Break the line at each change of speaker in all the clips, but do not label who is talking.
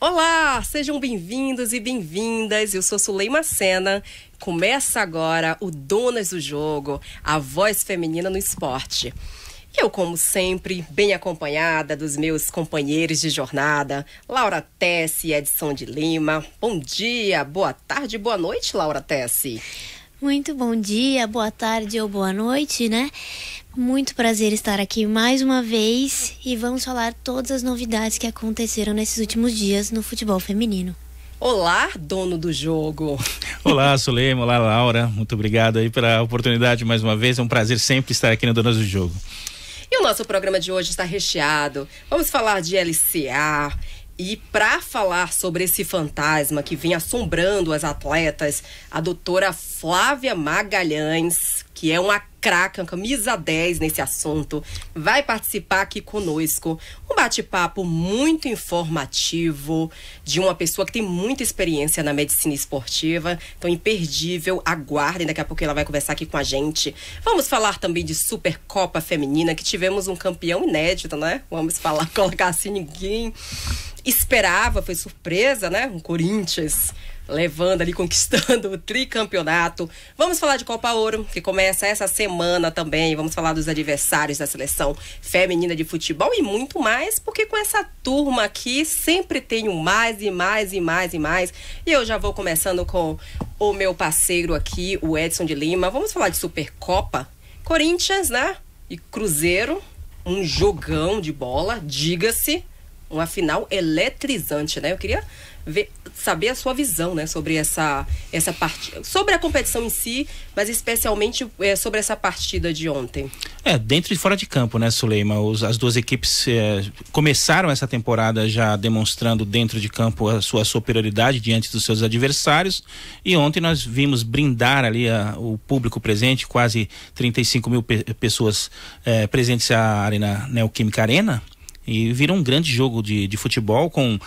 Olá, sejam bem-vindos e bem-vindas. Eu sou Suleima Sena. Começa agora o Donas do Jogo, a voz feminina no esporte. E eu, como sempre, bem acompanhada dos meus companheiros de jornada, Laura Tessi e Edson de Lima. Bom dia, boa tarde, boa noite, Laura Tessi.
Muito bom dia, boa tarde ou boa noite, né? Muito prazer estar aqui mais uma vez e vamos falar todas as novidades que aconteceram nesses últimos dias no futebol feminino.
Olá, dono do jogo.
Olá, Suleima, olá, Laura. Muito obrigado aí pela oportunidade mais uma vez. É um prazer sempre estar aqui no Donas do Jogo.
E o nosso programa de hoje está recheado. Vamos falar de LCA. E para falar sobre esse fantasma que vem assombrando as atletas, a doutora Flávia Magalhães, que é uma craque, uma camisa 10 nesse assunto, vai participar aqui conosco. Um bate-papo muito informativo de uma pessoa que tem muita experiência na medicina esportiva, então imperdível. Aguardem, daqui a pouco ela vai conversar aqui com a gente. Vamos falar também de Supercopa Feminina, que tivemos um campeão inédito, né? Vamos falar, colocar assim, ninguém esperava, foi surpresa, né? Um Corinthians levando ali, conquistando o tricampeonato. Vamos falar de Copa Ouro, que começa essa semana também. Vamos falar dos adversários da seleção feminina de futebol e muito mais, porque com essa turma aqui sempre tem um mais e mais e mais e mais. E eu já vou começando com o meu parceiro aqui, o Edson de Lima. Vamos falar de Supercopa. Corinthians, né? E Cruzeiro, um jogão de bola, diga-se. Uma final eletrizante, né? Eu queria saber a sua visão, né? Sobre essa partida, sobre a competição em si, mas especialmente sobre essa partida de ontem.
Dentro e fora de campo, né, Suleima? As duas equipes começaram essa temporada já demonstrando dentro de campo a sua superioridade diante dos seus adversários, e ontem nós vimos brindar ali o público presente, quase 35 mil pessoas presentes ali na Neoquímica Arena. E vira um grande jogo de futebol com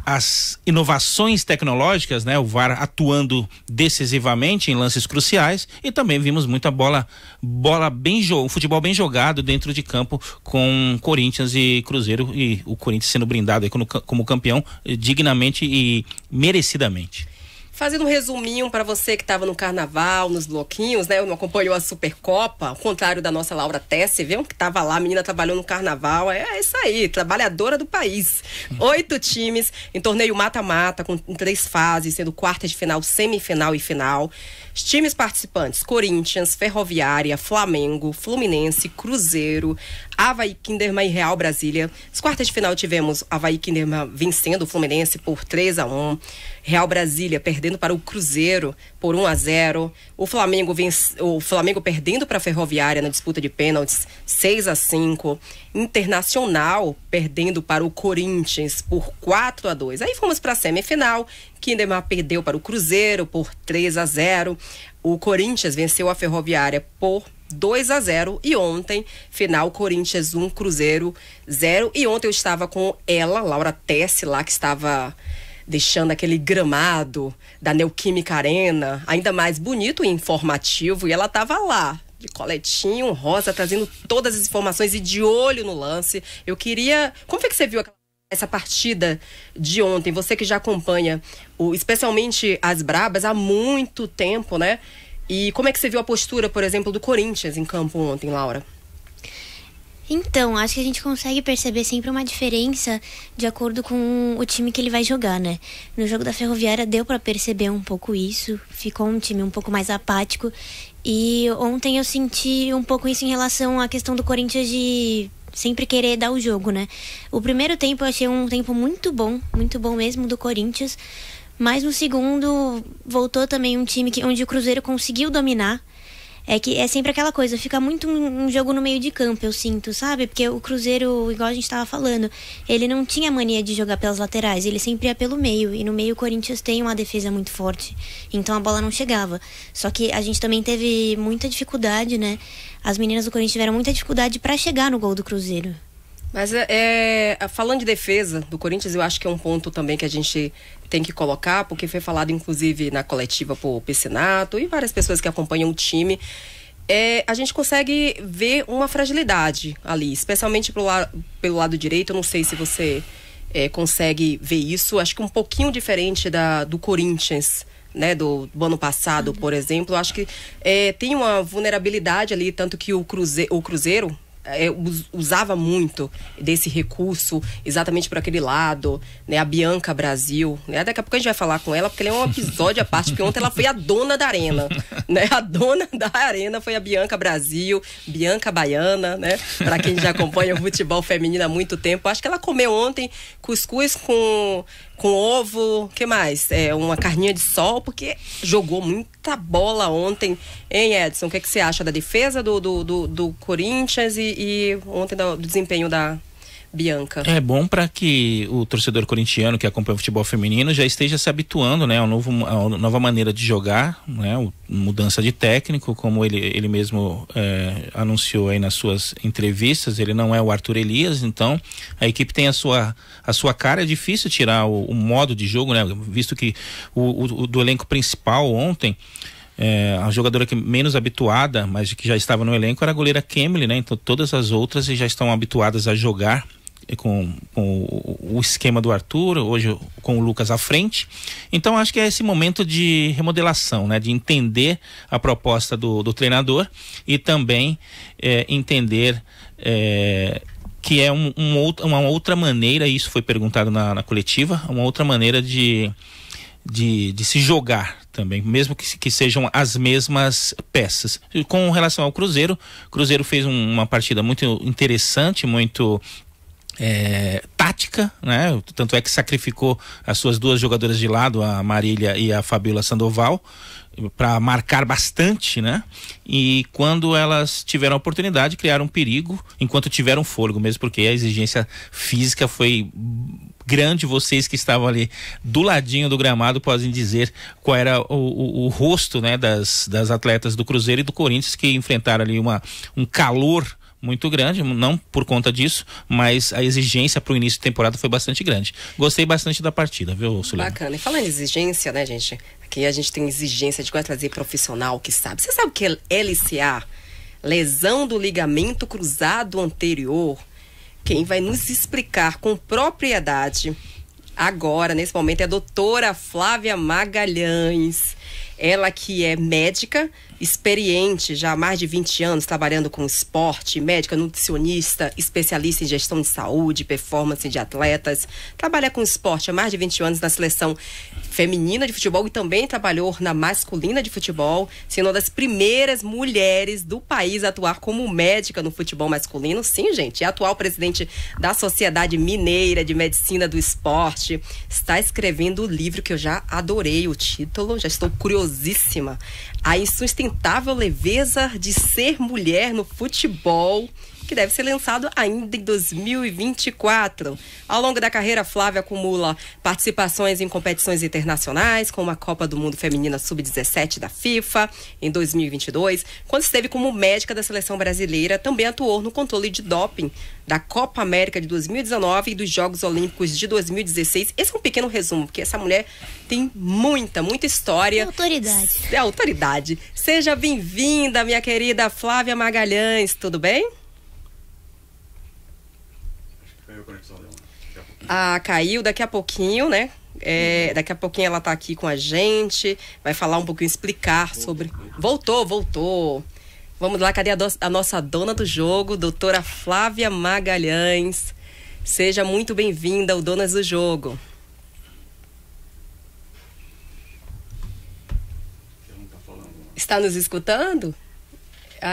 as inovações tecnológicas, né? O VAR atuando decisivamente em lances cruciais, e também vimos muita bola o futebol bem jogado dentro de campo com Corinthians e Cruzeiro, e o Corinthians sendo brindado aí como campeão dignamente e merecidamente.
Fazendo um resuminho para você que estava no carnaval, nos bloquinhos, né? Não acompanhou a Supercopa, ao contrário da nossa Laura Tessi, viu? Que estava lá, a menina trabalhou no carnaval, é isso aí, trabalhadora do país. 8 times em torneio mata-mata, com 3 fases, sendo quarta de final, semifinal e final. Os times participantes: Corinthians, Ferroviária, Flamengo, Fluminense, Cruzeiro, Avaí Kinderman e Real Brasília. As quartas de final tivemos Avaí Kinderman vencendo o Fluminense por 3-1. Real Brasília perdendo para o Cruzeiro por 1-0. O Flamengo perdendo para a Ferroviária na disputa de pênaltis 6-5. Internacional perdendo para o Corinthians por 4-2. Aí fomos para a semifinal. Kinderman perdeu para o Cruzeiro por 3-0. O Corinthians venceu a Ferroviária por 2-0, e ontem, final, Corinthians 1, Cruzeiro 0. E ontem eu estava com ela, Laura Tessi, lá, que estava deixando aquele gramado da Neoquímica Arena ainda mais bonito e informativo, e ela estava lá de coletinho rosa, trazendo todas as informações e de olho no lance. Eu queria... Como foi que você viu essa partida de ontem? Você que já acompanha especialmente as Brabas há muito tempo, né? E como é que você viu a postura, por exemplo, do Corinthians em campo ontem, Laura?
Então, acho que a gente consegue perceber sempre uma diferença de acordo com o time que ele vai jogar, né? No jogo da Ferroviária deu pra perceber um pouco isso, ficou um time um pouco mais apático, e ontem eu senti um pouco isso em relação à questão do Corinthians de sempre querer dar o jogo, né? O primeiro tempo eu achei um tempo muito bom mesmo do Corinthians, mas no segundo voltou também um time onde o Cruzeiro conseguiu dominar. É que é sempre aquela coisa, fica muito um jogo no meio de campo, eu sinto, sabe? Porque o Cruzeiro, igual a gente tava falando, ele não tinha mania de jogar pelas laterais, ele sempre ia pelo meio, e no meio o Corinthians tem uma defesa muito forte, então a bola não chegava. Só que a gente também teve muita dificuldade, né? As meninas do Corinthians tiveram muita dificuldade para chegar no gol do Cruzeiro.
Mas falando de defesa do Corinthians, eu acho que é um ponto também que a gente tem que colocar, porque foi falado inclusive na coletiva por Piscinato e várias pessoas que acompanham o time. A gente consegue ver uma fragilidade ali, especialmente pelo lado direito. Eu não sei se você consegue ver isso. Acho que um pouquinho diferente do Corinthians, né, do ano passado, por exemplo. Acho que tem uma vulnerabilidade ali, tanto que o Cruzeiro usava muito desse recurso exatamente por aquele lado, né? A Bianca Brasil, né? Daqui a pouco a gente vai falar com ela, porque ela é um episódio à parte, porque ontem ela foi a dona da arena, né? A dona da arena foi a Bianca Brasil, Bianca Baiana, né? Pra quem já acompanha o futebol feminino há muito tempo. Acho que ela comeu ontem cuscuz com ovo, que mais? Uma carninha de sol, porque jogou muita bola ontem. Hein, Edson? O que você acha da defesa do Corinthians e ontem do desempenho da Bianca?
É bom para que o torcedor corintiano que acompanha o futebol feminino já esteja se habituando, né, a uma nova maneira de jogar, né, mudança de técnico, como ele mesmo anunciou aí nas suas entrevistas. Ele não é o Arthur Elias, então a equipe tem a sua cara. É difícil tirar o modo de jogo, né, visto que do elenco principal ontem, a jogadora que menos habituada, mas que já estava no elenco, era a goleira Kemily, né? Então todas as outras já estão habituadas a jogar com o esquema do Arthur, hoje com o Lucas à frente. Então acho que é esse momento de remodelação, né? De entender a proposta do treinador e também entender que é uma outra maneira, isso foi perguntado na coletiva, uma outra maneira de se jogar também, mesmo que sejam as mesmas peças. Com relação ao Cruzeiro, o Cruzeiro fez uma partida muito interessante, muito tática, né? Tanto é que sacrificou as suas duas jogadoras de lado, a Marília e a Fabiola Sandoval, para marcar bastante, né? E quando elas tiveram a oportunidade, criaram um perigo enquanto tiveram fôlego, mesmo porque a exigência física foi grande. Vocês que estavam ali do ladinho do gramado podem dizer qual era o rosto, né, das atletas do Cruzeiro e do Corinthians, que enfrentaram ali um calor muito grande, não por conta disso, mas a exigência para o início de temporada foi bastante grande. Gostei bastante da partida, viu, Sulema?
Bacana. E falando em exigência, né, gente? Aqui a gente tem exigência de trazer profissional que sabe. Você sabe o que é LCA? Lesão do ligamento cruzado anterior. Quem vai nos explicar com propriedade agora, nesse momento, é a doutora Flávia Magalhães. Ela que é médica, experiente já há mais de 20 anos trabalhando com esporte, médica, nutricionista, especialista em gestão de saúde, performance de atletas. Trabalha com esporte há mais de 20 anos na seleção feminina de futebol e também trabalhou na masculina de futebol, sendo uma das primeiras mulheres do país a atuar como médica no futebol masculino. Sim, gente, é atual presidente da Sociedade Mineira de Medicina do Esporte. Está escrevendo o livro que eu já adorei o título, já estou curiosíssima. A insustentável leveza de ser mulher no futebol, que deve ser lançado ainda em 2024. Ao longo da carreira, Flávia acumula participações em competições internacionais, como a Copa do Mundo Feminina Sub-17 da FIFA, em 2022. Quando esteve como médica da seleção brasileira, também atuou no controle de doping da Copa América de 2019 e dos Jogos Olímpicos de 2016. Esse é um pequeno resumo, porque essa mulher tem muita história.
Autoridade.
É autoridade. Seja bem-vinda, minha querida Flávia Magalhães, tudo bem? Caiu daqui a pouquinho, né? Daqui a pouquinho ela tá aqui com a gente, vai falar um pouquinho, explicar sobre... Voltou. Vamos lá, cadê a nossa dona do jogo, doutora Flávia Magalhães? Seja muito bem-vinda ao Donas do Jogo. Está nos escutando?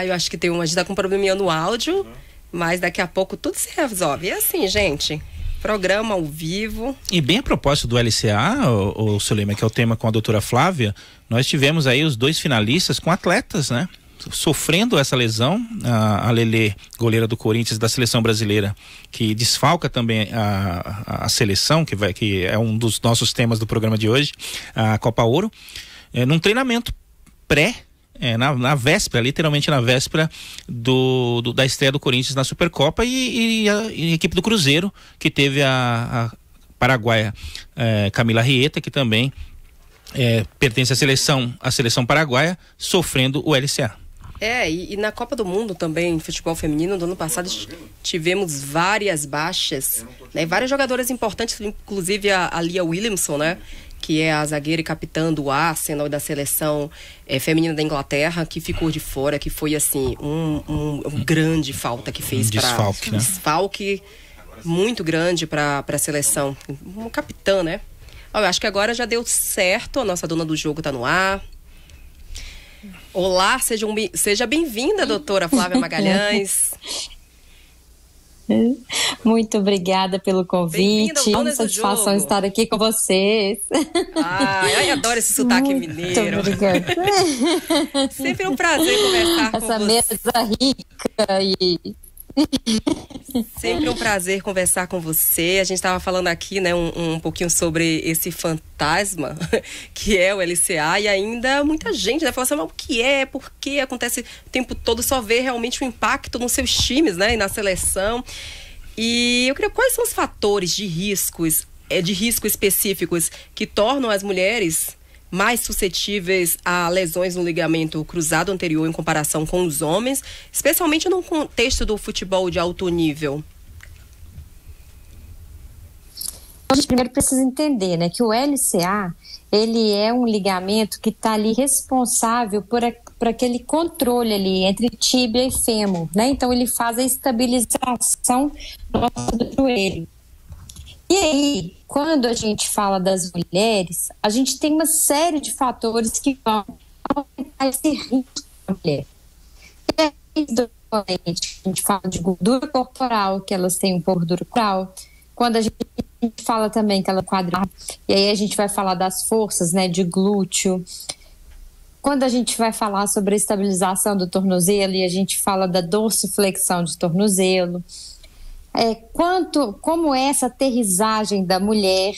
Eu acho que a gente tá com um probleminha no áudio, mas daqui a pouco tudo se resolve. E assim, gente... Programa ao vivo. E
bem a propósito do LCA, o Sulema, que é o tema com a doutora Flávia, nós tivemos aí os 2 finalistas com atletas, né? Sofrendo essa lesão, a Lelê, goleira do Corinthians da seleção brasileira, que desfalca também a seleção, que é um dos nossos temas do programa de hoje, a Copa Ouro, num treinamento na véspera, literalmente na véspera da estreia do Corinthians na Supercopa e a equipe do Cruzeiro, que teve a paraguaia Camila Rieta, que também pertence à seleção paraguaia, sofrendo o LCA.
E na Copa do Mundo também, futebol feminino, do ano passado tivemos várias baixas, né? Várias jogadoras importantes, inclusive a Lia Williamson, né? Que é a zagueira e capitã do Arsenal e da seleção feminina da Inglaterra, que ficou de fora, que foi, assim, um grande falta que fez para...
Desfalque, né?
Desfalque muito grande para a seleção. Um capitã, né? Eu acho que agora já deu certo, a nossa dona do jogo está no ar. Olá, seja bem-vinda, doutora Flávia Magalhães.
Muito obrigada pelo convite. É uma satisfação estar aqui com vocês.
Eu adoro esse sotaque mineiro.
Muito obrigada.
Sempre um prazer conversar com você.
Essa mesa rica e...
Sempre um prazer conversar com você. A gente estava falando aqui, né, um pouquinho sobre esse fantasma que é o LCA, e ainda muita gente, né, fala assim, mas o que é, por que acontece o tempo todo, só vê realmente o impacto nos seus times, né, e na seleção. E eu queria, quais são os fatores de risco específicos que tornam as mulheres mais suscetíveis a lesões no ligamento cruzado anterior em comparação com os homens, especialmente no contexto do futebol de alto nível?
A gente primeiro precisa entender, né, que o LCA, ele é um ligamento que está ali responsável por aquele controle ali entre tíbia e fêmur, né? Então ele faz a estabilização do joelho. E aí, quando a gente fala das mulheres, a gente tem uma série de fatores que vão aumentar esse risco da mulher. E aí, a gente fala de gordura corporal, que elas têm um gordura corporal. Quando a gente fala também que ela é quadril, e aí a gente vai falar das forças, né, de glúteo. Quando a gente vai falar sobre a estabilização do tornozelo, e a gente fala da dorsiflexão de tornozelo. Como é essa aterrissagem da mulher,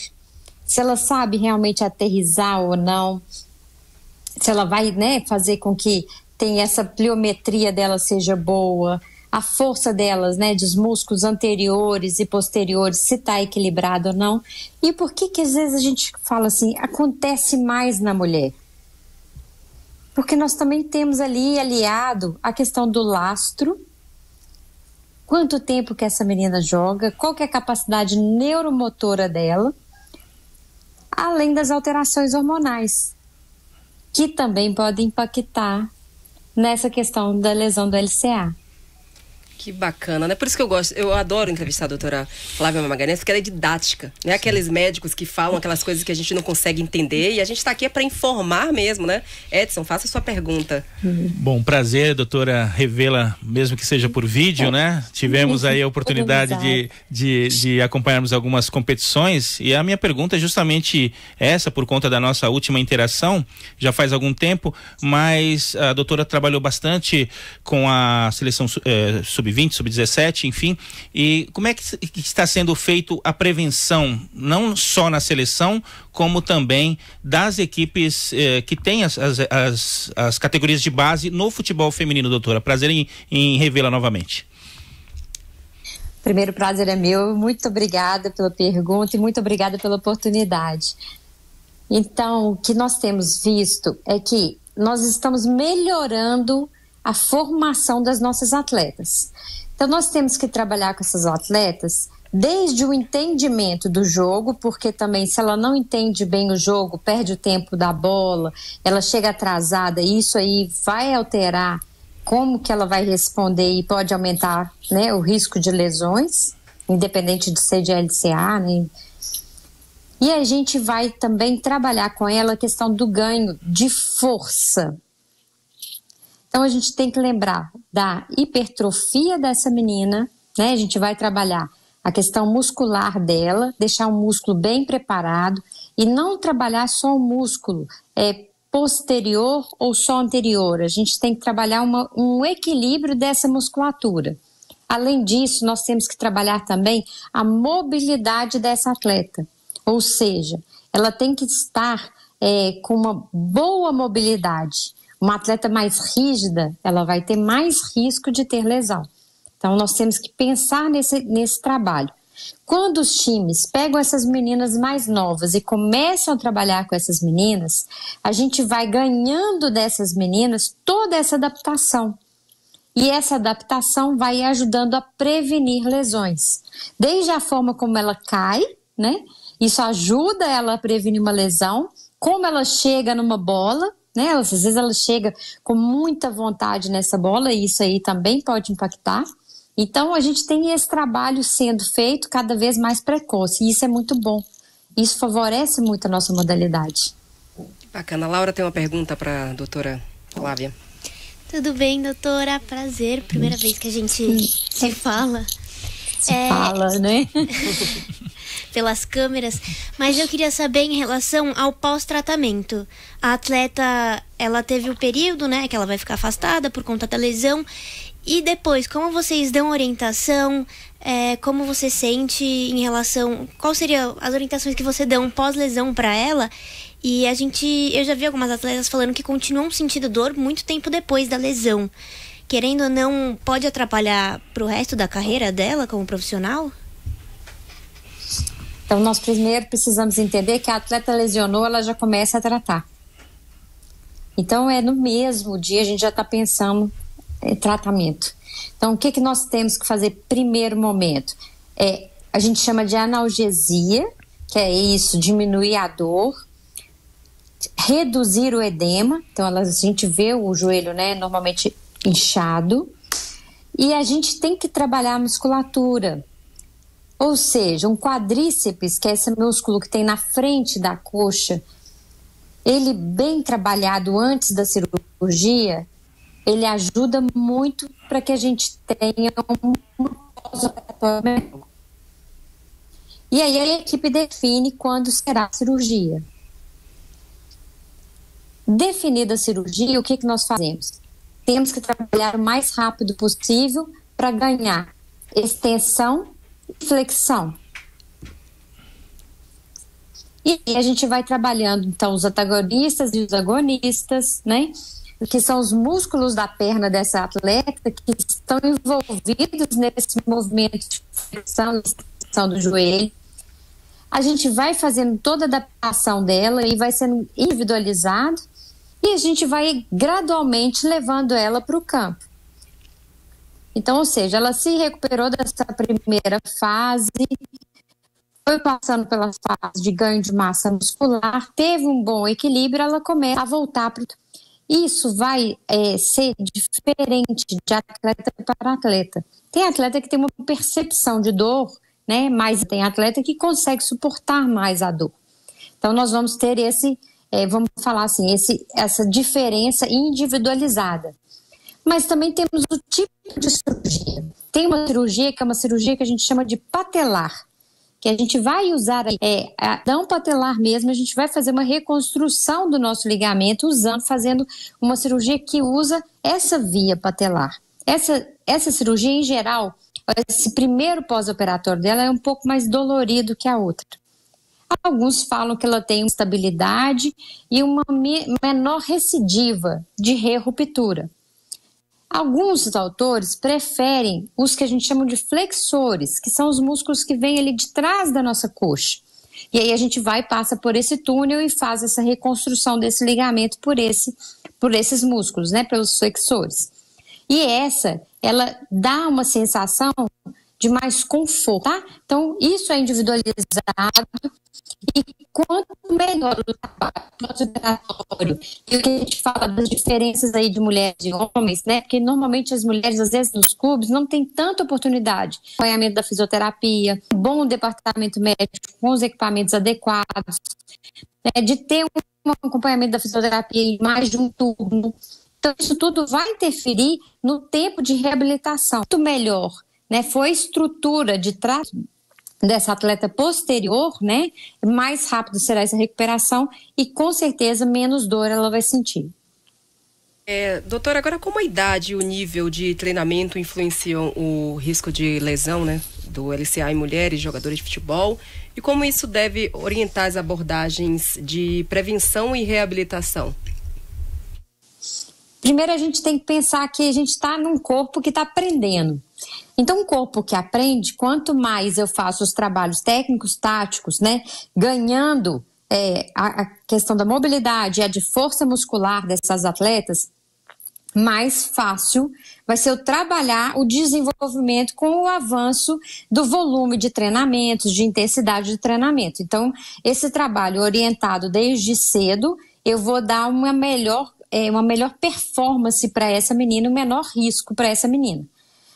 se ela sabe realmente aterrissar ou não, se ela vai, né, fazer com que tenha essa pliometria dela seja boa, a força delas, né, dos músculos anteriores e posteriores, se está equilibrado ou não. E por que às vezes a gente fala assim, acontece mais na mulher? Porque nós também temos ali aliado a questão do lastro. Quanto tempo que essa menina joga, qual que é a capacidade neuromotora dela, além das alterações hormonais, que também podem impactar nessa questão da lesão do LCA.
Que bacana, né? Por isso que eu adoro entrevistar a doutora Flávia Magalhães, porque ela é didática, né? Aqueles médicos que falam aquelas coisas que a gente não consegue entender, e a gente está aqui para informar mesmo, né? Edson, faça a sua pergunta.
Bom, prazer, doutora, revê-la, mesmo que seja por vídeo, né? Tivemos aí a oportunidade de acompanharmos algumas competições, e a minha pergunta é justamente essa, por conta da nossa última interação, já faz algum tempo, mas a doutora trabalhou bastante com a seleção sub-20, sub-17, enfim, e como é que está sendo feito a prevenção, não só na seleção, como também das equipes que têm as categorias de base no futebol feminino, doutora? Prazer em revê-la novamente.
Primeiro, prazer é meu, muito obrigada pela pergunta e muito obrigada pela oportunidade. Então, o que nós temos visto é que nós estamos melhorando a formação das nossas atletas. Então, nós temos que trabalhar com essas atletas desde o entendimento do jogo, porque também se ela não entende bem o jogo, perde o tempo da bola, ela chega atrasada, e isso aí vai alterar como que ela vai responder e pode aumentar, né, o risco de lesões, independente de ser de LCA, né? E a gente vai também trabalhar com ela a questão do ganho de força. Então, a gente tem que lembrar da hipertrofia dessa menina, né? A gente vai trabalhar a questão muscular dela, deixar o músculo bem preparado e não trabalhar só o músculo posterior ou só anterior. A gente tem que trabalhar um equilíbrio dessa musculatura. Além disso, nós temos que trabalhar também a mobilidade dessa atleta. Ou seja, ela tem que estar com uma boa mobilidade. Uma atleta mais rígida, ela vai ter mais risco de ter lesão. Então, nós temos que pensar nesse trabalho. Quando os times pegam essas meninas mais novas e começam a trabalhar com essas meninas, a gente vai ganhando dessas meninas toda essa adaptação. E essa adaptação vai ajudando a prevenir lesões. Desde a forma como ela cai, né? Isso ajuda ela a prevenir uma lesão, como ela chega numa bola, né? Às vezes ela chega com muita vontade nessa bola e isso aí também pode impactar. Então a gente tem esse trabalho sendo feito cada vez mais precoce e isso é muito bom. Isso favorece muito a nossa modalidade.
Bacana. A Laura tem uma pergunta para a doutora Flávia.
Tudo bem, doutora? Prazer. Primeira vez que a gente se fala.
Fala, né?
Pelas câmeras. Mas eu queria saber em relação ao pós-tratamento. A atleta, ela teve o período, né, que ela vai ficar afastada por conta da lesão. E depois, como vocês dão orientação? Como você sente em relação... Quais seriam as orientações que você dão pós-lesão para ela? E eu já vi algumas atletas falando que continuam sentindo dor muito tempo depois da lesão. Querendo ou não, pode atrapalhar pro resto da carreira dela como profissional?
Então, nós primeiro precisamos entender que a atleta lesionou, ela já começa a tratar. Então, no mesmo dia, a gente já está pensando em tratamento. Então, o que nós temos que fazer primeiro momento? A gente chama de analgesia, que é isso, diminuir a dor, reduzir o edema. Então, a gente vê o joelho, né, normalmente inchado. E a gente tem que trabalhar a musculatura. Ou seja, um quadríceps, que é esse músculo que tem na frente da coxa, ele bem trabalhado antes da cirurgia, ele ajuda muito para que a gente tenha um pós-operatório melhor. E aí a equipe define quando será a cirurgia. Definida a cirurgia, o que nós fazemos? Temos que trabalhar o mais rápido possível para ganhar extensão e flexão. E a gente vai trabalhando, então, os antagonistas e os agonistas, né? Que são os músculos da perna dessa atleta que estão envolvidos nesse movimento de flexão e extensão do joelho. A gente vai fazendo toda a adaptação dela e vai sendo individualizado e a gente vai gradualmente levando ela para o campo. Então, ou seja, ela se recuperou dessa primeira fase, foi passando pela fase de ganho de massa muscular, teve um bom equilíbrio, ela começa a voltar para o... Isso vai ser diferente de atleta para atleta. Tem atleta que tem uma percepção de dor, né? Mas tem atleta que consegue suportar mais a dor. Então, nós vamos ter vamos falar assim, essa diferença individualizada. Mas também temos o tipo de cirurgia. Tem uma cirurgia que é uma cirurgia que a gente chama de patelar, que a gente vai usar a adão patelar mesmo, a gente vai fazer uma reconstrução do nosso ligamento fazendo uma cirurgia que usa essa via patelar. Essa cirurgia, em geral, esse primeiro pós-operatório dela é um pouco mais dolorido que a outra. Alguns falam que ela tem uma estabilidade e uma menor recidiva de re-ruptura. Alguns autores preferem os que a gente chama de flexores, que são os músculos que vêm ali de trás da nossa coxa. E aí a gente passa por esse túnel e faz essa reconstrução desse ligamento por esses músculos, né, pelos flexores. E ela dá uma sensação de mais conforto, tá? Então, isso é individualizado e quanto melhor o trabalho pós-operatório e o que a gente fala das diferenças aí de mulheres e homens, né? Porque normalmente as mulheres, às vezes, nos clubes, não têm tanta oportunidade. Acompanhamento da fisioterapia, bom departamento médico com os equipamentos adequados, né? De ter um acompanhamento da fisioterapia em mais de um turno. Então, isso tudo vai interferir no tempo de reabilitação. Muito melhor, né? Foi a estrutura de tratamento dessa atleta posterior, né? Mais rápido será essa recuperação e com certeza menos dor ela vai sentir.
Doutora, agora como a idade e o nível de treinamento influenciam o risco de lesão, né, do LCA em mulheres, jogadores de futebol, e como isso deve orientar as abordagens de prevenção e reabilitação?
Primeiro a gente tem que pensar que a gente está num corpo que está aprendendo. Então, um corpo que aprende, quanto mais eu faço os trabalhos técnicos, táticos, né, ganhando a questão da mobilidade e a de força muscular dessas atletas, mais fácil vai ser eu trabalhar o desenvolvimento com o avanço do volume de treinamentos, de intensidade de treinamento. Então, esse trabalho orientado desde cedo, eu vou dar uma melhor performance para essa menina, um menor risco para essa menina.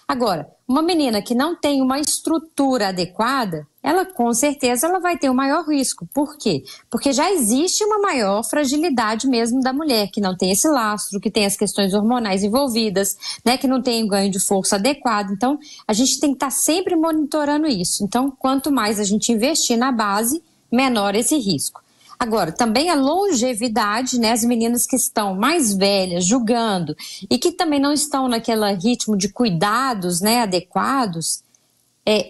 Agora, uma menina que não tem uma estrutura adequada, ela com certeza ela vai ter um maior risco. Por quê? Porque já existe uma maior fragilidade mesmo da mulher, que não tem esse lastro, que tem as questões hormonais envolvidas, né, que não tem ganho de força adequado. Então, a gente tem que estar sempre monitorando isso. Então, quanto mais a gente investir na base, menor esse risco. Agora, também a longevidade, né? As meninas que estão mais velhas, julgando, e que também não estão naquele ritmo de cuidados, né, adequados,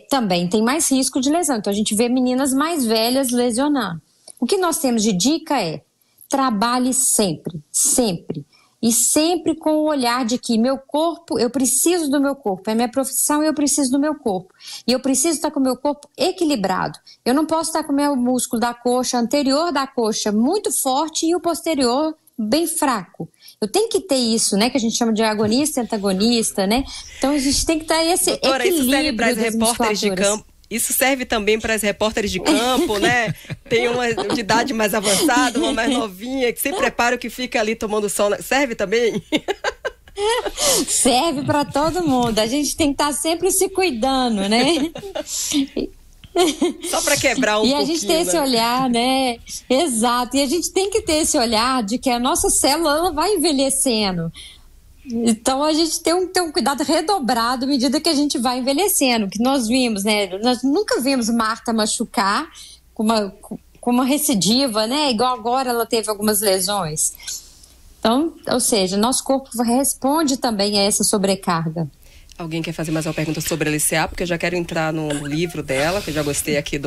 também tem mais risco de lesão. Então, a gente vê meninas mais velhas lesionando. O que nós temos de dica é: trabalhe sempre, sempre. E sempre com o olhar de que meu corpo, eu preciso do meu corpo, é minha profissão e eu preciso do meu corpo. E eu preciso estar com o meu corpo equilibrado. Eu não posso estar com o meu músculo da coxa, anterior da coxa, muito forte e o posterior bem fraco. Eu tenho que ter isso, né? Que a gente chama de agonista e antagonista, né? Então a gente tem que ter esse
doutora,
equilíbrio.
Isso serve para as repórteres de campo. Isso serve também para as repórteres de campo, né? Tem uma de idade mais avançada, uma mais novinha, que se prepara, que fica ali tomando sol. Serve também?
Serve para todo mundo. A gente tem que estar sempre se cuidando, né?
Só para quebrar um pouquinho.
E a gente tem esse olhar, né? Exato. E a gente tem que ter esse olhar de que a nossa célula ela vai envelhecendo. Então a gente tem um cuidado redobrado à medida que a gente vai envelhecendo, que nós vimos, né? Nós nunca vimos Marta machucar com uma recidiva, né? Igual agora ela teve algumas lesões. Então, ou seja, nosso corpo responde também a essa sobrecarga.
Alguém quer fazer mais uma pergunta sobre a LCA? Porque eu já quero entrar no livro dela, que eu já gostei aqui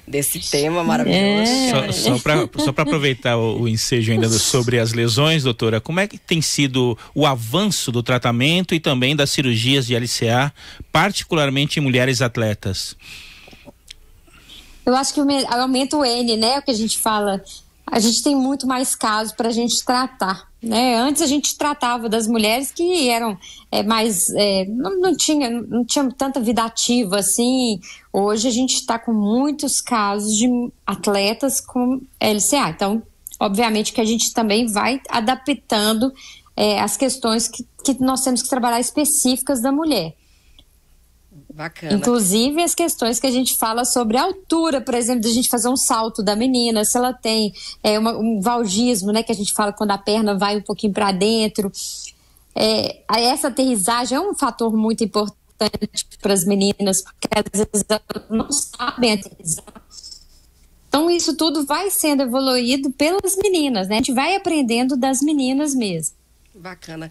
desse tema maravilhoso.
Só para aproveitar o ensejo ainda sobre as lesões, doutora, como é que tem sido o avanço do tratamento e também das cirurgias de LCA, particularmente em mulheres atletas?
Eu acho que aumenta o N, né? O que a gente fala. A gente tem muito mais casos para a gente tratar, né? Antes a gente tratava das mulheres que eram não tinham tanta vida ativa assim. Hoje a gente está com muitos casos de atletas com LCA. Então, obviamente que a gente também vai adaptando as questões que nós temos que trabalhar específicas da mulher.
Bacana.
Inclusive as questões que a gente fala sobre a altura, por exemplo, de a gente fazer um salto da menina, se ela tem um valgismo, né, que a gente fala quando a perna vai um pouquinho para dentro. Essa aterrissagem é um fator muito importante para as meninas, porque às vezes elas não sabem aterrissar. Então isso tudo vai sendo evoluído pelas meninas, né? A gente vai aprendendo das meninas mesmo.
Bacana.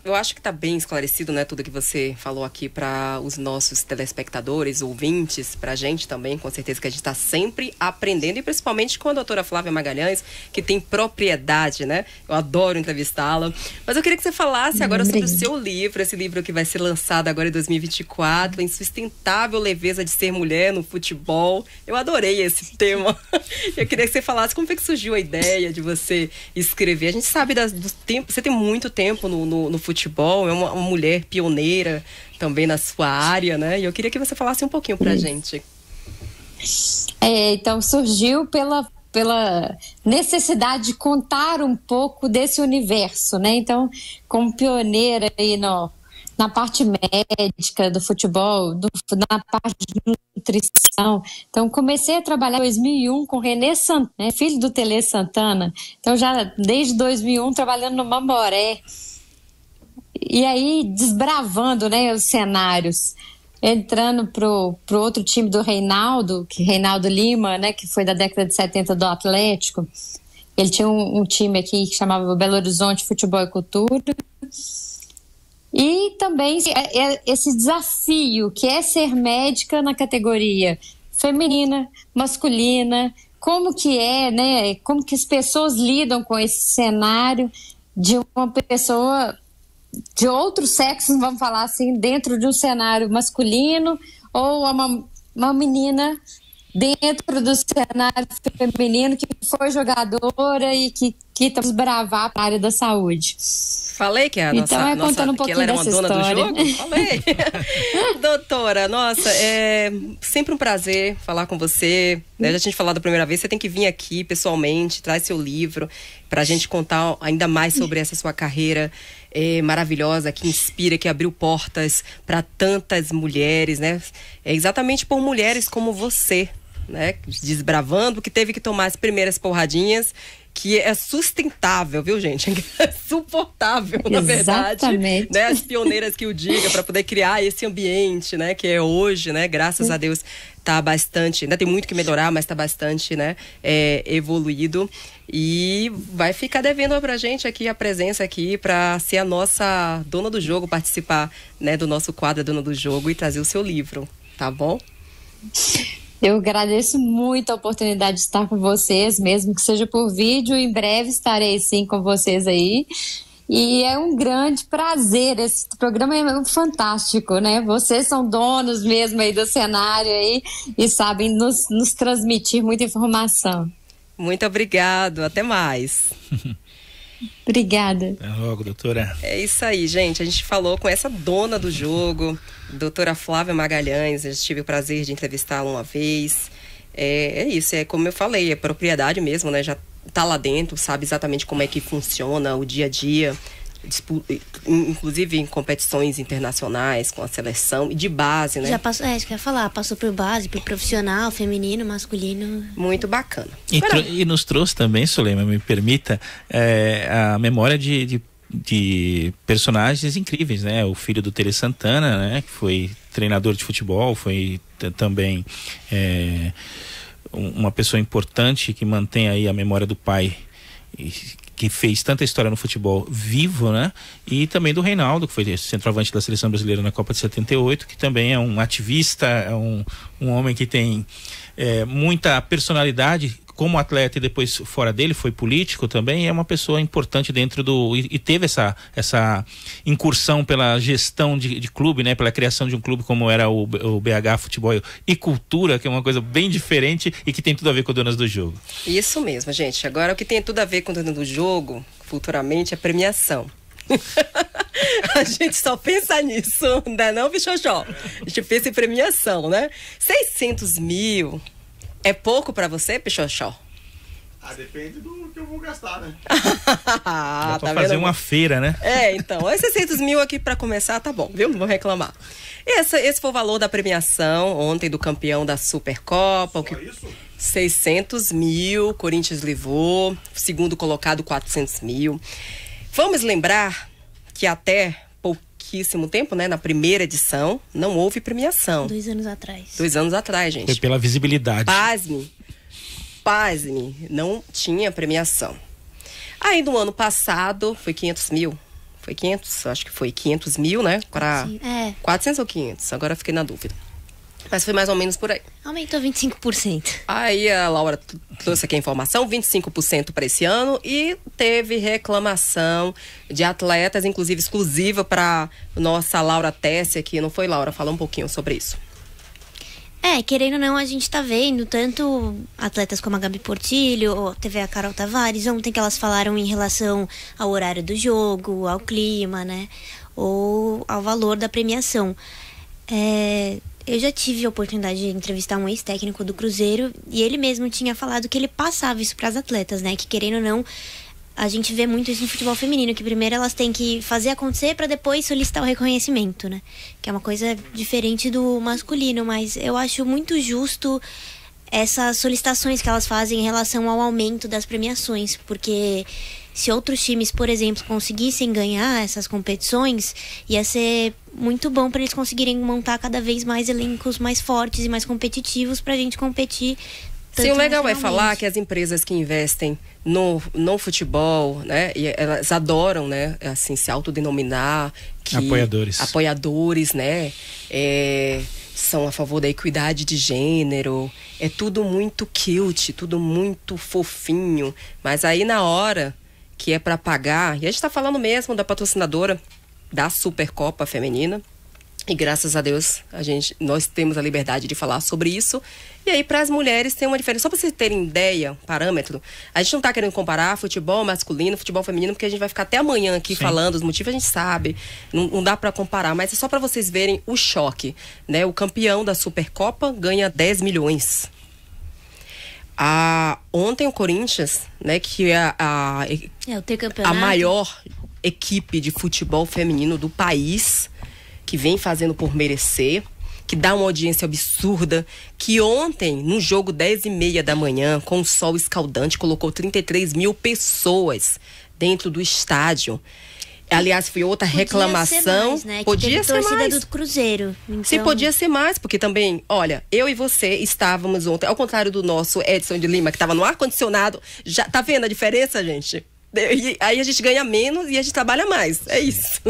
Eu acho que está bem esclarecido, né, tudo que você falou aqui para os nossos telespectadores, ouvintes, para a gente também, com certeza que a gente está sempre aprendendo, e principalmente com a doutora Flávia Magalhães, que tem propriedade, né? Eu adoro entrevistá-la. Mas eu queria que você falasse agora sobre o seu livro, esse livro que vai ser lançado agora em 2024, Insustentável Leveza de Ser Mulher no Futebol. Eu adorei esse tema. Eu queria que você falasse como foi que surgiu a ideia de você escrever. A gente sabe do tempo, você tem muito tempo no futebol, é uma mulher pioneira também na sua área, né? E eu queria que você falasse um pouquinho pra gente.
Então surgiu pela necessidade de contar um pouco desse universo, né? Então, como pioneira aí na parte médica do futebol, na parte de nutrição. Então, comecei a trabalhar em 2001 com René Santana, né, filho do Tele Santana. Então, já desde 2001 trabalhando no Mamoré. E aí, desbravando, né, os cenários, entrando pro outro time do Reinaldo Lima, né, que foi da década de 70 do Atlético. Ele tinha um time aqui que chamava Belo Horizonte Futebol e Cultura. E também esse desafio que é ser médica na categoria feminina, masculina, como que né, como que as pessoas lidam com esse cenário de uma pessoa de outros sexos, vamos falar assim, dentro de um cenário masculino, ou uma menina dentro do cenário feminino que foi jogadora e que tá desbravar para a área da saúde.
Falei que a nossa,
então, contando um pouquinho
que ela era uma
dessa
dona
história.
do jogo? Falei. Doutora, nossa, é sempre um prazer falar com você. Já tinha falado da primeira vez, você tem que vir aqui pessoalmente, traz seu livro pra gente contar ainda mais sobre essa sua carreira maravilhosa, que inspira, que abriu portas para tantas mulheres, né? É exatamente por mulheres como você, né? Desbravando, que teve que tomar as primeiras porradinhas, que é sustentável, viu, gente? É suportável, na verdade.
Exatamente.
Né? As pioneiras que o diga, para poder criar esse ambiente, né? Que é hoje, né? Graças a Deus, tá bastante, ainda tem muito que melhorar, mas tá bastante, né? Evoluído. E vai ficar devendo pra gente aqui a presença aqui para ser a nossa dona do jogo, participar, né, do nosso quadro Dona do Jogo e trazer o seu livro, tá bom?
Eu agradeço muito a oportunidade de estar com vocês, mesmo que seja por vídeo. Em breve estarei sim com vocês aí. E é um grande prazer. Esse programa é fantástico, né? Vocês são donos mesmo aí do cenário aí e sabem nos transmitir muita informação.
Muito obrigado. Até mais.
Obrigada.
Até logo, doutora.
É isso aí, gente. A gente falou com essa dona do jogo, doutora Flávia Magalhães. Eu tive o prazer de entrevistá-la uma vez. É isso, é como eu falei, é propriedade mesmo, né? Já tá lá dentro, sabe exatamente como é que funciona o dia a dia, inclusive em competições internacionais com a seleção e de base, né?
Já passou, isso que eu ia falar, passou por base, por profissional, feminino, masculino.
Muito bacana.
E nos trouxe também, Suleima, me permita, a memória de personagens incríveis, né? O filho do Tele Santana, né? Que foi treinador de futebol, foi também uma pessoa importante que mantém aí a memória do pai, que fez tanta história no futebol vivo, né? E também do Reinaldo, que foi centroavante da seleção brasileira na Copa de 78, que também é um ativista, é um homem que tem muita personalidade como atleta e depois fora dele, foi político também, é uma pessoa importante dentro e teve essa incursão pela gestão de clube, né? Pela criação de um clube como era o BH Futebol e Cultura, que é uma coisa bem diferente e que tem tudo a ver com Donas do Jogo.
Isso mesmo, gente. Agora, o que tem tudo a ver com Donas do Jogo, futuramente, é premiação. A gente só pensa nisso, não é não, Bichochó? A gente pensa em premiação, né? 600 mil... É pouco pra você, Pichochó?
Depende do que eu vou gastar, né?
Dá pra fazer uma feira, né?
Então, 600 mil aqui pra começar, tá bom, viu? Não vou reclamar. Esse foi o valor da premiação ontem do campeão da Supercopa.
Só isso?
600 mil, Corinthians levou, segundo colocado 400 mil. Vamos lembrar que até pouquíssimo tempo, né? Na primeira edição, não houve premiação.
2 anos atrás.
2 anos atrás, gente.
Foi pela visibilidade.
Pasme, não tinha premiação. Aí no ano passado, foi 500 mil. Foi 500? Acho que foi 500 mil, né? Para 400 ou 500? Agora eu fiquei na dúvida. Mas foi mais ou menos por aí.
Aumentou 25%.
Aí a Laura trouxe aqui a informação, 25% para esse ano, e teve reclamação de atletas, inclusive exclusiva para nossa Laura Tessi aqui, não foi, Laura? Fala um pouquinho sobre isso.
Querendo ou não, a gente tá vendo tanto atletas como a Gabi Portillo, ou teve a Carol Tavares, ontem que elas falaram em relação ao horário do jogo, ao clima, né? Ou ao valor da premiação. Eu já tive a oportunidade de entrevistar um ex-técnico do Cruzeiro e ele mesmo tinha falado que ele passava isso para as atletas, né? Que querendo ou não, a gente vê muito isso no futebol feminino, que primeiro elas têm que fazer acontecer para depois solicitar o reconhecimento, né? Que é uma coisa diferente do masculino, mas eu acho muito justo essas solicitações que elas fazem em relação ao aumento das premiações, porque se outros times, por exemplo, conseguissem ganhar essas competições, ia ser muito bom para eles conseguirem montar cada vez mais elencos mais fortes e mais competitivos para a gente competir.
Sim, o legal é falar que as empresas que investem no futebol, né, e elas adoram, né, assim, se autodenominar que apoiadores, né, são a favor da equidade de gênero, é tudo muito cute, tudo muito fofinho, mas aí na hora que é para pagar, e a gente tá falando mesmo da patrocinadora da Supercopa Feminina. E graças a Deus, nós temos a liberdade de falar sobre isso. E aí, para as mulheres, tem uma diferença. Só para vocês terem ideia, parâmetro, a gente não está querendo comparar futebol masculino, futebol feminino, porque a gente vai ficar até amanhã aqui falando os motivos, a gente sabe. Não dá para comparar, mas é só para vocês verem o choque, né? O campeão da Supercopa ganha 10 milhões. Ontem o Corinthians, né, que é a maior equipe de futebol feminino do país, que vem fazendo por merecer, que dá uma audiência absurda, que ontem, no jogo 10h30 da manhã, com o sol escaldante, colocou 33 mil pessoas dentro do estádio. Aliás, foi outra reclamação.
Mais, né?
Podia ser mais.
Do Cruzeiro. Então...
Sim, podia ser mais, porque também, olha, eu e você estávamos ontem, ao contrário do nosso Edson de Lima, que estava no ar-condicionado. Já tá vendo a diferença, gente? E aí a gente ganha menos e a gente trabalha mais. É isso.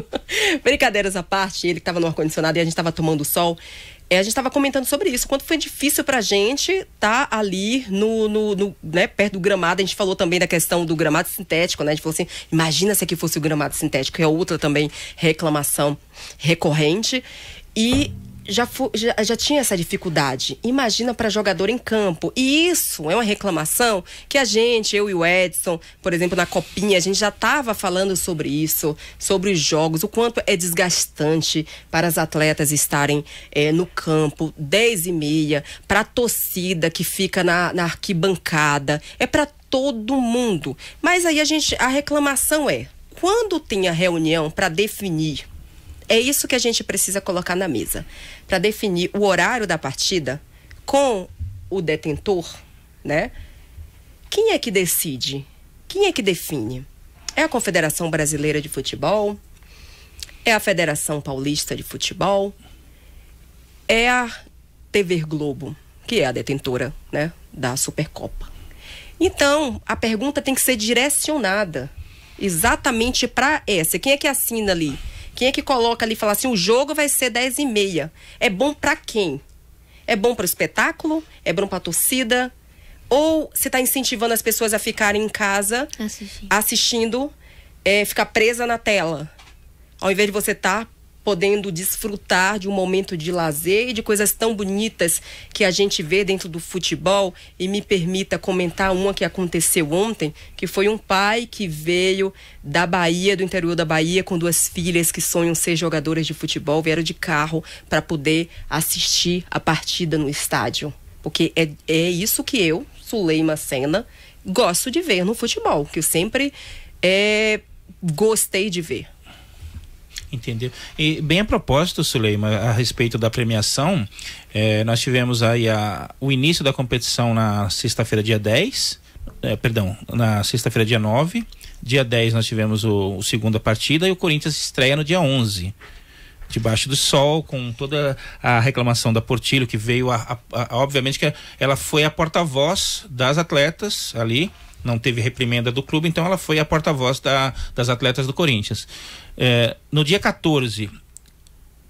Brincadeiras à parte, ele que estava no ar-condicionado e a gente estava tomando sol. A gente estava comentando sobre isso. Quanto foi difícil pra gente estar ali né, perto do gramado. A gente falou também da questão do gramado sintético, né? A gente falou assim, imagina se aqui fosse o gramado sintético, que é outra também reclamação recorrente. E já tinha essa dificuldade. Imagina para jogador em campo. E isso é uma reclamação que eu e o Edson, por exemplo, na Copinha, a gente já estava falando sobre isso, sobre os jogos, o quanto é desgastante para as atletas estarem no campo, 10h30, para a torcida que fica na arquibancada. É para todo mundo. Mas aí a reclamação quando tem a reunião para definir. É isso que a gente precisa colocar na mesa. Para definir o horário da partida com o detentor, né? Quem é que decide? Quem é que define? É a Confederação Brasileira de Futebol? É a Federação Paulista de Futebol? É a TV Globo, que é a detentora, né, da Supercopa. Então, a pergunta tem que ser direcionada exatamente para essa. Quem é que assina ali? Quem é que coloca ali e fala assim, o jogo vai ser 10h30. É bom pra quem? É bom pro espetáculo? É bom pra torcida? Ou você tá incentivando as pessoas a ficarem em casa assistindo, ficar presa na tela? Ao invés de você estar podendo desfrutar de um momento de lazer e de coisas tão bonitas que a gente vê dentro do futebol. E me permita comentar uma que aconteceu ontem, que foi um pai que veio da Bahia, do interior da Bahia, com 2 filhas que sonham ser jogadoras de futebol, vieram de carro para poder assistir a partida no estádio. Porque é isso que eu, Suleima Sena, gosto de ver no futebol, que eu sempre gostei de ver.
Entendeu? E bem a propósito, Suleima, a respeito da premiação, nós tivemos aí o início da competição na sexta-feira, dia 10, na sexta-feira, dia 9, dia 10 nós tivemos a segunda partida e o Corinthians estreia no dia 11, debaixo do sol, com toda a reclamação da Portillo, que veio, obviamente que ela foi a porta-voz das atletas ali, não teve reprimenda do clube, então ela foi a porta-voz das atletas do Corinthians. No dia 14,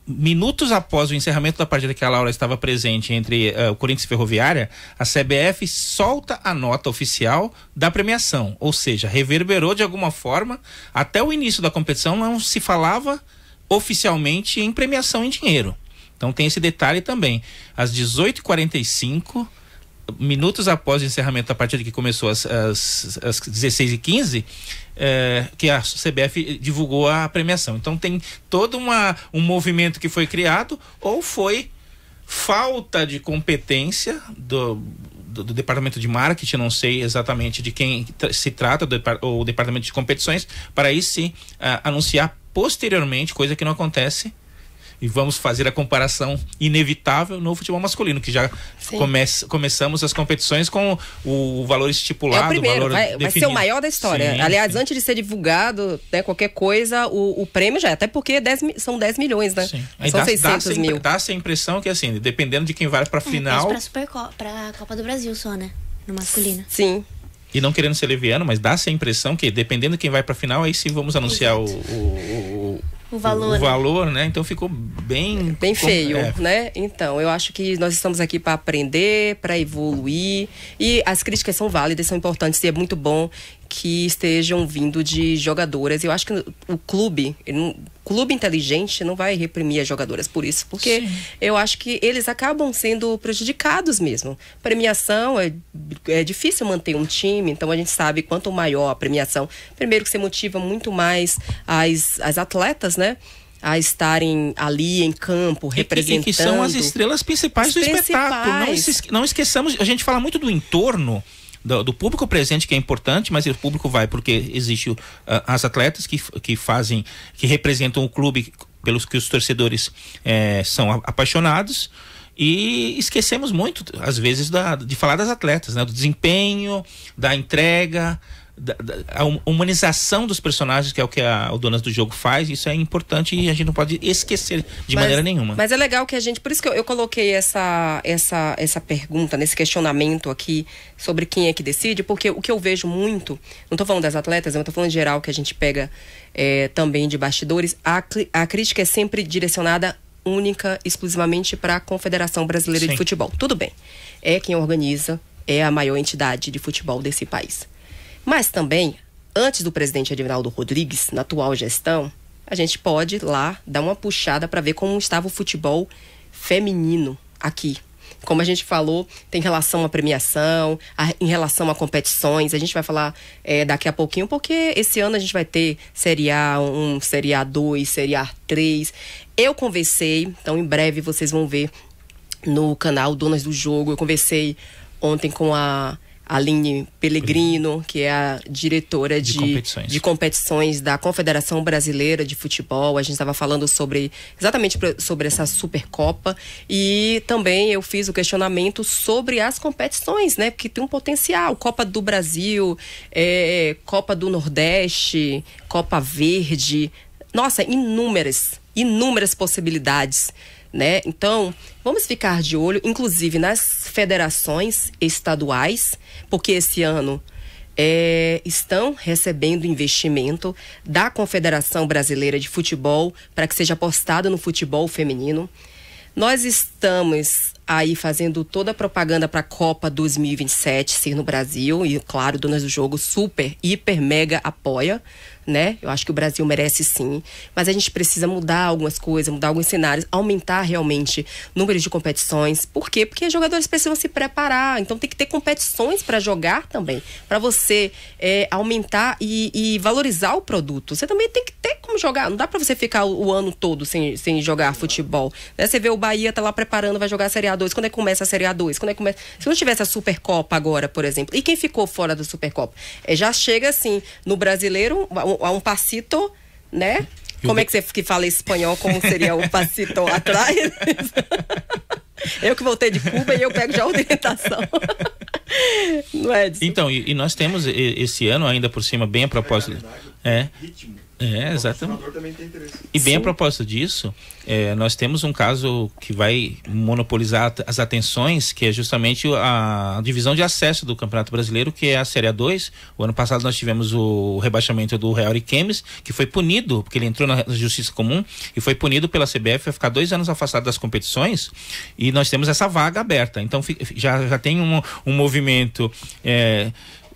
minutos após o encerramento da partida que a Laura estava presente entre o Corinthians e Ferroviária, a CBF solta a nota oficial da premiação, ou seja, reverberou de alguma forma. Até o início da competição não se falava oficialmente em premiação em dinheiro. Então tem esse detalhe também. Às 18h45, minutos após o encerramento da partida, que começou às 16h15, que a CBF divulgou a premiação. Então tem todo um movimento que foi criado, ou foi falta de competência do departamento de marketing, não sei exatamente de quem se trata, o departamento de competições, para aí sim anunciar posteriormente, coisa que não acontece. E vamos fazer a comparação inevitável no futebol masculino, que já começamos as competições com o valor estipulado.
É o primeiro,
vai
ser o maior da história. Sim, aliás, antes de ser divulgado, né, qualquer coisa, o prêmio já é, até porque são 10 milhões, né?
Sim.
São 600 mil.
Dá-se a impressão que, assim, dependendo de quem vai pra final...
Pra Copa do Brasil só, né? No masculino.
Sim.
E não querendo ser leviano, mas dá-se a impressão que, dependendo de quem vai pra final, aí sim vamos anunciar
o valor.
O valor, né? Então ficou bem
feio, né? Então, eu acho que nós estamos aqui para aprender, para evoluir, e as críticas são válidas, são importantes, e é muito bom que estejam vindo de jogadoras. Eu acho que o clube inteligente não vai reprimir as jogadoras por isso, porque eu acho que eles acabam sendo prejudicados mesmo. Premiação, é difícil manter um time, então a gente sabe quanto maior a premiação, primeiro que você motiva muito mais as atletas, né? A estarem ali em campo, representando.
E que são as estrelas principais do espetáculo. Não esqueçamos, a gente fala muito do entorno, do público presente, que é importante, mas o público vai porque existe as atletas que representam o clube, pelos que os torcedores são apaixonados, e esquecemos muito, às vezes, de falar das atletas, né? Do desempenho, da entrega, a humanização dos personagens, que é o que o Donas do Jogo faz. Isso é importante e a gente não pode esquecer de maneira nenhuma.
Mas é legal que a gente, por isso que eu coloquei essa pergunta, nesse questionamento aqui sobre quem é que decide, porque o que eu vejo muito, não estou falando das atletas, eu estou falando em geral, que a gente pega também de bastidores, a crítica é sempre direcionada única, exclusivamente para a Confederação Brasileira de Futebol. Tudo bem, é quem organiza, é a maior entidade de futebol desse país. Mas também, antes do presidente Edivaldo Rodrigues, na atual gestão, a gente pode lá dar uma puxada para ver como estava o futebol feminino aqui. Como a gente falou, tem relação à premiação, em relação a competições. A gente vai falar daqui a pouquinho, porque esse ano a gente vai ter Série A1, Série A2, Série A3. Eu conversei, então em breve vocês vão ver no canal Donas do Jogo. Eu conversei ontem com a Aline Pellegrino, que é a diretora de competições da Confederação Brasileira de Futebol. A gente estava falando exatamente sobre essa Supercopa, e também eu fiz o questionamento sobre as competições, né? Porque tem um potencial, Copa do Brasil, Copa do Nordeste, Copa Verde, nossa, inúmeras possibilidades, né? Então, vamos ficar de olho, inclusive nas federações estaduais, porque esse ano estão recebendo investimento da Confederação Brasileira de Futebol para que seja apostado no futebol feminino. Nós estamos aí fazendo toda a propaganda para a Copa 2027 ser no Brasil, e claro, Donas do Jogo super, hiper, mega apoia, né? Eu acho que o Brasil merece sim, mas a gente precisa mudar algumas coisas, mudar alguns cenários, aumentar realmente o número de competições. Por quê? Porque os jogadores precisam se preparar, então tem que ter competições para jogar também, para você aumentar e valorizar o produto. Você também tem que ter como jogar, não dá para você ficar o ano todo sem jogar futebol, né? Você vê o Bahia tá lá preparando, vai jogar a Série A2, quando é que começa a Série A2? Se não tivesse a Supercopa agora, por exemplo, e quem ficou fora da Supercopa? Já chega assim, no brasileiro, a um passito, né? Como é que você que fala espanhol, como seria o passito atrás? Eu que voltei de Cuba e eu pego já a orientação. Não é disso?
Então, e nós temos esse ano, ainda por cima, bem a propósito...
Ritmo.
Exatamente.
Também tem interesse.
E bem a propósito disso, nós temos um caso que vai monopolizar as atenções, que é justamente a divisão de acesso do Campeonato Brasileiro, que é a Série A2. O ano passado nós tivemos o rebaixamento do Real Ariquemes, que foi punido, porque ele entrou na Justiça Comum, e foi punido pela CBF, vai ficar 2 anos afastado das competições, e nós temos essa vaga aberta. Então já tem um movimento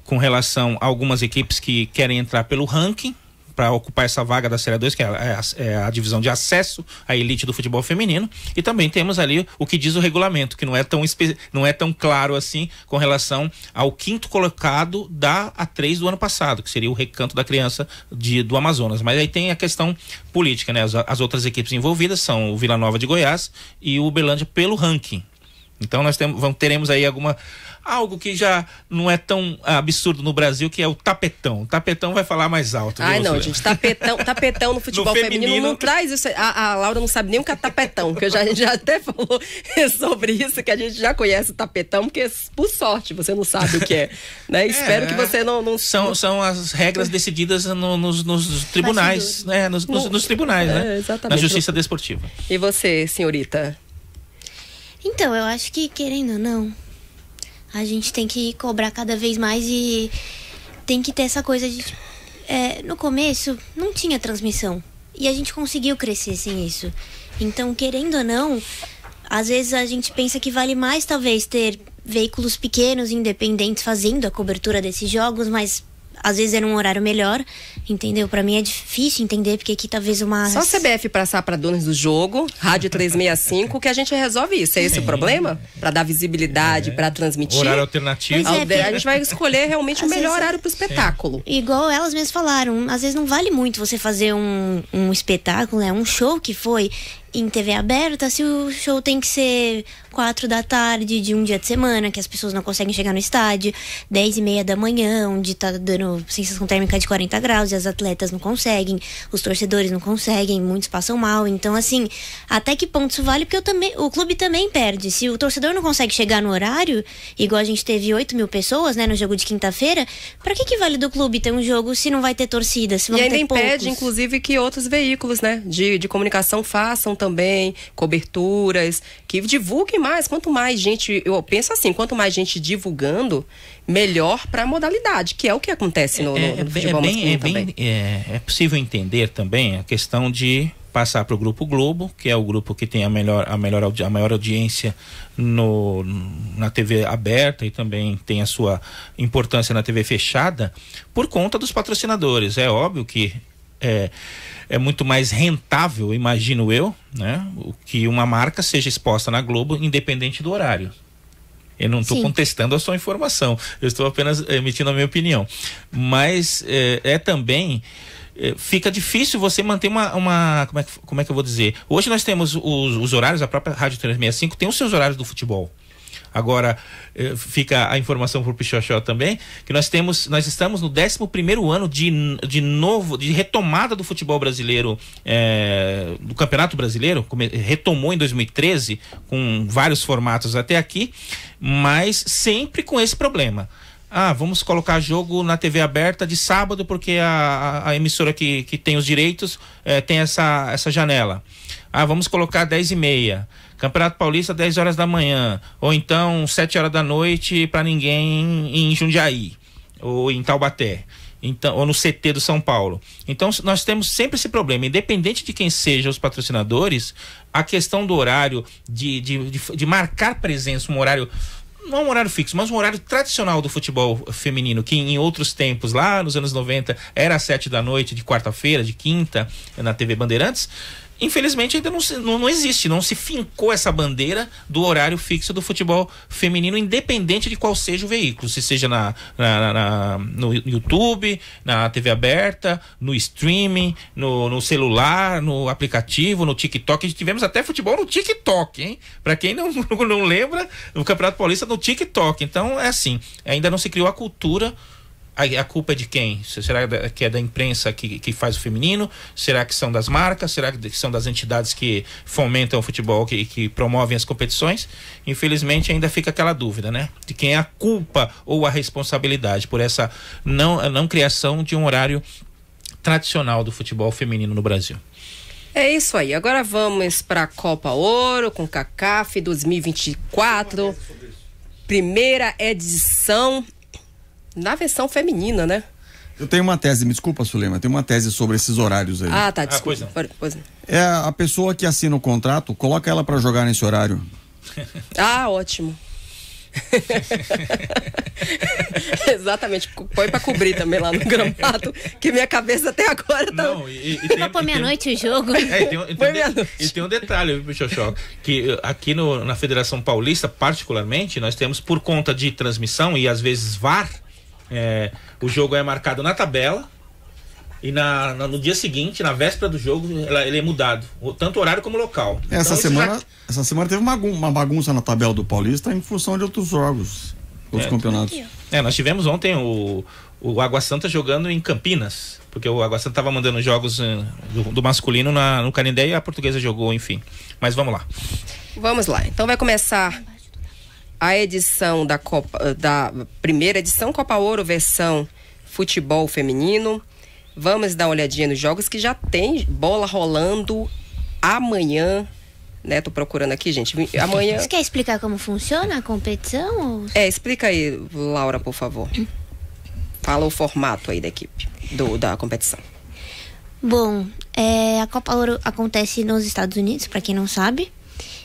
com relação a algumas equipes que querem entrar pelo ranking, para ocupar essa vaga da Série 2, que é a divisão de acesso à elite do futebol feminino. E também temos ali o que diz o regulamento, que não é tão claro assim com relação ao 5º colocado da A3 do ano passado, que seria o Recanto da Criança do Amazonas. Mas aí tem a questão política, né? As outras equipes envolvidas são o Vila Nova de Goiás e o Uberlândia pelo ranking. Então nós teremos aí algo que já não é tão absurdo no Brasil, que é o tapetão. O tapetão vai falar mais alto.
Ai, não, gente, tapetão no futebol feminino não traz isso. A Laura não sabe nem o que é tapetão, que a gente já até falou sobre isso, que a gente já conhece o tapetão, porque por sorte você não sabe o que é, né? Espero que você não...
São as regras decididas nos tribunais, né? Nos tribunais, né?
Exatamente.
Na Justiça Desportiva.
E você, senhorita?
Então, eu acho que, querendo ou não, a gente tem que cobrar cada vez mais e tem que ter essa coisa de... no começo, não tinha transmissão. E a gente conseguiu crescer sem isso. Então, querendo ou não, às vezes a gente pensa que vale mais, talvez, ter veículos pequenos, independentes, fazendo a cobertura desses jogos, mas às vezes era um horário melhor, entendeu? Pra mim é difícil entender, porque aqui talvez uma...
Só a CBF passar para donos do jogo, Rádio 365, que a gente resolve isso. É esse o problema? Para dar visibilidade, para transmitir.
Horário alternativo.
A gente vai escolher realmente o melhor horário pro espetáculo.
Igual elas mesmas falaram, às vezes não vale muito você fazer um espetáculo, né? Um show que foi em TV aberta, se o show tem que ser 4 da tarde de um dia de semana, que as pessoas não conseguem chegar no estádio, 10:30 da manhã, onde tá dando sensação térmica de 40 graus e as atletas não conseguem, os torcedores não conseguem, muitos passam mal. Então, assim, até que ponto isso vale? Porque o clube também perde. Se o torcedor não consegue chegar no horário, igual a gente teve 8.000 pessoas, né, no jogo de quinta-feira, pra que vale do clube ter um jogo se não vai ter torcida, se vão ter
poucos? E ainda impede,
poucos?
Inclusive, que outros veículos, né, de comunicação façam também coberturas, que divulguem mais. Quanto mais gente, eu penso assim, quanto mais gente divulgando, melhor para a modalidade, que é o que acontece no futebol masculino também.
É possível entender também a questão de passar para o Grupo Globo, que é o grupo que tem a maior audiência na TV aberta e também tem a sua importância na TV fechada, por conta dos patrocinadores. É óbvio que é muito mais rentável, imagino eu, né, que uma marca seja exposta na Globo, independente do horário. Eu não estou contestando a sua informação, eu estou apenas emitindo a minha opinião. Mas também fica difícil você manter uma como é que eu vou dizer? Hoje nós temos os horários, a própria Rádio 365 tem os seus horários do futebol. Agora, fica a informação para o Pichochó também, que nós estamos no 11º ano de retomada do futebol brasileiro, do Campeonato Brasileiro, retomou em 2013, com vários formatos até aqui, mas sempre com esse problema. Vamos colocar jogo na TV aberta de sábado, porque a emissora que tem os direitos tem essa janela. Vamos colocar 10:30. Campeonato Paulista, 10 horas da manhã. Ou então, 7 horas da noite para ninguém em Jundiaí. Ou em Taubaté. Então, ou no CT do São Paulo. Então, nós temos sempre esse problema. Independente de quem sejam os patrocinadores, a questão do horário, de marcar presença, um horário... Não um horário fixo, mas um horário tradicional do futebol feminino, que em outros tempos, lá nos anos 90, era às 7 da noite, de quarta-feira, de quinta, na TV Bandeirantes. Infelizmente ainda não existe, não se fincou essa bandeira do horário fixo do futebol feminino, independente de qual seja o veículo, se seja no YouTube, na TV aberta, no streaming, no celular, no aplicativo, no TikTok. Tivemos até futebol no TikTok, hein? Pra quem não lembra, no Campeonato Paulista no TikTok. Então é assim, ainda não se criou a cultura. A culpa é de quem? Será que é da imprensa que faz o feminino? Será que são das marcas? Será que são das entidades que fomentam o futebol, que promovem as competições? Infelizmente ainda fica aquela dúvida, né? De quem é a culpa ou a responsabilidade por essa não criação de um horário tradicional do futebol feminino no Brasil.
É isso aí. Agora vamos para a Copa Ouro com CACAF 2024. Primeira edição na versão feminina, né?
Eu tenho uma tese, me desculpa, Sulema, eu tenho uma tese sobre esses horários aí.
Tá, desculpa. Pois não.
É a pessoa que assina o contrato, coloca ela pra jogar nesse horário.
Ótimo. Exatamente, põe pra cobrir também lá no gramado, que minha cabeça até agora tá...
Não, pra pôr meia-noite o jogo.
E tem um detalhe, Pichochó, que aqui na Federação Paulista, particularmente, nós temos, por conta de transmissão e às vezes VAR, o jogo é marcado na tabela e no dia seguinte, na véspera do jogo, ele é mudado, tanto horário como local.
Essa semana teve uma bagunça na tabela do Paulista em função de outros jogos, outros campeonatos.
Nós tivemos ontem o Água Santa jogando em Campinas, porque o Água Santa estava mandando jogos do masculino no Canindé e a Portuguesa jogou, enfim. Mas vamos lá.
Vamos lá. Então vai começar a edição da primeira edição Copa Ouro versão futebol feminino. Vamos dar uma olhadinha nos jogos que já tem bola rolando amanhã, né? Tô procurando aqui, gente. Amanhã.
Você quer explicar como funciona a competição?
Explica aí, Laura, por favor. Fala o formato aí da equipe, da competição.
Bom, a Copa Ouro acontece nos Estados Unidos, para quem não sabe.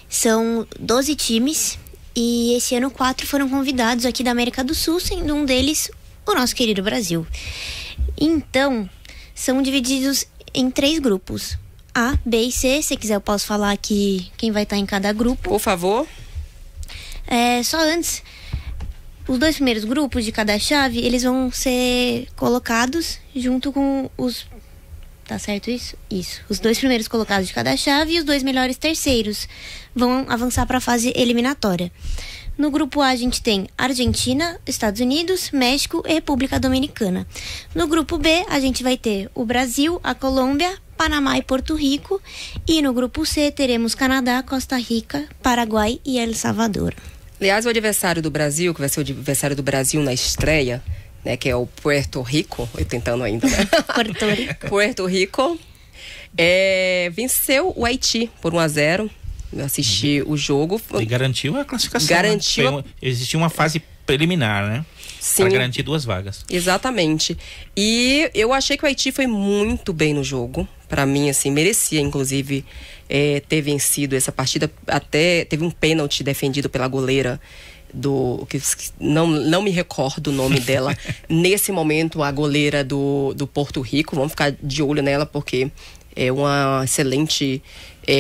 São 12 times e esse ano 4 foram convidados aqui da América do Sul, sendo um deles o nosso querido Brasil. Então, são divididos em 3 grupos. A, B e C. Se quiser, eu posso falar aqui quem vai estar em cada grupo.
Por favor.
Só antes, os 2 primeiros grupos de cada chave, eles vão ser colocados junto com os... Tá certo isso? Isso. Os 2 primeiros colocados de cada chave e os 2 melhores terceiros vão avançar para a fase eliminatória. No grupo A, a gente tem Argentina, Estados Unidos, México e República Dominicana. No grupo B, a gente vai ter o Brasil, a Colômbia, Panamá e Porto Rico. E no grupo C, teremos Canadá, Costa Rica, Paraguai e El Salvador.
Aliás, o adversário do Brasil, que vai ser o adversário do Brasil na estreia, né, que é o Puerto Rico, eu tentando ainda, né? Puerto Rico, venceu o Haiti por 1-0. Eu assisti o jogo.
E garantiu a classificação.
Garantiu.
Né? Existia uma fase preliminar, né?
Sim.
Para garantir 2 vagas.
Exatamente. E eu achei que o Haiti foi muito bem no jogo. Para mim, assim, merecia, inclusive, ter vencido essa partida. Até teve um pênalti defendido pela goleira que não me recordo o nome dela. Nesse momento, a goleira do Porto Rico. Vamos ficar de olho nela, porque é uma excelente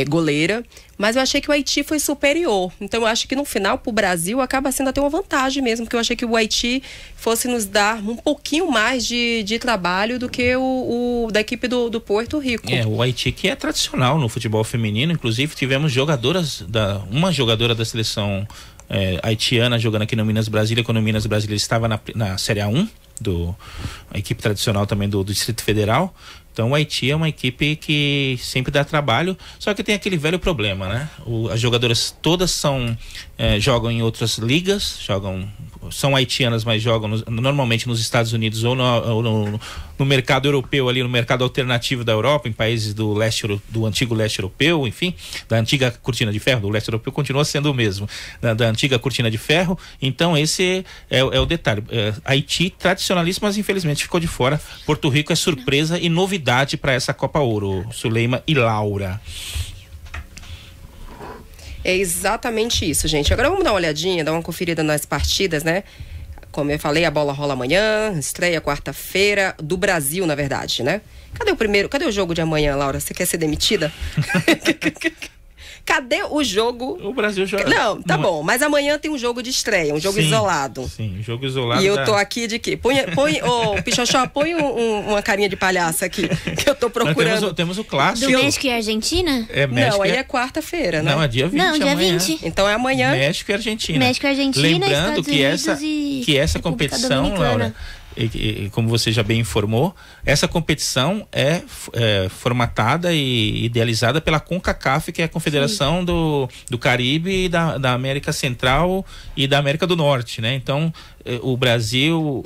goleira. Mas eu achei que o Haiti foi superior. Então eu acho que no final, pro Brasil, acaba sendo até uma vantagem mesmo. Porque eu achei que o Haiti fosse nos dar um pouquinho mais de trabalho do que o da equipe do Puerto Rico.
O Haiti, que é tradicional no futebol feminino. Inclusive tivemos uma jogadora da seleção haitiana jogando aqui no Minas Brasília, quando o Minas Brasília estava na Série A1, a equipe tradicional também do Distrito Federal. Então o Haiti é uma equipe que sempre dá trabalho, só que tem aquele velho problema, né? As jogadoras todas jogam em outras ligas, são haitianas, mas jogam normalmente nos Estados Unidos ou no mercado europeu, ali no mercado alternativo da Europa, em países do antigo leste europeu, enfim, da antiga cortina de ferro. Do leste europeu continua sendo o mesmo, da antiga cortina de ferro. Então esse é o detalhe. Haiti tradicionalista, mas infelizmente ficou de fora. Porto Rico é surpresa e novidade para essa Copa Ouro. Suleima e Laura.
É exatamente isso, gente. Agora vamos dar uma olhadinha, dar uma conferida nas partidas, né? Como eu falei, a bola rola amanhã, estreia quarta-feira, do Brasil, na verdade, né? Cadê o jogo de amanhã, Laura? Você quer ser demitida? Cadê o jogo?
O Brasil joga.
Não, tá bom. Mas amanhã tem um jogo de estreia, um jogo isolado.
Sim, um jogo isolado.
E eu tô aqui de quê? Pichochó, põe uma carinha de palhaço aqui, que eu tô procurando.
Temos o clássico.
Do México e Argentina?
Não, aí é quarta-feira, né?
Não, é dia 20
dia
amanhã.
20.
Então é amanhã.
México e Argentina.
México e Argentina,
lembrando
Estados
que essa competição, Laura, e como você já bem informou, essa competição é formatada e idealizada pela CONCACAF, que é a Confederação do Caribe e da América Central e da América do Norte, né? Então, o Brasil,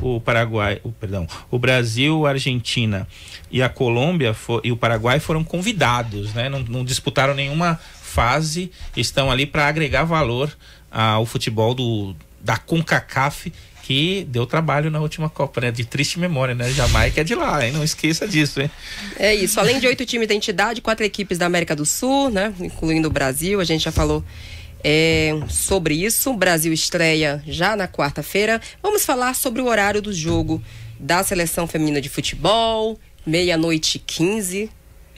o Brasil, a Argentina e a Colômbia e o Paraguai foram convidados, né? Não disputaram nenhuma fase, estão ali para agregar valor ao futebol da CONCACAF, que deu trabalho na última Copa, né? De triste memória, né? Jamaica é de lá, hein? Não esqueça disso, hein?
É isso. Além de 8 times da entidade, 4 equipes da América do Sul, né? Incluindo o Brasil, a gente já falou sobre isso. O Brasil estreia já na quarta-feira. Vamos falar sobre o horário do jogo da Seleção Feminina de Futebol, 00:15.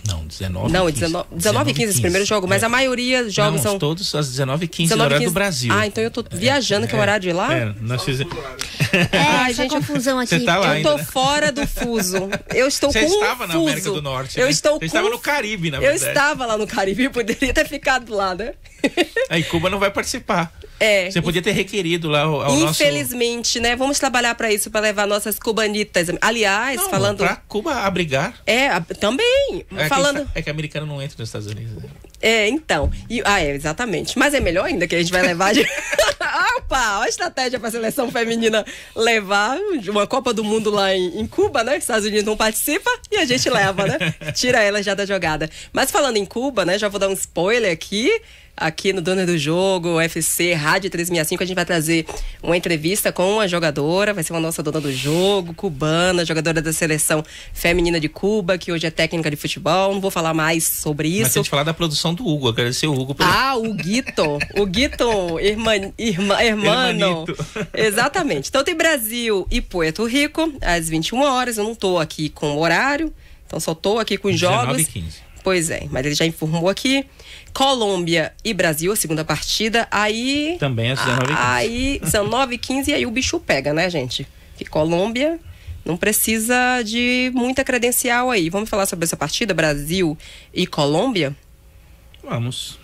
Não, 19h15.
Não, 19h15 esse primeiro jogo, mas a maioria dos jogos são...
todos às 19h15, no horário do Brasil.
Ah, então eu tô viajando, que é o horário de lá?
Nós fizemos...
Gente, confusão aqui.
Você tá lá
eu tô
ainda,
fora do fuso. Eu estou
Você
confuso.
estava na América do Norte, né?
Você
estava no Caribe, na verdade.
Eu estava lá no Caribe, poderia ter ficado lá, né?
Aí Cuba não vai participar. Você podia ter requerido lá ao
Infelizmente, né? Vamos trabalhar para isso, para levar nossas cubanitas. Aliás, falando...
Pra Cuba abrigar.
Também. Falando...
É que americano não entra nos Estados Unidos. Né?
Então. Exatamente. Mas é melhor ainda que a gente vai levar de... Opa, olha a estratégia para a seleção feminina levar uma Copa do Mundo lá em Cuba, né? Os Estados Unidos não participa e a gente leva, né? Tira ela já da jogada. Mas falando em Cuba, né? Já vou dar um spoiler aqui. aqui no Dona do Jogo, UFC, Rádio 365, a gente vai trazer uma entrevista com uma jogadora, vai ser uma nossa dona do jogo, cubana, jogadora da seleção feminina de Cuba, que hoje é técnica de futebol. Não vou falar mais sobre isso.
Mas tem que falar da produção do Hugo, agradecer o Hugo.
O Guito, hermano. Exatamente. Então tem Brasil e Puerto Rico, às 21 horas, eu não tô aqui com o horário, então só tô aqui com os jogos.
19h15.
Pois é, mas ele já informou aqui. Colômbia e Brasil, a segunda partida. Aí.
Também às 19h15.
Aí, 19h15, e aí o bicho pega, né, gente? Que Colômbia não precisa de muita credencial aí. Vamos falar sobre essa partida, Brasil e Colômbia?
Vamos.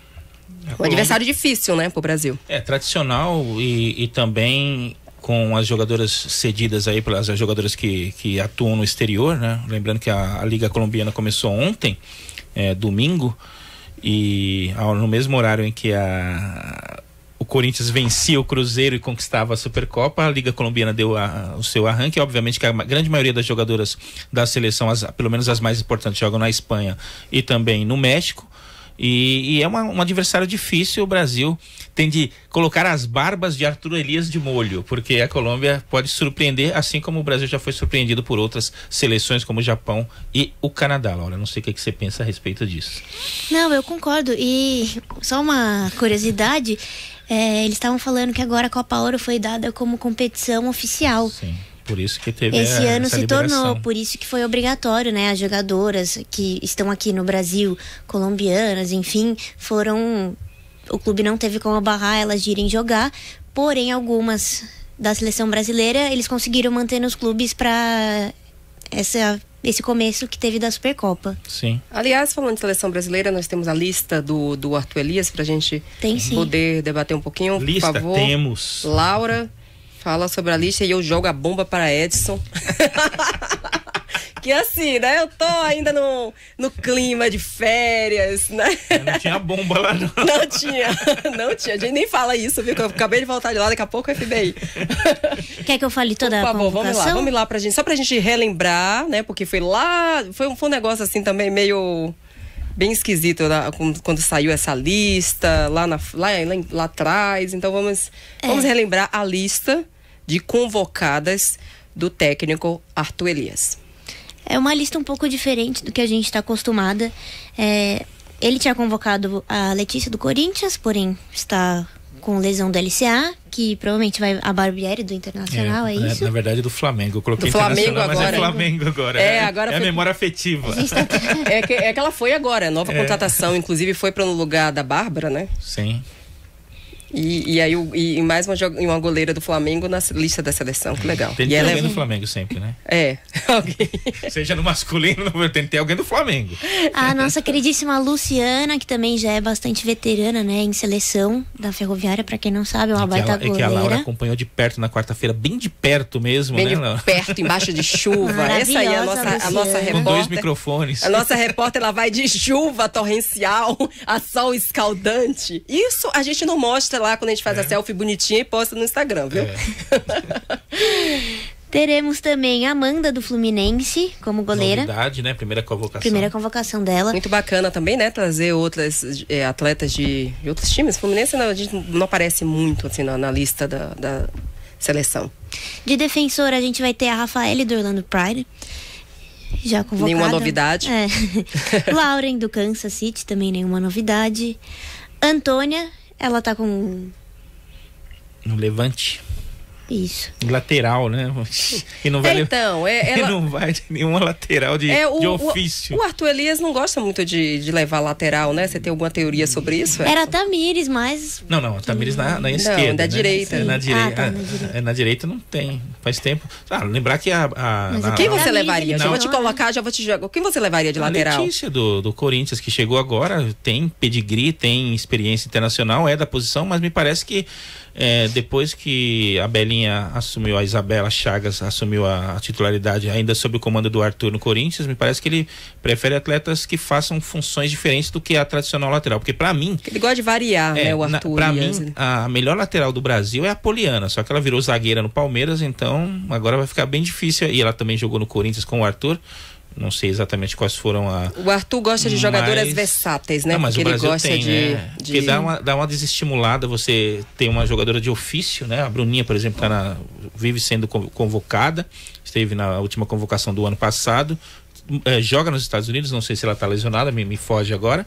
Um adversário difícil, né, pro Brasil.
É, tradicional e também com as jogadoras cedidas aí, pelas jogadoras que atuam no exterior, né? Lembrando que a Liga Colombiana começou ontem, domingo, e no mesmo horário em que o Corinthians vencia o Cruzeiro e conquistava a Supercopa, a Liga Colombiana deu o seu arranque. Obviamente que a grande maioria das jogadoras da seleção, pelo menos as mais importantes, jogam na Espanha e também no México. E é um adversário difícil. O Brasil tem de colocar as barbas de Arthur Elias de molho, porque a Colômbia pode surpreender, assim como o Brasil já foi surpreendido por outras seleções como o Japão e o Canadá. Laura, não sei o que você pensa a respeito disso.
Não, eu concordo. E só uma curiosidade, eles estavam falando que agora a Copa Ouro foi dada como competição oficial.
Sim. Por isso que teve
esse ano
essa
se
liberação.
tornou, por isso que foi obrigatório, né? As jogadoras que estão aqui no Brasil, colombianas, enfim, o clube não teve como barrar elas de irem jogar, porém algumas da seleção brasileira eles conseguiram manter nos clubes para esse começo que teve da Supercopa.
Sim.
Aliás, falando de seleção brasileira, nós temos a lista do Arthur Elias pra gente poder debater um pouquinho.
Lista,
por favor.
temos.
Laura, fala sobre a lista e eu jogo a bomba para Edson. Que assim, né? Eu tô ainda no clima de férias, né?
Não tinha bomba lá, não.
Não tinha. A gente nem fala isso, viu? Que eu acabei de voltar de lá, daqui a pouco é FBI.
Quer que eu fale toda a convocação?
Por favor, vamos lá pra gente. Só pra gente relembrar, né? Porque foi lá... Foi um negócio assim também meio... bem esquisito quando saiu essa lista, lá atrás. Então vamos relembrar a lista de convocadas do técnico Arthur Elias.
É uma lista um pouco diferente do que a gente está acostumada. Ele tinha convocado a Letícia do Corinthians, porém está com lesão do LCA, que provavelmente vai a Barbieri do Internacional, é isso?
Na verdade do Flamengo. Eu coloquei
do Flamengo
agora. Mas é Flamengo agora.
Agora
é a memória afetiva.
É que ela foi agora, nova contratação, inclusive foi para o lugar da Bárbara, né?
Sim.
E mais uma goleira do Flamengo na lista da seleção, que legal.
Tem que ter alguém do Flamengo sempre, né?
Alguém.
Seja no masculino, tem que ter alguém do Flamengo.
A nossa queridíssima Luciana, que também já é bastante veterana, né, em seleção da Ferroviária, pra quem não sabe, é uma baita goleira.
Que a Laura acompanhou de perto na quarta-feira, bem de perto mesmo,
bem
né?
de perto, embaixo de chuva. Essa aí é a nossa repórter.
Com 2 microfones.
A nossa repórter, ela vai de chuva torrencial a sol escaldante. Isso a gente não mostra lá quando a gente faz a selfie bonitinha e posta no Instagram, viu?
Teremos também a Amanda do Fluminense como goleira.
Novidade, né? Primeira convocação
dela.
Muito bacana também, né? Trazer outras atletas de outros times. Fluminense a gente não aparece muito assim na lista da seleção.
De defensora a gente vai ter a Rafaele do Orlando Pride. Já convocada.
Nenhuma novidade.
Lauren do Kansas City, também nenhuma novidade. Antônia, ela tá com...
No Levante.
Isso.
Lateral, né? E não vai
ela...
não vai ter nenhuma lateral de ofício.
O Arthur Elias não gosta muito de levar lateral, né? Você tem alguma teoria sobre isso?
Era a Tamires, mas...
Não, a Tamires na esquerda.
Não, da direita.
Na direita. Na direita não tem. Faz tempo. Lembrar que
quem você levaria? Já vou te colocar, já vou te jogar. Quem você levaria de lateral?
A Letícia do Corinthians, que chegou agora, tem pedigree, tem experiência internacional, é da posição, mas me parece que depois que a Belinha assumiu, a Isabela Chagas assumiu a titularidade ainda sob o comando do Arthur no Corinthians, me parece que ele prefere atletas que façam funções diferentes do que a tradicional lateral, porque pra mim...
Ele gosta de variar, né, o Arthur.
Pra mim, a melhor lateral do Brasil é a Poliana, só que ela virou zagueira no Palmeiras, então agora vai ficar bem difícil, e ela também jogou no Corinthians com o Arthur, Não sei exatamente quais foram
O Arthur gosta de jogadoras versáteis, né?
Não, mas
porque
o Brasil
ele gosta
tem,
de...
né? Porque dá uma desestimulada, você tem uma jogadora de ofício, né? A Bruninha, por exemplo, vive sendo convocada, esteve na última convocação do ano passado, joga nos Estados Unidos, não sei se ela está lesionada, me foge agora,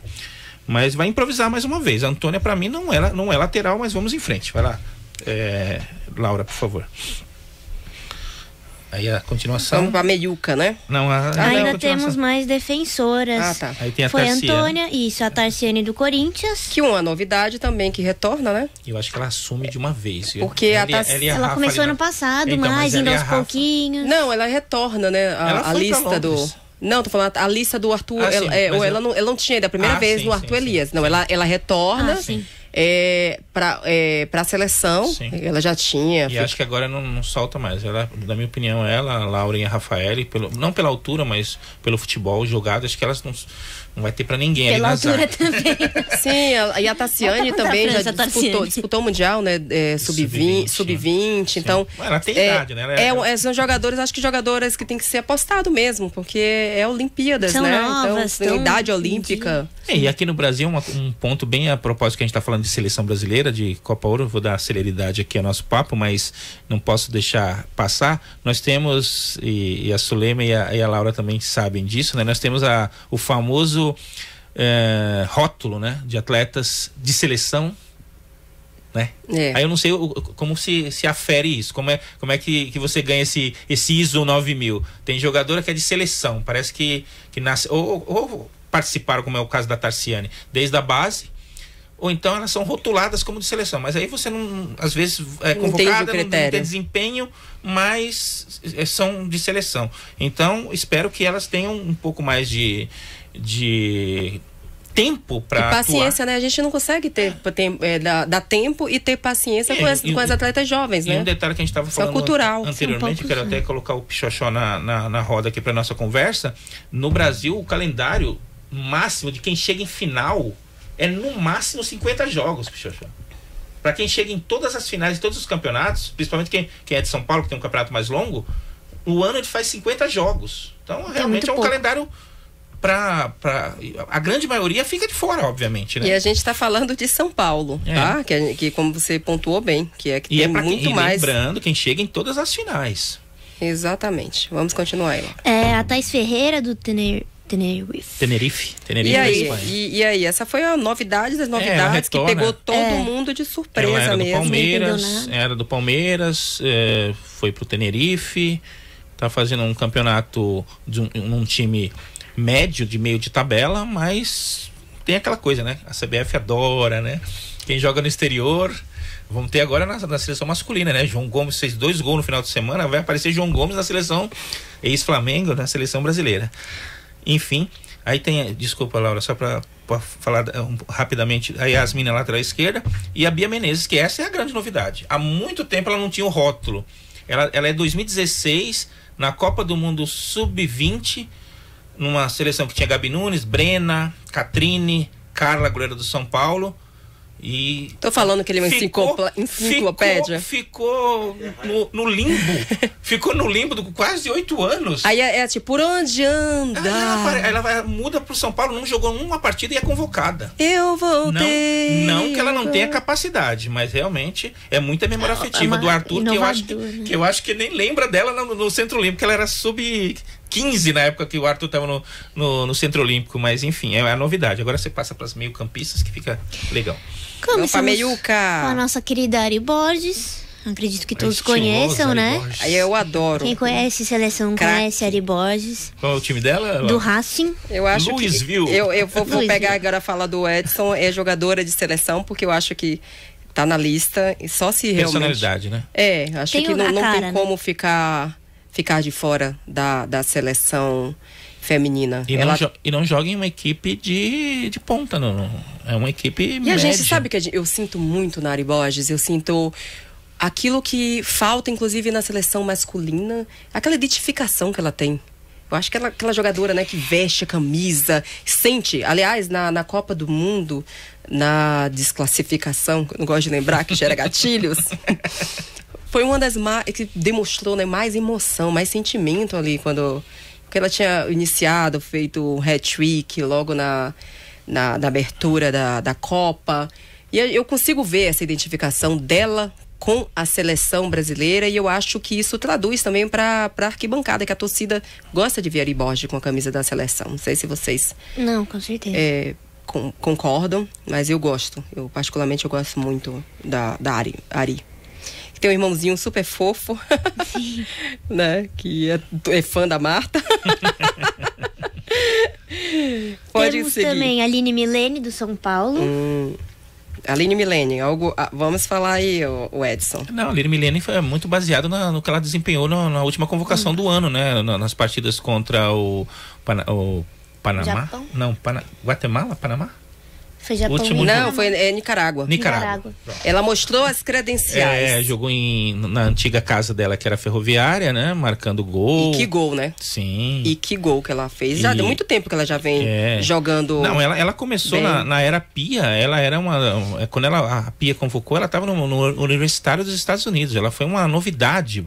mas vai improvisar mais uma vez. A Antônia, para mim, não é lateral, mas vamos em frente. Vai lá, Laura, por favor. Aí a continuação.
Vamos pra meiuca, né?
Não,
ainda temos mais defensoras.
Ah, tá.
Aí tem a
Foi a
Tarciane.
Antônia, isso, a Tarciane do Corinthians.
Que uma novidade também que retorna, né?
Eu acho que ela assume de uma vez. Viu?
Porque
ela começou ano passado,
então,
mas indo aos pouquinhos.
Não, ela retorna, né? A lista do... Não, tô falando a lista do Arthur. Ela não tinha ainda a primeira vez no Arthur Elias. Não, ela retorna. Pra seleção, ela já tinha.
E acho que agora não solta mais. Ela, na minha opinião, a Laura e a Rafael, não pela altura, mas pelo futebol jogado, acho que elas não vai ter pra ninguém
pela
ali na
altura
zaga.
também.
Sim, e a Tassiane também já disputou o Mundial, né? Sub-20. Então.
Ela tem idade, né?
São jogadores, acho que jogadores que tem que ser apostado mesmo, porque é Olimpíadas,
são
né?
Novas,
então, tem idade olímpica.
E aqui no Brasil, um ponto bem a propósito que a gente tá falando de seleção brasileira, de Copa Ouro, vou dar celeridade aqui ao nosso papo, mas não posso deixar passar. Nós temos, e a Sulema e a Laura também sabem disso, né? Nós temos o famoso rótulo, né? De atletas de seleção, né? Aí eu não sei como se afere isso, como é que você ganha esse ISO 9000. Tem jogadora que é de seleção, parece que nasce, ou participaram, como é o caso da Tarciane, desde a base, ou então elas são rotuladas como de seleção, mas aí você não, às vezes é convocada, não tem desempenho, mas são de seleção. Então espero que elas tenham um pouco mais de tempo para
paciência,
atuar.
né? A gente não consegue dar tempo e ter paciência com as atletas jovens, né?
E um detalhe que a gente estava falando
cultural,
anteriormente, eu quero até colocar o Pichochó na roda aqui para nossa conversa. No Brasil, o calendário máximo de quem chega em final é no máximo 50 jogos, Pichochó. Para quem chega em todas as finais de todos os campeonatos, principalmente quem é de São Paulo, que tem um campeonato mais longo, o ano ele faz 50 jogos. Então, realmente é um calendário a grande maioria fica de fora, obviamente, né?
E a gente está falando de São Paulo, tá? Que como você pontuou bem, que tem muito mais.
Lembrando, quem chega em todas as finais.
Exatamente. Vamos continuar aí.
A Thais Ferreira do Tenerife.
E aí, essa foi a novidade das novidades que pegou todo mundo de surpresa
ela
mesmo.
Era do Palmeiras, foi pro Tenerife, tá fazendo um campeonato num time médio, de meio de tabela, mas tem aquela coisa, né? A CBF adora, né? Quem joga no exterior, vamos ter agora na seleção masculina, né? João Gomes fez 2 gols no final de semana, vai aparecer João Gomes na seleção ex-Flamengo, na seleção brasileira. Enfim, aí tem, desculpa, Laura, só para falar rapidamente, a Yasmina, lateral esquerda, e a Bia Menezes, que essa é a grande novidade. Há muito tempo ela não tinha o rótulo. Ela é 2016, na Copa do Mundo Sub-20, numa seleção que tinha Gabi Nunes, Brena, Catrine, Carla, goleira do São Paulo. E
tô falando que ele é uma enciclopédia.
Ficou no limbo. Ficou no limbo quase 8 anos.
Aí tipo, por onde anda?
Ela muda pro São Paulo, não jogou uma partida e é convocada.
Eu voltei.
Não que ela não tenha capacidade, mas realmente é muita memória afetiva do Arthur, que eu acho que nem lembra dela no Centro Olímpico, que ela era sub-15 na época que o Arthur estava no Centro Olímpico, mas enfim, é a novidade. Agora você passa para as meio-campistas que fica legal.
Começamos com a nossa querida Ari Borges. Acredito que todos conheçam, né?
Aí eu adoro.
Quem conhece seleção conhece Ari Borges.
Qual é o time dela?
Do Racing.
Eu acho
Louisville.
Eu vou pegar agora a fala do Edson, é jogadora de seleção, porque eu acho que tá na lista e só se realmente...
Personalidade, né?
Acho que não tem como ficar de fora da seleção feminina.
E não joga em uma equipe de ponta, não. É uma equipe média.
E a gente sabe que eu sinto muito na Ari Borges, eu sinto aquilo que falta, inclusive, na seleção masculina, aquela identificação que ela tem. Eu acho que aquela jogadora, né, que veste a camisa, sente, aliás, na Copa do Mundo, na desclassificação, que eu não gosto de lembrar, que gera gatilhos, foi uma das que demonstrou, né, mais emoção, mais sentimento ali, quando porque ela tinha iniciado, feito um hat-trick logo na abertura da Copa. E eu consigo ver essa identificação dela com a seleção brasileira, e eu acho que isso traduz também para a arquibancada, que a torcida gosta de ver Ari Borges com a camisa da seleção. Não sei se vocês...
Não, com certeza.
Concordam, mas eu gosto. Eu, particularmente, eu gosto muito da Ari. Tem um irmãozinho super fofo, né? Que é fã da Marta. Pode
Temos
seguir.
também a Aline Milene, do São Paulo.
Aline Milene, vamos falar aí, o Edson.
Não, a Aline Milene foi muito baseado no que ela desempenhou na última convocação do ano, né? Nas partidas contra o Panamá?
Japão?
Não, Guatemala? Panamá?
Foi Japão.
Não, foi Nicarágua. Ela mostrou as credenciais.
Jogou na antiga casa dela, que era ferroviária, né? Marcando gol.
E que gol, né?
Sim.
E que gol que ela fez. Já deu muito tempo que ela já vem jogando.
Não, ela começou na era Pia. Ela era quando a Pia convocou, ela estava no Universitário dos Estados Unidos. Ela foi uma novidade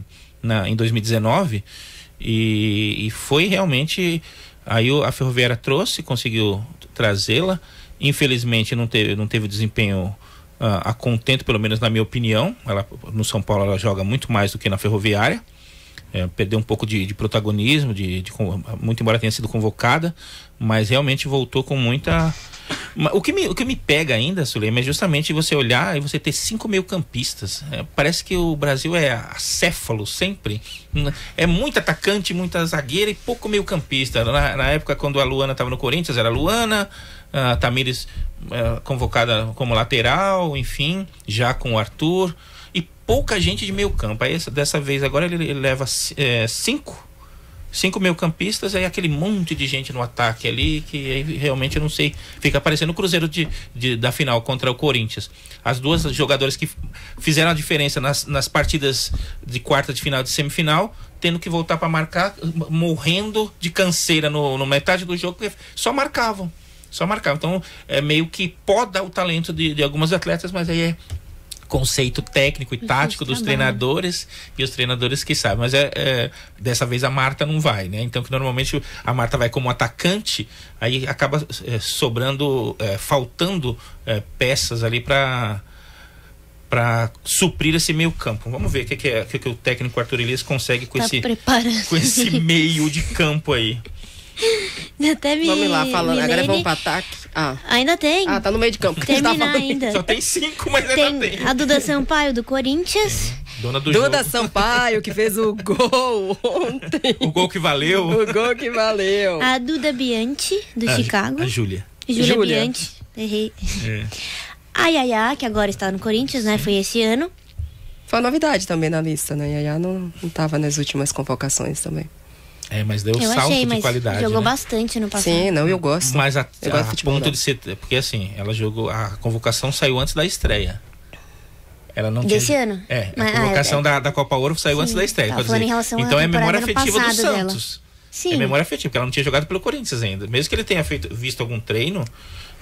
em 2019. E foi realmente... Aí a ferroviária conseguiu trazê-la. Infelizmente não teve desempenho a contento, pelo menos na minha opinião. No São Paulo ela joga muito mais do que na ferroviária. Perdeu um pouco de protagonismo, muito embora tenha sido convocada, mas realmente voltou com muita... O que me pega ainda, Sulema, é justamente você olhar e você ter 5 meio-campistas. Parece que o Brasil é acéfalo sempre. É muito atacante, muita zagueira e pouco meio-campista. Na época, quando a Luana estava no Corinthians, era a Luana, a Tamires convocada como lateral, enfim, já com o Arthur, e pouca gente de meio-campo. Aí dessa vez agora ele leva 5 meio-campistas, aí aquele monte de gente no ataque ali, que aí realmente eu não sei, fica parecendo o Cruzeiro da final contra o Corinthians. As duas jogadoras que fizeram a diferença nas partidas de quarta de final, de semifinal, tendo que voltar para marcar, morrendo de canseira no metade do jogo, porque só marcavam. Então meio que poda o talento de algumas atletas, mas aí é conceito técnico e tático dos treinadores, e os treinadores que sabem, mas dessa vez a Marta não vai, né? Então que normalmente a Marta vai como atacante, aí acaba faltando peças ali para suprir esse meio campo. Vamos ver o que o técnico Arthur Elias consegue com esse meio de campo aí.
Vamos lá, falando.
Milene.
Agora vamos para ataque.
Ainda tem.
Tá no meio de campo.
Terminar ainda.
Só tem 5, mas ainda tem.
A Duda Sampaio, do Corinthians.
Dona do
Duda
jogo.
Sampaio, que fez o gol ontem.
O gol que valeu.
A Duda Bianchi, do Chicago.
A Júlia.
Júlia Bianchi. Errei. A Yaya, que agora está no Corinthians, né? Foi esse ano.
Foi uma novidade também na lista, né? A Yaya não estava nas últimas convocações também.
Mas deu salto de qualidade.
Jogou
né?
bastante no passado.
Sim, eu gosto.
Mas
eu gosto de futebol,
ponto de ser. Porque assim, ela jogou. A convocação saiu antes da estreia. Ela não
Desse ano?
A convocação da Copa Ouro saiu antes da estreia. Então é memória afetiva do Santos.
Sim.
É memória afetiva, porque ela não tinha jogado pelo Corinthians ainda. Mesmo que ele tenha visto algum treino,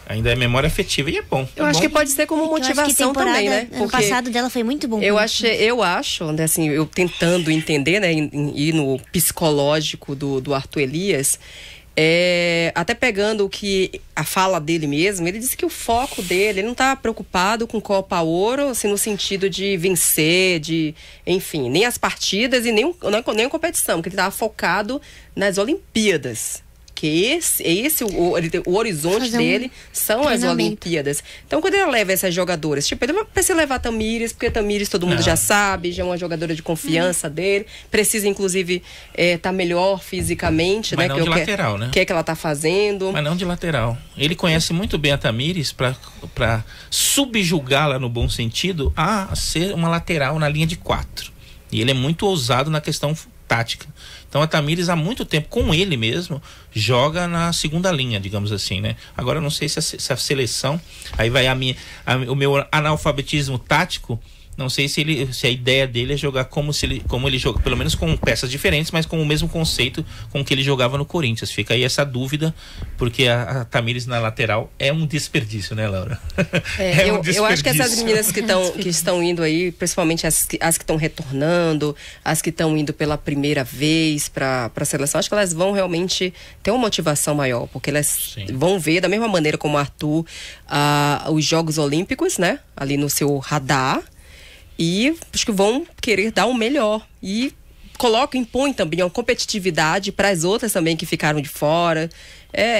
ainda é memória afetiva e é bom.
Eu acho que pode ser como motivação também, né?
O passado dela foi muito bom.
Eu acho, né, assim, eu tentando entender, né, ir no psicológico do Arthur Elias, até pegando a fala dele mesmo, ele disse que o foco dele, ele não tá preocupado com Copa Ouro, assim, no sentido de vencer, enfim, nem as partidas e nem a competição, porque ele tava focado nas Olimpíadas. Que o horizonte dele são as Olimpíadas. Então, quando ele leva essas jogadoras, ele não precisa levar a Tamires, porque a Tamires todo mundo já sabe, já é uma jogadora de confiança dele, precisa, inclusive, estar melhor fisicamente,
mas
né?
Não de lateral, né?
O que é que ela tá fazendo.
Mas não de lateral. Ele conhece muito bem a Tamires para subjugá-la no bom sentido a ser uma lateral na linha de 4. E ele é muito ousado na questão tática. Então a Tamires há muito tempo, com ele mesmo, joga na segunda linha, digamos assim, né? Agora eu não sei se a seleção, aí vai o meu analfabetismo tático, não sei se a ideia dele é jogar como ele joga, pelo menos com peças diferentes, mas com o mesmo conceito com que ele jogava no Corinthians. Fica aí essa dúvida, porque a Tamires na lateral é um desperdício, né, Laura?
Eu acho que essas meninas que estão indo aí, principalmente as que estão retornando, as que estão indo pela primeira vez, vez para a seleção, acho que elas vão realmente ter uma motivação maior, porque elas vão ver, da mesma maneira como o Arthur, os Jogos Olímpicos, né? Ali no seu radar, e acho que vão querer dar o melhor. E impõe também uma competitividade para as outras também que ficaram de fora.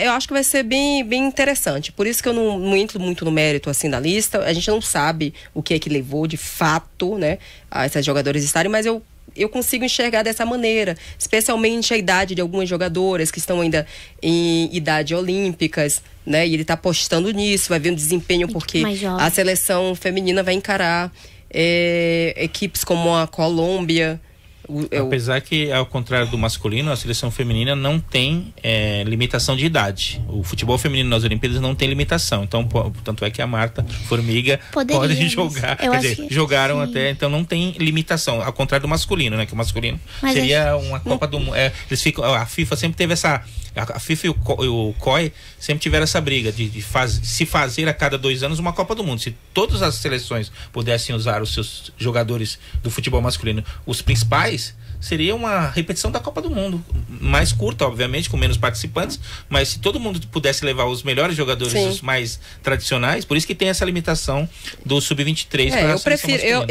Eu acho que vai ser bem interessante. Por isso que eu não entro muito no mérito assim da lista. A gente não sabe o que é que levou de fato, né, a essas jogadoras estarem, mas eu consigo enxergar dessa maneira, especialmente a idade de algumas jogadoras que estão ainda em idade olímpicas, né? E ele está apostando nisso, vai ver um desempenho, porque a seleção feminina vai encarar equipes como a Colômbia.
Apesar que, ao contrário do masculino, a seleção feminina não tem limitação de idade. O futebol feminino nas Olimpíadas não tem limitação. Então, tanto é que a Marta Formiga pode jogar. Quer dizer, jogaram até, então não tem limitação. Ao contrário do masculino, né? Que o masculino seria uma Copa do Mundo. Eles ficam, a FIFA sempre teve essa. A FIFA e o COI sempre tiveram essa briga de se fazer a cada 2 anos uma Copa do Mundo. Se todas as seleções pudessem usar os seus jogadores do futebol masculino, os principais, seria uma repetição da Copa do Mundo. Mais curta, obviamente, com menos participantes, mas se todo mundo pudesse levar os melhores jogadores, os mais tradicionais, por isso que tem essa limitação do Sub-23 para a seleção masculina.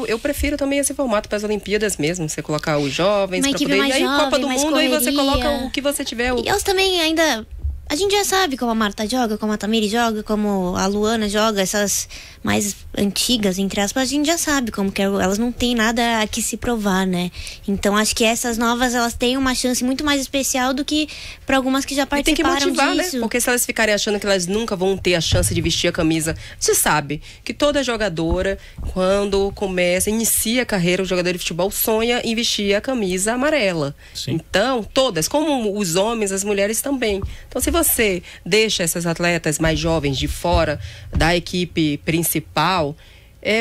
Eu prefiro também esse formato para as Olimpíadas mesmo, você colocar os jovens,
uma equipe mais jovem,
Copa do Mundo,
correria.
Aí você coloca o que você tiver.
E elas também ainda... A gente já sabe como a Marta joga, como a Tamiri joga, como a Luana joga, essas mais antigas, entre aspas, a gente já sabe como que elas não têm nada a que se provar, né? Então acho que essas novas, elas têm uma chance muito mais especial do que para algumas que já participaram disso.
Tem que motivar, né? Porque se elas ficarem achando que elas nunca vão ter a chance de vestir a camisa, você sabe que toda jogadora, quando inicia a carreira, o jogador de futebol sonha em vestir a camisa amarela. Sim. Então, todas, como os homens, as mulheres também. Então, se você deixa essas atletas mais jovens de fora da equipe principal,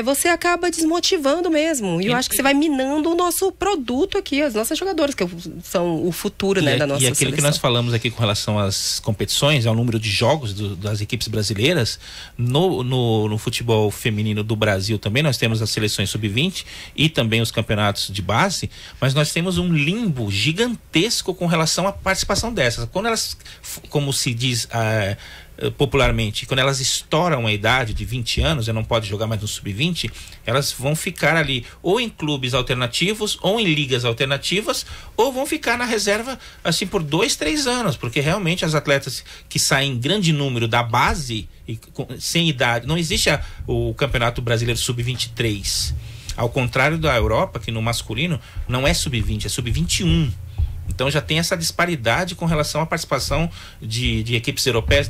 você acaba desmotivando mesmo. E eu acho que você vai minando o nosso produto aqui, as nossas jogadoras, que são o futuro, né, da nossa seleção. E
aquilo que nós falamos aqui com relação às competições, ao número de jogos das equipes brasileiras, no futebol feminino do Brasil também, nós temos as seleções sub-20 e também os campeonatos de base, mas nós temos um limbo gigantesco com relação à participação dessas. Quando elas, como se diz popularmente, quando elas estouram a idade de 20 anos, não pode jogar mais no sub-20, elas vão ficar ali ou em clubes alternativos, ou em ligas alternativas, ou vão ficar na reserva assim por 2, 3 anos, porque realmente as atletas que saem em grande número da base e sem idade, não existe o Campeonato Brasileiro Sub-23, ao contrário da Europa, que no masculino não é sub-20, é sub-21. Então já tem essa disparidade com relação à participação de equipes europeias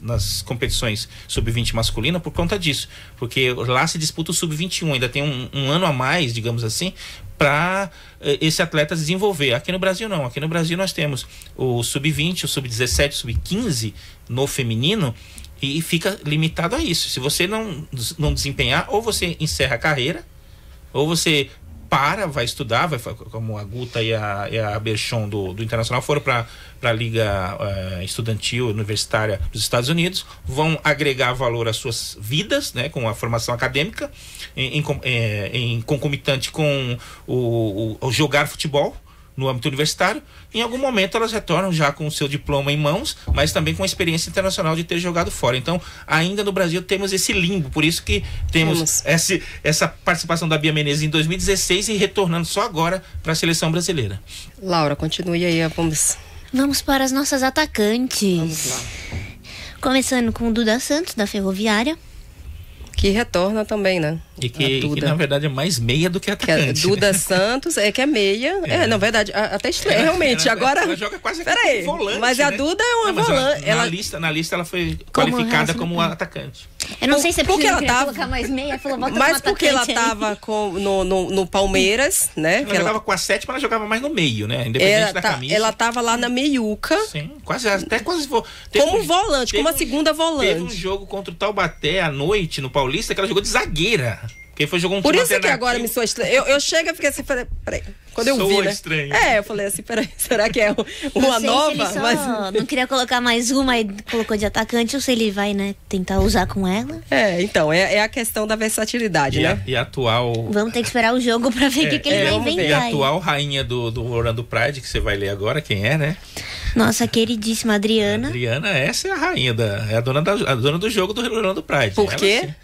nas competições sub-20 masculina por conta disso. Porque lá se disputa o sub-21, ainda tem um ano a mais, digamos assim, para esse atleta desenvolver. Aqui no Brasil não. Aqui no Brasil nós temos o sub-20, o sub-17, o sub-15 no feminino, e fica limitado a isso. Se você não desempenhar, ou você encerra a carreira, ou você vai estudar, como a Guta e a Berchon do Internacional foram para a Liga Estudantil Universitária dos Estados Unidos, vão agregar valor às suas vidas, né, com a formação acadêmica, em concomitante com o jogar futebol no âmbito universitário. Em algum momento elas retornam já com o seu diploma em mãos, mas também com a experiência internacional de ter jogado fora. Então, ainda no Brasil temos esse limbo, por isso que temos essa participação da Bia Menezes em 2016 e retornando só agora para a seleção brasileira.
Laura, continue aí,
Vamos para as nossas atacantes.
Vamos lá.
Começando com o Duda Santos, da Ferroviária.
Que retorna também, né?
E que na verdade é mais meia do que atacante.
Duda Santos que é meia. Na verdade, até estranho, realmente. Agora.
Ela joga quase
como volante. Mas a Duda é uma volante.
Na lista ela foi qualificada como atacante.
Eu não sei se é porque
ela tava
colocar mais meia, falou, bota
mas
como
porque ela
atacante
tava no Palmeiras, né?
Ela jogava com a 7, mas ela jogava mais no meio, né? Independente da camisa.
Ela tava lá na meiuca.
Sim, até quase
como volante, como a segunda volante.
Teve um jogo contra o Taubaté à noite no Paulista que ela jogou de zagueira. Porque foi jogou um
Por
time
isso que agora me soa estranho. Eu chego e fiquei assim, peraí. Quando eu vi, né?
Estranho.
Eu falei assim, peraí, será que é uma
Não sei
nova?
se ele só
Mas...
não queria colocar mais uma e colocou de atacante, ou se ele vai, né, tentar usar com ela.
Então, é a questão da versatilidade, né?
E a atual...
Vamos ter que esperar o jogo pra ver o que ele vai
vamos ver.
inventar.
E a
aí.
atual rainha do Orlando Pride, que você vai ler agora, quem é, né?
Nossa queridíssima Adriana.
Adriana, essa é a rainha, é a dona do jogo do Orlando Pride.
Por quê?
Ela,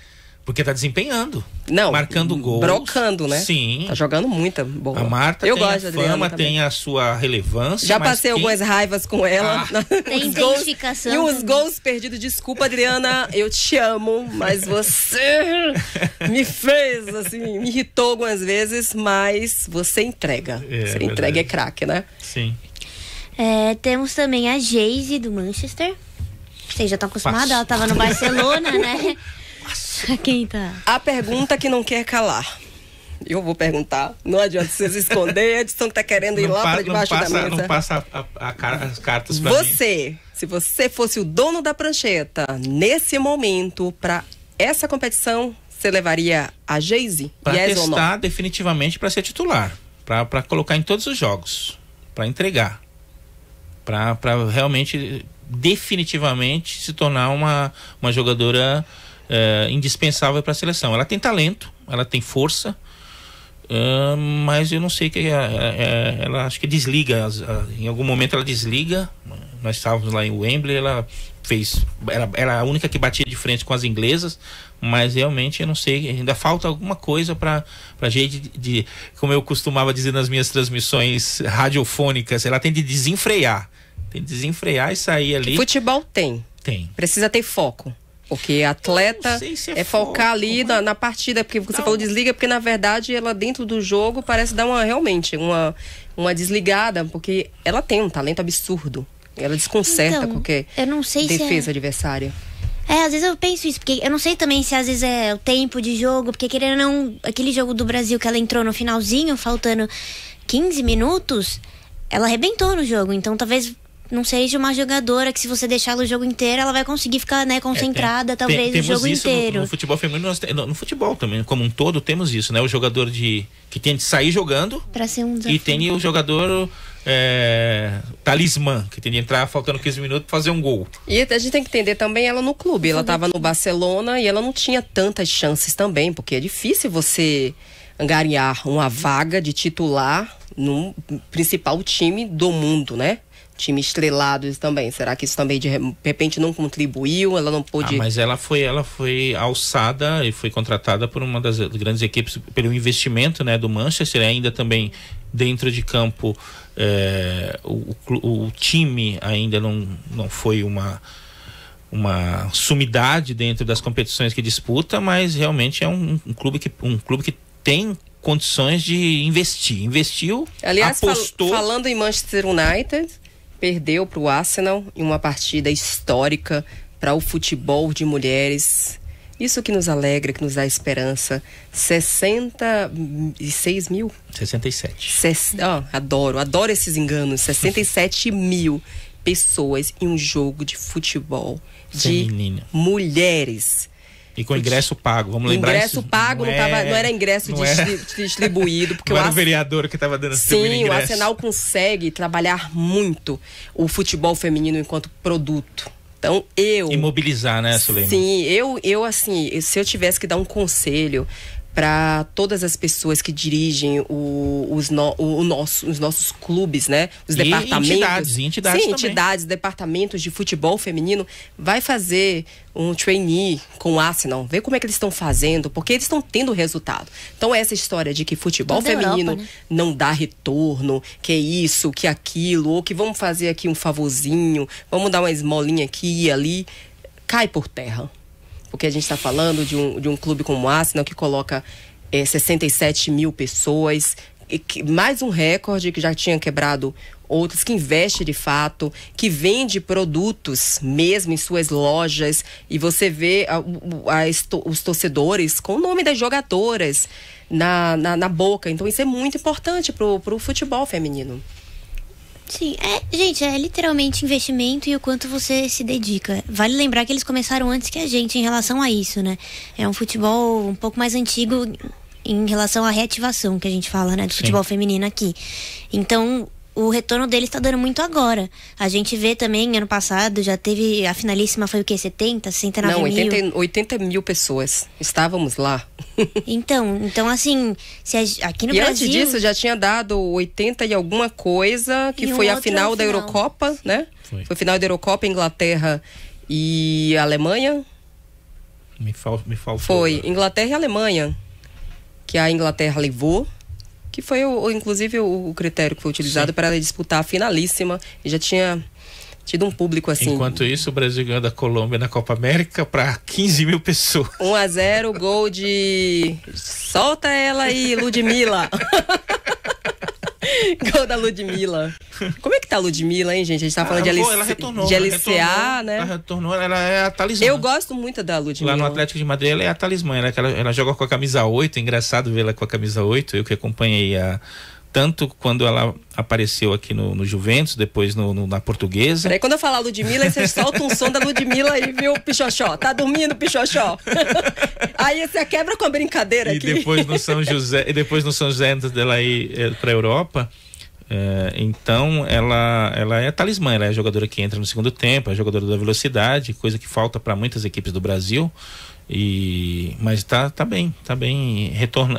porque tá desempenhando.
Não,
marcando gols.
Brocando, né?
Sim.
Tá jogando muita boa.
A Marta
eu
tem
gosto
a
de Adriana
fama,
também.
tem a sua relevância.
Já
mas
passei algumas raivas com ela.
Tem
Os gols-
identificação
E os
também.
gols perdidos. Desculpa, Adriana, eu te amo, mas você me fez, assim, me irritou algumas vezes, mas você entrega. Você
verdade.
entrega, é craque, né?
Sim.
Temos também a Geise do Manchester. Vocês já estão acostumados?
Passo.
Ela tava no Barcelona, né? Quem tá?
A pergunta que não quer calar. Eu vou perguntar. Não adianta vocês esconder. A edição que tá querendo ir lá pra debaixo da mesa.
Não passa as cartas pra mim.
Se você fosse o dono da prancheta nesse momento, pra essa competição, você levaria a Geise?
Pra
Yes ou não?
testar definitivamente para ser titular. Pra colocar em todos os jogos. Pra entregar. Pra realmente, definitivamente, se tornar uma jogadora indispensável para a seleção. Ela tem talento, ela tem força, mas eu não sei que ela acho que desliga, em algum momento ela desliga. Nós estávamos lá em Wembley, ela era a única que batia de frente com as inglesas, mas realmente eu não sei, ainda falta alguma coisa para gente como eu costumava dizer nas minhas transmissões radiofônicas, ela tem de desenfrear e sair ali.
Futebol tem. Precisa ter foco. Porque atleta
não sei se é
focar
foco,
ali
mas...
na partida, porque você
Não.
falou desliga, porque na verdade ela dentro do jogo parece dar realmente uma desligada, porque ela tem um talento absurdo. Ela desconcerta
Então,
qualquer
eu não sei
defesa adversária.
às vezes eu penso isso, porque eu não sei também se às vezes é o tempo de jogo, porque querendo ou não, aquele jogo do Brasil que ela entrou no finalzinho, faltando 15 minutos, ela arrebentou no jogo, então talvez não seja uma jogadora que se você deixar ela o jogo inteiro, ela vai conseguir ficar, né, concentrada, talvez o jogo
isso
inteiro.
no futebol feminino, no futebol também, como um todo, temos isso, né? O jogador que tem de sair jogando
Pra ser um desafio.
e tem o jogador talismã, que tem de entrar faltando 15 minutos pra fazer um gol.
E a gente tem que entender também ela no clube. Ela estava no Barcelona e ela não tinha tantas chances também, porque é difícil você angariar uma vaga de titular no principal time do mundo, né? Time estrelado também. Será que isso também de repente não contribuiu? Ela não pôde...
Mas ela foi alçada e foi contratada por uma das grandes equipes pelo investimento, né, do Manchester, ainda também dentro de campo. O time ainda não foi uma sumidade dentro das competições que disputa, mas realmente é um clube que tem condições de investiu,
aliás,
apostou.
Falando em Manchester United, perdeu para o Arsenal em uma partida histórica para o futebol de mulheres. Isso que nos alegra, que nos dá esperança. 66 mil?
67.
Adoro esses enganos. 67 mil pessoas em um jogo de futebol
Feminino.
De mulheres.
E com ingresso pago, vamos lembrar isso.
Ingresso pago, não era ingresso distribuído. Porque
não era o vereador que estava dando distribuindo ingresso.
Sim, o Arsenal consegue trabalhar muito o futebol feminino enquanto produto. Então,
E mobilizar, né, Suleima?
Sim, eu assim, se eu tivesse que dar um conselho para todas as pessoas que dirigem os nossos clubes, né? Os departamentos.
Entidades
sim,
também.
entidades, departamentos de futebol feminino. Vai fazer um trainee com o Arsenal. Ver como é que eles estão fazendo, porque eles estão tendo resultado. Então, essa história de que futebol
Toda
feminino
Europa, né?
não dá retorno, que é isso, que é aquilo, ou que vamos fazer aqui um favorzinho, vamos dar uma esmolinha aqui e ali, cai por terra. Porque a gente está falando de um clube como o Arsenal, que coloca 67 mil pessoas, mais um recorde que já tinha quebrado outros, que investe de fato, que vende produtos mesmo em suas lojas, e você vê os torcedores com o nome das jogadoras na boca. Então isso é muito importante pro futebol feminino.
Sim, gente, é literalmente investimento e o quanto você se dedica. Vale lembrar que eles começaram antes que a gente em relação a isso, né? É um futebol um pouco mais antigo em relação à reativação que a gente fala, né? Do futebol feminino aqui. Então, o retorno deles tá dando muito agora. A gente vê também, ano passado, já teve, a finalíssima foi o quê? 70, 69 mil?
80 mil pessoas. Estávamos lá.
Então assim, aqui no Brasil...
antes disso já tinha dado 80 e alguma coisa, que foi a final da Eurocopa, né? Foi a final da Eurocopa, Inglaterra e Alemanha.
Me faltou.
Foi Inglaterra e Alemanha, que a Inglaterra levou. Que foi, inclusive, o critério que foi utilizado para ela disputar a finalíssima. E já tinha tido um público assim.
Enquanto isso, o Brasil ganhou da Colômbia na Copa América para 15 mil pessoas.
1-0, gol de... Solta ela aí, Ludmilla. Gol da Ludmilla. Como é que tá a Ludmilla, hein, gente? A gente tá falando
ela retornou,
de LCA, né?
Ela retornou, ela é a talismã.
Eu gosto muito da Ludmilla.
Lá no Atlético de Madrid, ela é a talismã. Ela joga com a camisa 8, é engraçado ver ela com a camisa 8. Eu que acompanhei tanto quando ela apareceu aqui no Juventus, depois na Portuguesa.
Peraí, quando eu falar Ludmilla, você solta um som da Ludmilla aí, viu, Pichoxó? Tá dormindo, Pichoxó? Aí você quebra com a brincadeira aqui.
E depois no São José, antes dela ir pra Europa, então ela é a talismã, ela é a jogadora que entra no segundo tempo, é a jogadora da velocidade, coisa que falta para muitas equipes do Brasil. Mas tá bem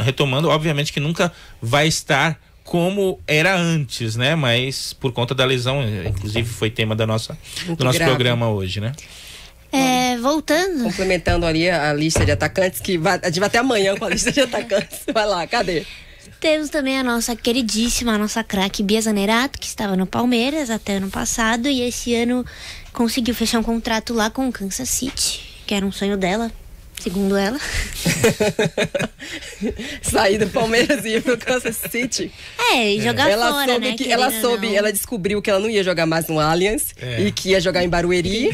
retomando. Obviamente que nunca vai estar como era antes, né? Mas por conta da lesão, inclusive foi tema do nosso programa hoje, né?
Voltando.
Complementando ali a lista de atacantes, a gente vai até amanhã com a lista de atacantes. Vai lá, cadê?
Temos também a nossa queridíssima, a nossa craque Bia Zanerato, que estava no Palmeiras até ano passado e esse ano conseguiu fechar um contrato lá com o Kansas City, que era um sonho dela, segundo ela.
Sair do Palmeiras e ir pro Kansas City.
E jogar fora, né?
Ela descobriu que ela não ia jogar mais no Allianz e que ia jogar em Barueri.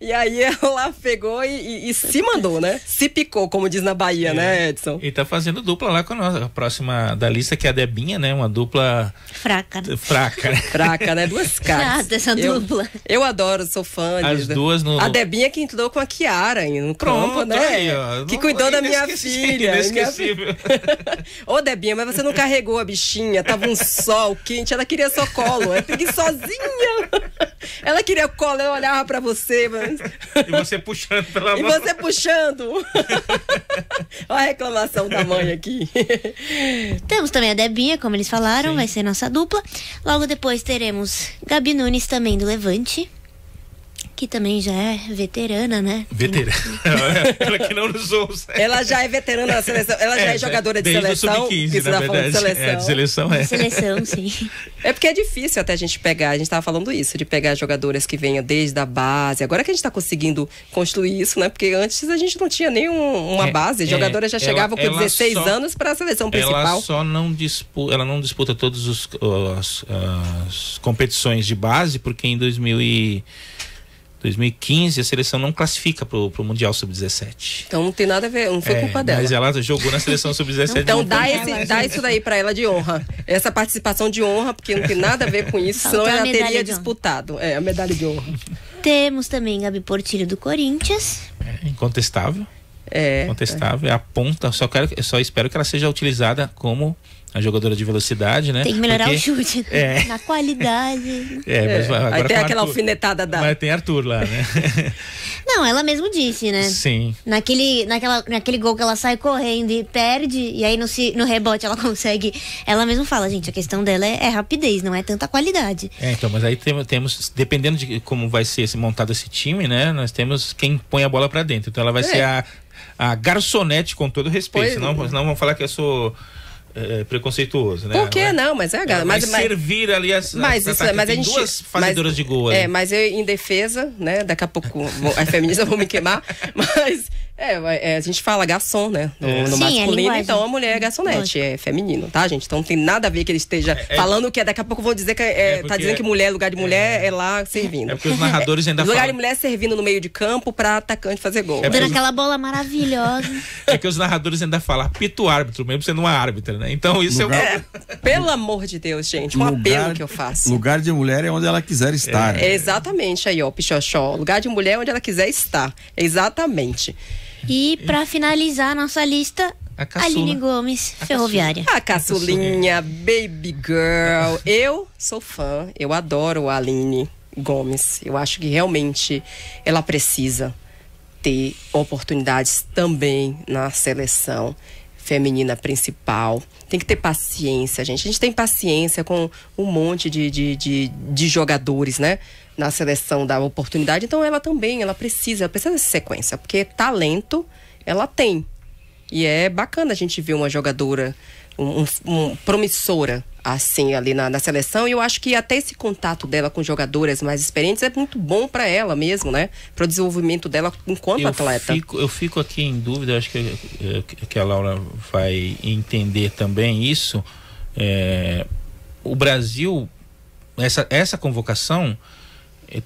E aí ela pegou e se mandou, né? Se picou, como diz na Bahia, né, Edson?
E tá fazendo dupla lá com a próxima da lista, que é a Debinha, né? Uma dupla
fraca, né?
Fraca, né? Duas caras.
Chata essa dupla.
Eu adoro, sou fã.
As duas no...
A Debinha que entrou com a Kiara no campo, né?
Aí,
que cuidou da minha filha.
Inesquecível.
Ô, Debinha, mas você não carregou a bichinha, tava um sol quente, ela queria só colo, é preguiçosinha. Ela queria colo, ela olhava pra você. Mas...
E você puxando pela mão.
E você puxando. Olha a reclamação da mãe aqui.
Temos também a Debinha, como eles falaram, vai ser nossa dupla. Logo depois teremos Gabi Nunes, também do Levante, que também já é veterana, né?
Veterana. Ela que não nos ouça.
Ela já é veterana da seleção. Ela já é jogadora de seleção.
Desde o Sub-15, na verdade.
De seleção.
De seleção, sim.
É porque é difícil até a gente pegar. A gente tava falando isso, de pegar jogadoras que venham desde a base. Agora que a gente tá conseguindo construir isso, né? Porque antes a gente não tinha nem uma base. Jogadoras já chegavam com 16 anos para a seleção principal.
Ela não disputa todas as competições de base, porque em 2015 a seleção não classifica pro Mundial Sub-17.
Então não tem nada a ver, não foi culpa dela.
Mas ela jogou na seleção Sub-17.
Então dá isso daí pra ela de honra. Essa participação de honra, porque não tem nada a ver com isso, senão ela teria disputado. A medalha de honra.
Temos também Gabi Portillo do Corinthians.
Incontestável. Incontestável. É a ponta. Só espero que ela seja utilizada como a jogadora de velocidade, né?
Tem que melhorar o chute, na qualidade.
Mas agora
aí tem aquela alfinetada da...
Mas tem Arthur lá, né?
Não, ela mesmo disse, né?
Sim.
Naquele gol que ela sai correndo e perde, e aí no rebote ela consegue... Ela mesmo fala, gente, a questão dela é rapidez, não é tanta qualidade.
Então, mas aí temos, dependendo de como vai ser montado esse time, né? Nós temos quem põe a bola pra dentro. Então ela vai ser a garçonete, com todo respeito. Senão vão falar que eu sou... preconceituoso, né?
Por que não? Mas
mas servir ali
mas
tem duas fazedoras de gol.
Mas eu, em defesa, né? Daqui a pouco as feministas vão me queimar. Mas A gente fala garçom, né? No
Sim,
masculino, então a mulher é garçonete, é feminino, tá, gente? Então não tem nada a ver que ele esteja falando que daqui a pouco eu vou dizer que tá dizendo que mulher, lugar de mulher é lá servindo.
É porque os narradores ainda
lugar
falam...
de mulher servindo no meio de campo pra atacante fazer gol.
Dando aquela bola maravilhosa.
É que os narradores ainda falam, apita o árbitro, mesmo sendo uma árbitra, né? Então isso
Pelo amor de Deus, gente, um apelo que eu faço.
Lugar de mulher é onde ela quiser estar.
Exatamente aí, ó, Pichoxó. Lugar de mulher é onde ela quiser estar. Exatamente.
E pra finalizar a nossa lista,
A caçula.
Aline Gomes, Ferroviária.
A caçulinha, baby girl. Eu sou fã, eu adoro a Aline Gomes. Eu acho que realmente ela precisa ter oportunidades também na seleção feminina principal. Tem que ter paciência, gente. A gente tem paciência com um monte de jogadores, né? Na seleção da oportunidade. Então ela também, ela precisa dessa sequência. Porque talento, ela tem. E é bacana a gente ver uma jogadora, promissora, assim, ali na seleção. E eu acho que até esse contato dela com jogadoras mais experientes é muito bom para ela mesmo, né? Para o desenvolvimento dela enquanto atleta.
Eu fico aqui em dúvida, acho que a Laura vai entender também isso. O Brasil, essa convocação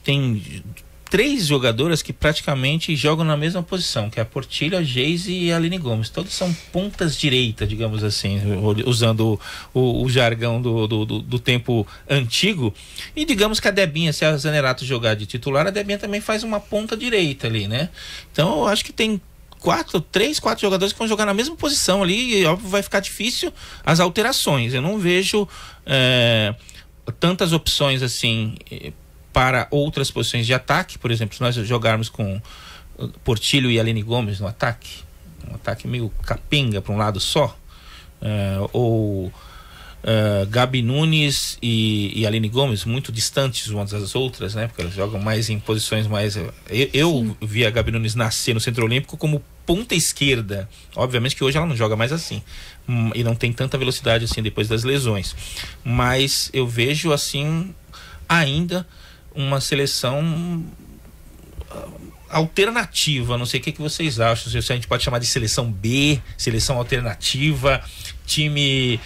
tem 3 jogadoras que praticamente jogam na mesma posição, que é a Portilho, a Geise e a Aline Gomes. Todas são pontas direita, digamos assim, usando o jargão do tempo antigo. E digamos que a Debinha, se a Zanerato jogar de titular, a Debinha também faz uma ponta direita ali, né? Então eu acho que tem 3, 4 jogadores que vão jogar na mesma posição ali, e óbvio vai ficar difícil as alterações. Eu não vejo tantas opções assim para outras posições de ataque. Por exemplo, se nós jogarmos com Portilho e Aline Gomes no ataque, um ataque meio capenga para um lado só, ou Gabi Nunes e Aline Gomes muito distantes umas das outras, né? Porque elas jogam mais em posições mais... Eu vi a Gabi Nunes nascer no Centro Olímpico como ponta esquerda. Obviamente que hoje ela não joga mais assim, e não tem tanta velocidade assim depois das lesões. Mas eu vejo assim ainda uma seleção alternativa. Não sei o que vocês acham, se a gente pode chamar de seleção B, seleção alternativa, time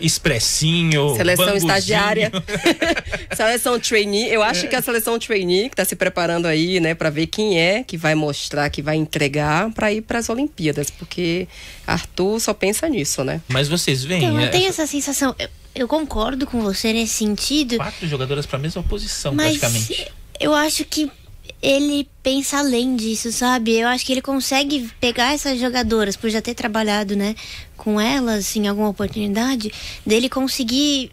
expressinho,
seleção
bambuzinho.
Estagiária. Seleção trainee. Eu acho que a seleção trainee que está se preparando aí, né, para ver quem é que vai mostrar, que vai entregar para ir para as Olimpíadas, porque Arthur só pensa nisso, né?
Mas vocês veem,
Então, eu tenho essa sensação. Eu concordo com você nesse sentido.
4 jogadoras para a mesma posição,
mas
praticamente.
Eu acho que ele pensa além disso, sabe? Eu acho que ele consegue pegar essas jogadoras, por já ter trabalhado, né, com elas em alguma oportunidade, dele conseguir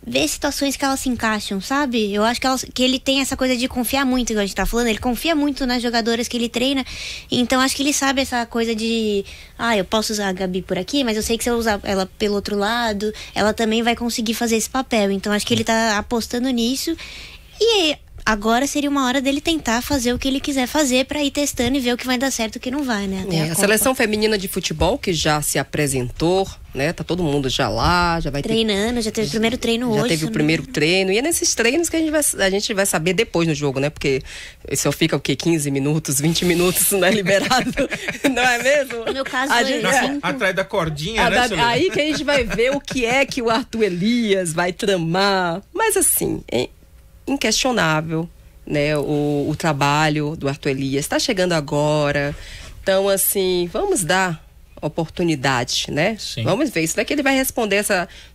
ver situações que elas se encaixam, sabe? Eu acho que ele tem essa coisa de confiar muito, igual a gente tá falando, ele confia muito nas jogadoras que ele treina, então acho que ele sabe essa coisa de, eu posso usar a Gabi por aqui, mas eu sei que se eu usar ela pelo outro lado, ela também vai conseguir fazer esse papel, então acho que ele tá apostando nisso, e agora seria uma hora dele tentar fazer o que ele quiser fazer para ir testando e ver o que vai dar certo e o que não vai, né? Até
a seleção feminina de futebol que já se apresentou, né? Tá todo mundo já lá, já vai
treinando, já teve o primeiro treino hoje.
Já teve o primeiro treino, e é nesses treinos que a gente vai saber depois no jogo, né? Porque só fica o quê? 15 minutos, 20 minutos, não é liberado, não é mesmo?
No meu caso,
atrás da cordinha, né?
Aí que a gente vai ver o que é que o Arthur Elias vai tramar. Mas assim, inquestionável, né, o trabalho do Arthur Elias está chegando agora, então assim, vamos dar oportunidade, né?
Sim. Vamos
ver, isso daqui ele vai responder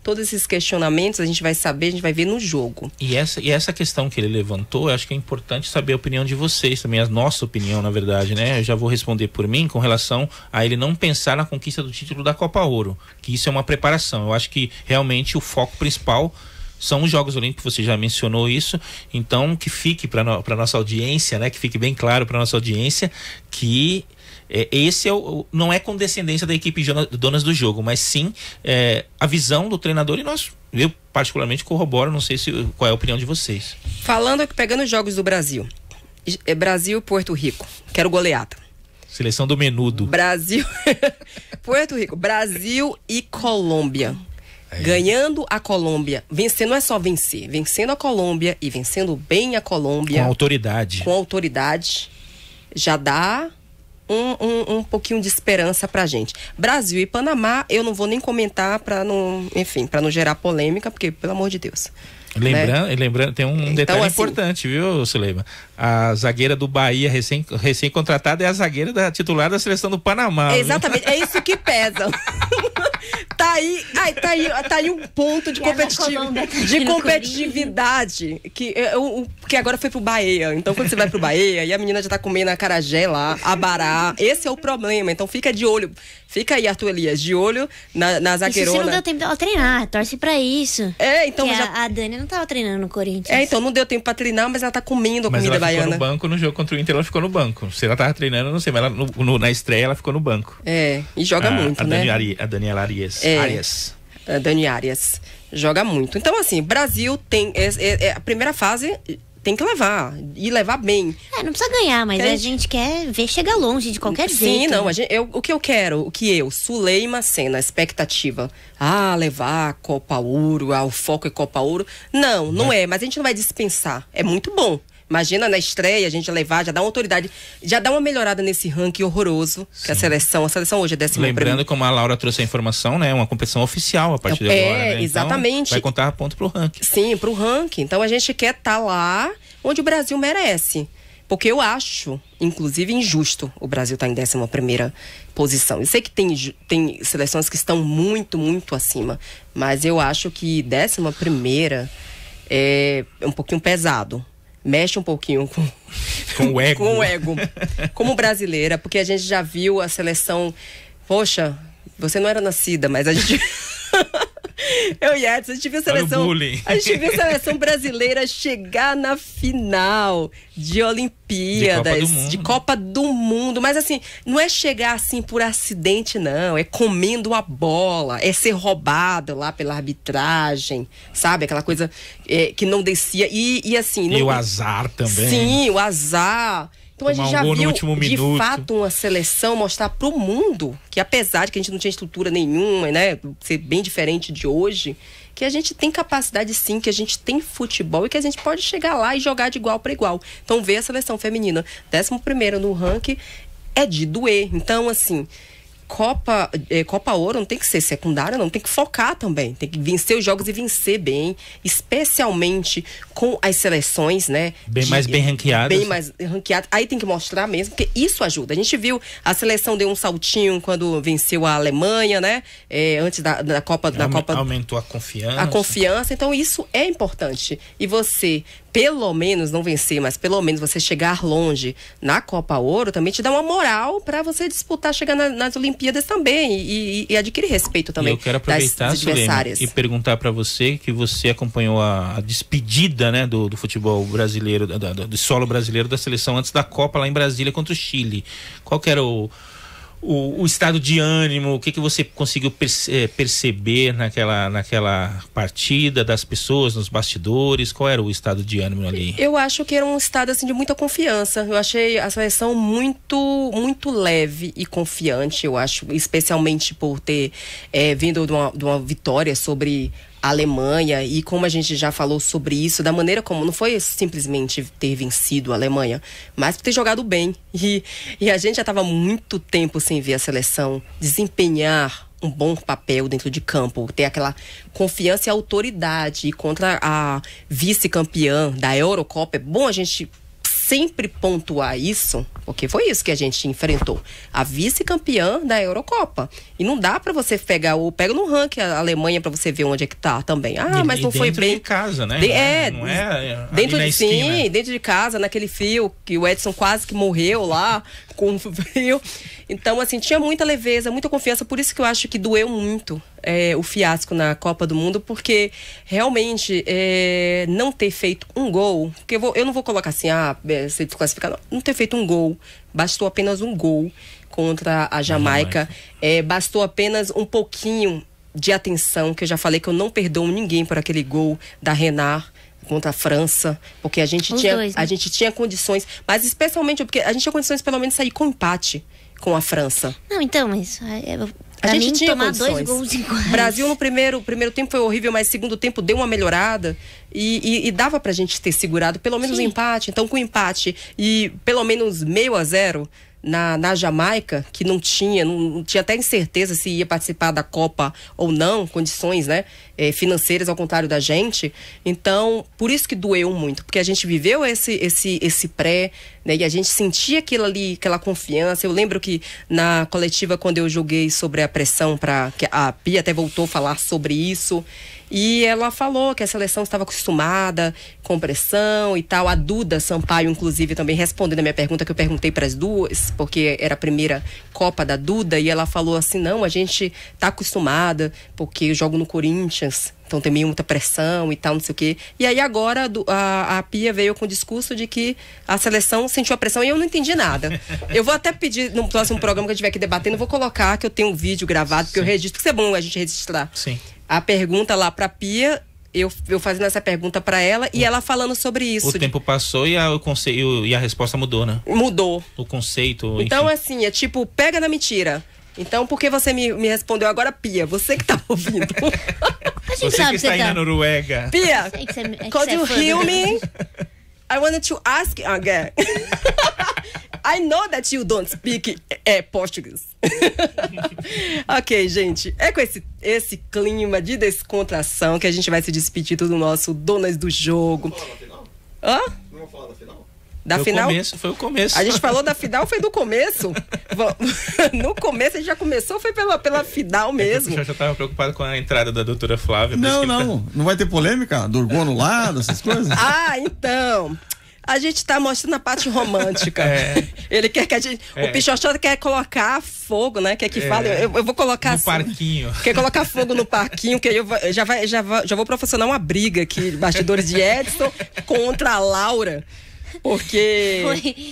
todos esses questionamentos, a gente vai saber, a gente vai ver no jogo.
E essa questão que ele levantou, eu acho que é importante saber a opinião de vocês também, a nossa opinião, na verdade, né? Eu já vou responder por mim com relação a ele não pensar na conquista do título da Copa Ouro, que isso é uma preparação. Eu acho que realmente o foco principal são os Jogos Olímpicos, você já mencionou isso, então que fique para nossa audiência, né? Que fique bem claro para nossa audiência que esse não é condescendência da equipe donas do jogo, mas sim a visão do treinador, e eu particularmente corroboro, não sei qual é a opinião de vocês.
Pegando os jogos do Brasil, Brasil e Porto Rico, quero goleada.
Seleção do menudo.
Brasil, Porto Rico, Brasil e Colômbia. Ganhando a Colômbia, não é só vencer, vencendo a Colômbia e vencendo bem a Colômbia.
Com autoridade.
Já dá um pouquinho de esperança pra gente. Brasil e Panamá, eu não vou nem comentar pra não, enfim, pra não gerar polêmica, porque, pelo amor de Deus.
Lembrando, tem um detalhe
assim,
importante, viu, Suleima? A zagueira do Bahia, recém-contratada, é a zagueira titular da seleção do Panamá.
Exatamente, é isso que pesa. Tá aí um ponto de competitividade que agora foi pro Bahia. Então, quando você vai pro Bahia e a menina já tá comendo acarajé lá, abará, esse é o problema. Então, fica de olho. Fica aí, Arthur Elias, de olho na zagueirona.
Isso não deu tempo dela treinar, torce pra isso.
Então
a Dani não tava treinando no Corinthians.
Então não deu tempo pra treinar, mas ela tá comendo a comida baiana.
Mas ela ficou no banco no jogo contra o Inter, ela ficou no banco. Se ela tava treinando, não sei, mas ela, na estreia ela ficou no banco.
E joga muito, né?
A Daniela Arias.
A Dani Arias joga muito. Então, assim, Brasil tem a primeira fase tem que levar, e levar bem.
Não precisa ganhar, mas a gente quer ver chegar longe de qualquer jeito.
Sim, não, o que eu quero, Suleima Sena, expectativa, levar a Copa Ouro, o foco é Copa Ouro. Não é, mas a gente não vai dispensar, é muito bom. Imagina na estreia a gente levar, já dá uma autoridade, já dá uma melhorada nesse ranking horroroso. Sim. Que a seleção hoje é 11ª.
Lembrando, como a Laura trouxe a informação, né? Uma competição oficial a partir de agora, né?
Exatamente.
Então, vai contar ponto pro ranking.
Sim, pro ranking. Então a gente quer estar lá onde o Brasil merece. Porque eu acho, inclusive, injusto o Brasil estar em 11ª posição. Eu sei que tem seleções que estão muito, muito acima. Mas eu acho que 11ª é um pouquinho pesado. Mexe um pouquinho
com o ego.
Com o ego. Como brasileira, porque a gente já viu a seleção. Poxa, você não era nascida, mas a gente. Eu e Edson, a gente viu a seleção brasileira chegar na final de Olimpíadas, de Copa do Mundo. Mas assim, não é chegar assim por acidente, não. É comendo a bola, é ser roubado lá pela arbitragem, sabe? Aquela coisa que não descia. E assim...
E o azar também.
Sim, o azar. Então a gente já viu, de fato, uma seleção mostrar pro mundo que, apesar de que a gente não tinha estrutura nenhuma, né, ser bem diferente de hoje, que a gente tem capacidade sim, que a gente tem futebol e que a gente pode chegar lá e jogar de igual para igual. Então ver a seleção feminina 11ª no ranking é de doer. Então, assim, Copa Ouro não tem que ser secundária, não, tem que focar também, tem que vencer os jogos e vencer bem, especialmente com as seleções, né?
Bem mais ranqueadas.
Bem mais ranqueadas. Aí tem que mostrar mesmo, porque isso ajuda. A gente viu, a seleção deu um saltinho quando venceu a Alemanha, né? Antes da Copa.
Aumentou a confiança.
A confiança, então isso é importante. E você, pelo menos, não vencer, mas pelo menos você chegar longe na Copa Ouro, também te dá uma moral para você disputar, chegar nas Olimpíadas também e adquirir respeito também.
Eu quero aproveitar, Suleima, e perguntar para você, que você acompanhou a despedida, né, do futebol brasileiro, do solo brasileiro da seleção antes da Copa lá em Brasília contra o Chile. Qual que era o estado de ânimo, o que você conseguiu perceber naquela partida das pessoas, nos bastidores? Qual era o estado de ânimo ali?
Eu acho que era um estado assim de muita confiança. Eu achei a seleção muito, muito leve e confiante, eu acho, especialmente por ter vindo de uma vitória sobre a Alemanha, e como a gente já falou sobre isso, da maneira como não foi simplesmente ter vencido a Alemanha, mas ter jogado bem. E a gente já estava muito tempo sem ver a seleção desempenhar um bom papel dentro de campo, ter aquela confiança e autoridade. E contra a vice-campeã da Eurocopa, é bom a gente sempre pontuar isso, porque foi isso que a gente enfrentou, a vice-campeã da Eurocopa. E não dá pra você pega no ranking a Alemanha pra você ver onde é que tá também. Mas não foi bem.
Dentro de casa, né? Não é
dentro
na esquina.
Sim, dentro de casa, naquele frio que o Edson quase que morreu lá com o frio. Então, assim, tinha muita leveza, muita confiança, por isso que eu acho que doeu muito o fiasco na Copa do Mundo, porque realmente não ter feito um gol, porque eu não vou colocar assim, ser desclassificado, não ter feito um gol, bastou apenas um gol contra a Jamaica, bastou apenas um pouquinho de atenção, que eu já falei que eu não perdoo ninguém por aquele gol da Renard contra a França, porque a gente tinha condições, mas especialmente porque a gente tinha condições pelo menos de sair com empate com a França.
Não, então, mas
a gente tinha
tomar
condições.
2 gols iguais.
Brasil no primeiro tempo foi horrível, mas segundo tempo deu uma melhorada e dava pra gente ter segurado pelo menos um empate. Então, com empate e pelo menos 0-0, na Jamaica, que não tinha até incerteza se ia participar da Copa ou não, condições, né, financeiras, ao contrário da gente. Então, por isso que doeu muito, porque a gente viveu esse pré, né, e a gente sentia aquilo ali, aquela confiança. Eu lembro que na coletiva, quando eu joguei sobre a pressão, que a Pia até voltou a falar sobre isso, e ela falou que a seleção estava acostumada com pressão e tal. A Duda Sampaio, inclusive, também respondendo a minha pergunta, que eu perguntei para as duas, porque era a primeira Copa da Duda, e ela falou assim, não, a gente tá acostumada, porque eu jogo no Corinthians, então tem meio muita pressão e tal, não sei o quê. E aí agora a Pia veio com o discurso de que a seleção sentiu a pressão, e eu não entendi nada. Eu vou até pedir, no próximo programa que eu estiver aqui debatendo, eu vou colocar que eu tenho um vídeo gravado, porque eu registro, porque isso é bom a gente registrar.
Sim.
A pergunta lá pra Pia, eu fazendo essa pergunta pra ela, e ela falando sobre isso.
O tempo passou e a resposta mudou, né?
Mudou.
O conceito,
então,
enfim.
assim, é tipo, pega na mentira. Então, por que você me respondeu agora, Pia? Você que tá ouvindo.
Você que está aí na Noruega.
Pia, could you hear me? I wanted to ask again. I know that you don't speak Portuguese. Ok, gente. É com esse clima de descontração que a gente vai se despedir do nosso Donas do Jogo.
Vamos falar da final?
Hã?
Não vamos falar da final?
Da final?
Foi o começo.
A gente falou da final, foi do começo. No começo a gente já começou, foi pela final mesmo.
Eu já estava preocupado com a entrada da doutora Flávia.
Não vai ter polêmica? Do gol anulado, essas coisas?
Ah, então... A gente tá mostrando a parte romântica. Ele quer que a gente... O Pichochota quer colocar fogo, né? Quer que fale... Eu vou colocar...
No parquinho.
Quer colocar fogo no parquinho, que eu já vou proporcionar uma briga aqui, bastidores de Edson contra a Laura. Porque...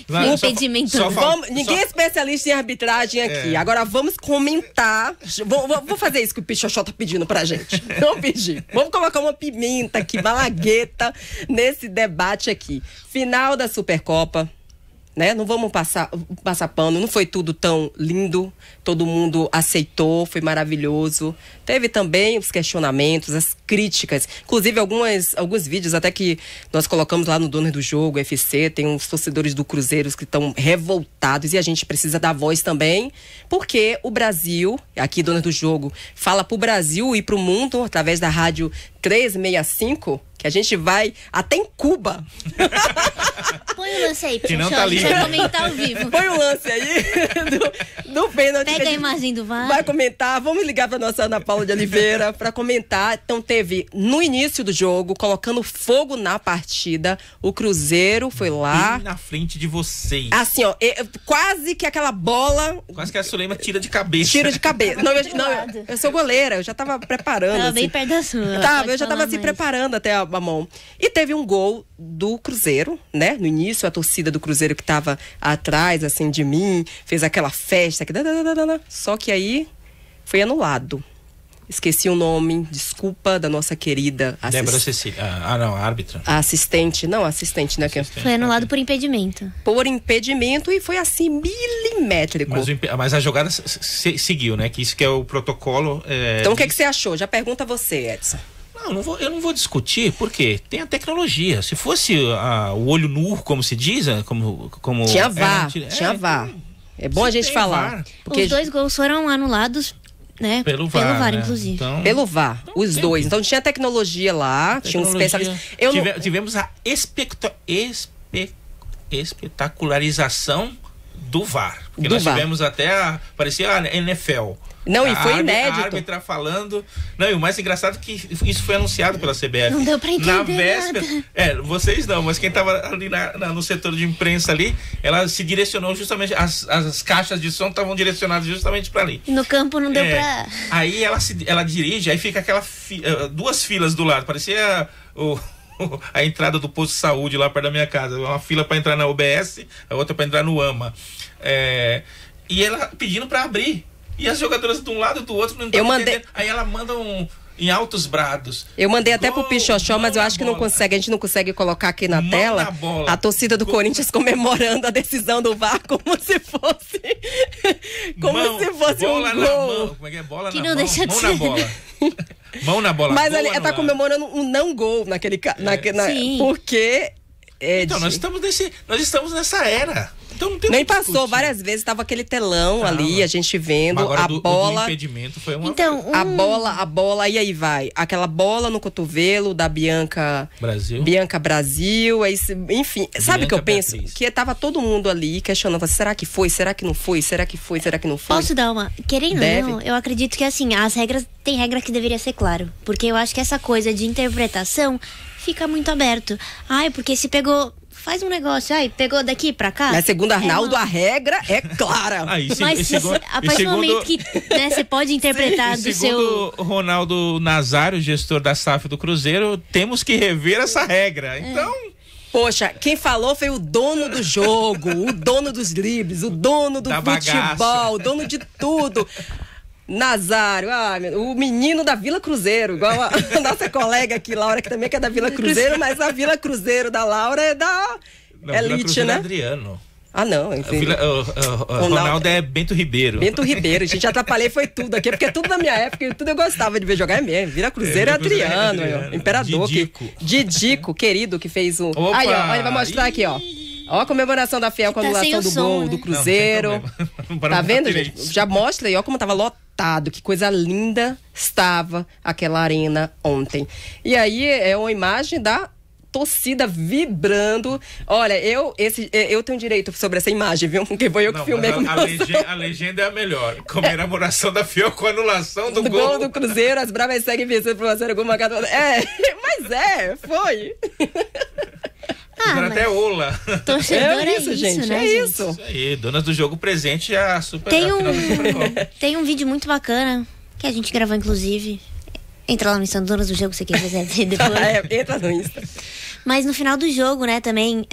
Foi um impedimento.
Ninguém é especialista em arbitragem aqui. Agora vamos comentar. Vou fazer isso que o Pichochó tá pedindo pra gente. Não pedir. Vamos colocar uma pimenta aqui, malagueta, nesse debate aqui. Final da Supercopa, né? Não vamos passar pano. Não foi tudo tão lindo. Todo mundo aceitou, foi maravilhoso. Teve também os questionamentos, as críticas. Inclusive, alguns vídeos até que nós colocamos lá no Donas do Jogo, FC. Tem uns torcedores do Cruzeiro que estão revoltados. E a gente precisa dar voz também. Porque o Brasil, aqui Donas do Jogo, fala pro Brasil e pro mundo, através da rádio 365... que a gente vai até em Cuba.
Põe o lance aí,
que não tá livre.
Vai comentar ao vivo.
Põe o lance aí do pênalti.
Pega a imagem do VAR.
Vai comentar. Vamos ligar pra nossa Ana Paula de Oliveira pra comentar. Então teve, no início do jogo, colocando fogo na partida, o Cruzeiro foi lá.
Bem na frente de vocês.
Assim, ó, quase que aquela bola...
Quase que a Sulema tira de cabeça.
Tira de cabeça. Eu sou goleira, eu já tava preparando.
Tava
assim.
Bem perto da sua.
Eu já tava assim preparando até a mão. E teve um gol do Cruzeiro, né? No início, a torcida do Cruzeiro que tava atrás, assim, de mim, fez aquela festa. Só que aí foi anulado. Esqueci o nome, desculpa, da nossa querida
Débora Cecília. Não, a árbitra.
A assistente, né?
Foi anulado por impedimento.
Por impedimento e foi assim, milimétrico.
Mas a jogada seguiu, né? Que isso que é o protocolo.
Então o que você achou? Já pergunta você, Edson.
Eu não vou discutir, porque tem a tecnologia. Se fosse o olho nu, como se diz, como
tinha VAR, tinha VAR. É bom a gente falar.
VAR. Porque os dois gols foram anulados, né?
Pelo VAR, né?
Inclusive.
Então,
pelo VAR, os dois. Então tinha tecnologia lá, tinha um especialista.
Tivemos a espetacularização do VAR. Porque nós tivemos até parecia a NFL.
Não, e foi inédito.
A árbitra falando. Não, e o mais engraçado é que isso foi anunciado pela CBF.
Não deu pra entender
na véspera.
Nada.
Vocês não, mas quem tava ali no setor de imprensa ali, ela se direcionou justamente, as caixas de som estavam direcionadas justamente para ali.
E no campo não deu pra...
Aí ela dirige, aí fica aquela duas filas do lado, parecia a entrada do posto de saúde lá perto da minha casa. Uma fila para entrar na UBS, a outra para entrar no AMA. E ela pedindo para abrir. E as jogadoras de um lado e do outro não estavam entendendo. Aí ela manda em altos brados.
Eu mandei até pro Pichochó, mas eu acho que a gente não consegue colocar aqui na tela a torcida do Corinthians comemorando a decisão do VAR como se fosse um gol.
Como é que é? Bola
que
na
não
mão,
deixa de
mão na bola. Mão na bola.
Mas ele tá comemorando um não gol naquele
Sim.
porque
então nós estamos nessa era. Então não tem
Nem
o que
passou,
discutir.
várias vezes tava aquele telão ali, a gente vendo
Agora
a
do
bola.
impedimento foi uma
Então,
A bola, e aí vai? Aquela bola no cotovelo da Bianca Brasil, aí, enfim, sabe o que eu penso?
Beatriz.
Que tava todo mundo ali questionando, será que foi? Será que não foi? Será que foi? Será que não foi?
Posso dar uma? Querendo
Deve.
ou não, eu acredito que assim, as regras, tem regra que deveria ser claro. Porque eu acho que essa coisa de interpretação fica muito aberto. Ai, porque se pegou, faz um negócio, ai, pegou daqui pra cá.
Mas segundo Arnaldo,
uma-
a regra é clara.
Mas a partir do momento que né, você pode interpretar do seu...
Segundo o Ronaldo Nazário, gestor da SAF do Cruzeiro, temos que rever essa regra. Então,
Poxa, quem falou foi o dono do jogo, o dono dos dribles, o dono do
Da
futebol,
bagaça.
o dono de tudo. Nazário, o menino da Vila Cruzeiro, igual a nossa colega aqui, Laura, que também é da Vila Cruzeiro, mas a Vila Cruzeiro da Laura é da
não, Vila
elite,
Cruzeiro
né?
é Adriano.
Ah, não, enfim.
Ronaldo é Bento Ribeiro.
Bento Ribeiro, gente, atrapalhei foi tudo aqui, porque tudo na minha época, e tudo eu gostava de ver jogar é mesmo. Vila Cruzeiro é
Vila Cruzeiro é
Adriano,
Adriano.
imperador.
Didico.
Querido, que fez o...
Opa!
Aí, ó, ele vai mostrar aqui, ó. Ó a comemoração da Fiel com a
Tá sem
anulação
o
do
som,
gol
né?
do Cruzeiro.
Não, não tem problema.
Tá
Para
vendo,
bater
gente?
isso.
Já mostra aí, ó como tava lotado, que coisa linda estava aquela arena ontem. E aí é uma imagem da torcida vibrando. Olha, eu tenho direito sobre essa imagem, viu? Porque foi eu que
Não,
filmei com
mas a legenda é a melhor. Comemoração da Fiel com a anulação do
do
gol.
gol do Cruzeiro, as Bravas seguem vencendo por 1-0 gol marcado. Foi.
Fizeram
mas
até ola.
torcedor é isso,
gente,
né,
é
gente?
isso.
Isso aí, donas do jogo presente a super
Tem
a final da Supercopa.
tem um vídeo muito bacana, que a gente gravou inclusive. Entra lá no Instagram Donas do Jogo, se você quiser ver depois.
Entra no Insta.
Mas no final do jogo, né, também,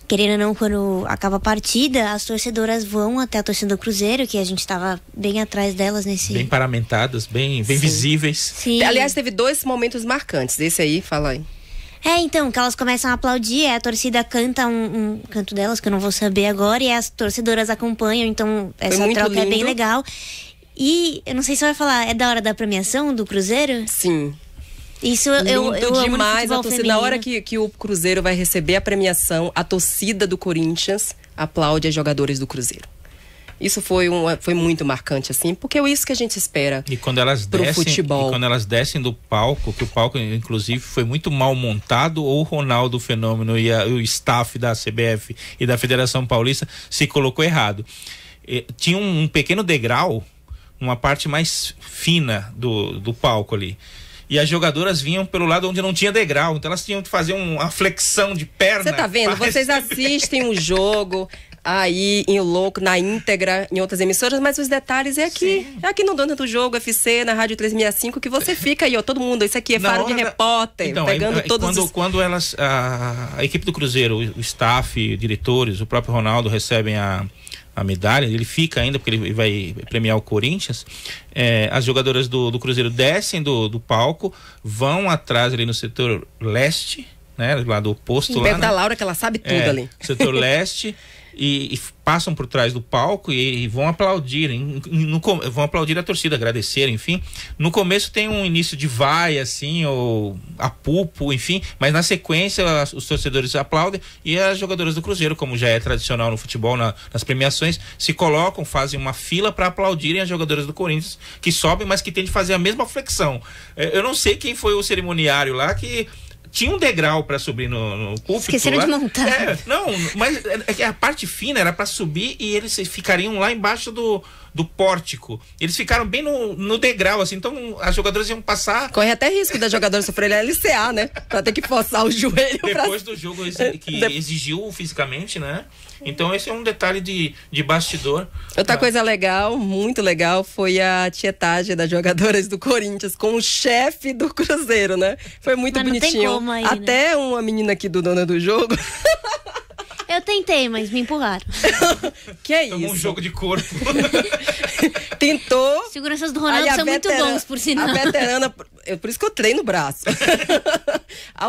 querendo ou não, quando acaba a partida, as torcedoras vão até a torcida do Cruzeiro, que a gente tava bem atrás delas nesse...
Bem paramentadas, bem visíveis.
Sim.
Aliás, teve 2 momentos marcantes. Esse aí, fala aí.
Então, que elas começam a aplaudir, a torcida canta um canto delas, que eu não vou saber agora, e as torcedoras acompanham, então essa
muito
troca é bem
lindo.
legal. E, eu não sei se você vai falar, é da hora da premiação do Cruzeiro?
Sim.
Isso eu
Lindo
amo no
demais
futebol
a torcida.
feminino.
Na hora que o Cruzeiro vai receber a premiação, a torcida do Corinthians aplaude as jogadoras do Cruzeiro. Isso foi muito marcante, assim, porque é isso que a gente espera
E quando elas
pro
descem,
futebol.
e quando elas descem do palco, que o palco inclusive foi muito mal montado, ou o Ronaldo Fenômeno e o staff da CBF e da Federação Paulista se colocou errado. Tinha um pequeno degrau, uma parte mais fina do palco ali. E as jogadoras vinham pelo lado onde não tinha degrau, então elas tinham que fazer uma flexão de perna.
Você tá vendo?
pra
Vocês
receber.
assistem o jogo aí em louco, na íntegra, em outras emissoras, mas os detalhes é aqui.
Sim.
É aqui no Dona do Jogo, FC, na Rádio 365, que você fica aí, ó, todo mundo. Isso aqui é
Na
faro de
hora da-
repórter,
Então,
pegando todos os...
quando elas, a equipe do Cruzeiro, o staff, diretores, o próprio Ronaldo recebem a medalha, ele fica ainda porque ele vai premiar o Corinthians, as jogadoras do Cruzeiro descem do palco, vão atrás ali no setor leste, né, lá do posto lá,
Perto da
né?
Laura, que ela sabe tudo ali.
Setor leste e passam por trás do palco e vão aplaudir, vão aplaudir a torcida, agradecer, enfim. No começo tem um início de vai, assim, ou apupo, enfim, mas na sequência os torcedores aplaudem e as jogadoras do Cruzeiro, como já é tradicional no futebol, nas premiações, se colocam, fazem uma fila para aplaudirem as jogadoras do Corinthians, que sobem, mas que tem de fazer a mesma flexão. Eu não sei quem foi o cerimoniário lá que tinha um degrau para subir no púlpito.
Esqueceram
lá.
de montar.
Não, mas a parte fina era para subir e eles ficariam lá embaixo do pórtico. Eles ficaram bem no degrau, assim, então as jogadoras iam passar.
Corre até risco da jogadora sofrer LCA, né? Pra ter que forçar o joelho
Depois do jogo que exigiu fisicamente, né? Então esse é um detalhe de bastidor.
Outra coisa legal, muito legal, foi a tietagem das jogadoras do Corinthians com o chefe do Cruzeiro, né? Foi muito
Mas não tem
bonitinho.
como aí,
Até uma menina aqui do Dona do Jogo.
Eu tentei, mas me empurraram.
Que é
Então, um
isso?
jogo de corpo.
Tentou.
Seguranças do Ronaldo
Aí a
são muito
veterana-
bons, por sinal.
A veterana por isso que eu treino o braço.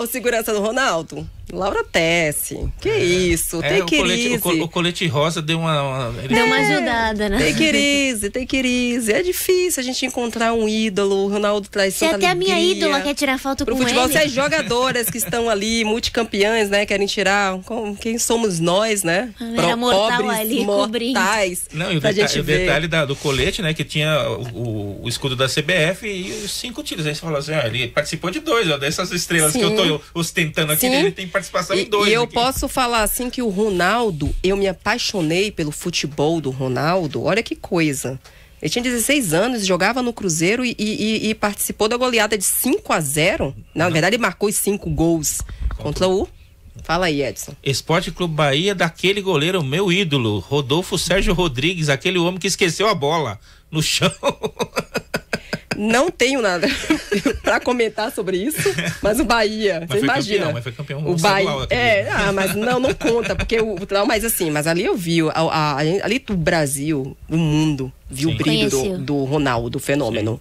O segurança do Ronaldo, Laura Tessi. Que isso, take it easy.
O colete rosa deu uma
ajudada, né?
Take it easy. É difícil a gente encontrar um ídolo. O Ronaldo traz tanta
até
alegria.
A minha ídola quer tirar foto
pro
com
futebol,
ele.
se as jogadoras que estão ali, multicampeãs, né, querem tirar, quem somos nós, né?
Mortal ali,
mortais.
Não, e o detalhe do colete, né, que tinha o escudo da CBF e os 5 tiros. Aí você falou assim, ele participou de 2, dessas estrelas que eu tô ostentando aqui, ele tem participação em 2.
E eu
aqui.
posso falar assim que o Ronaldo, eu me apaixonei pelo futebol do Ronaldo, olha que coisa. Ele tinha 16 anos, jogava no Cruzeiro e participou da goleada de 5-0. Na verdade, ele marcou os 5 gols contra o... Fala aí, Edson.
Esporte Clube Bahia, daquele goleiro, meu ídolo, Rodolfo Sérgio Rodrigues, aquele homem que esqueceu a bola no chão.
Não tenho nada pra comentar sobre isso, mas o Bahia, você imagina.
Mas foi campeão
o Bahia, mas não conta, porque mas ali eu vi, ali do Brasil, o mundo, viu o brilho do Ronaldo, do fenômeno.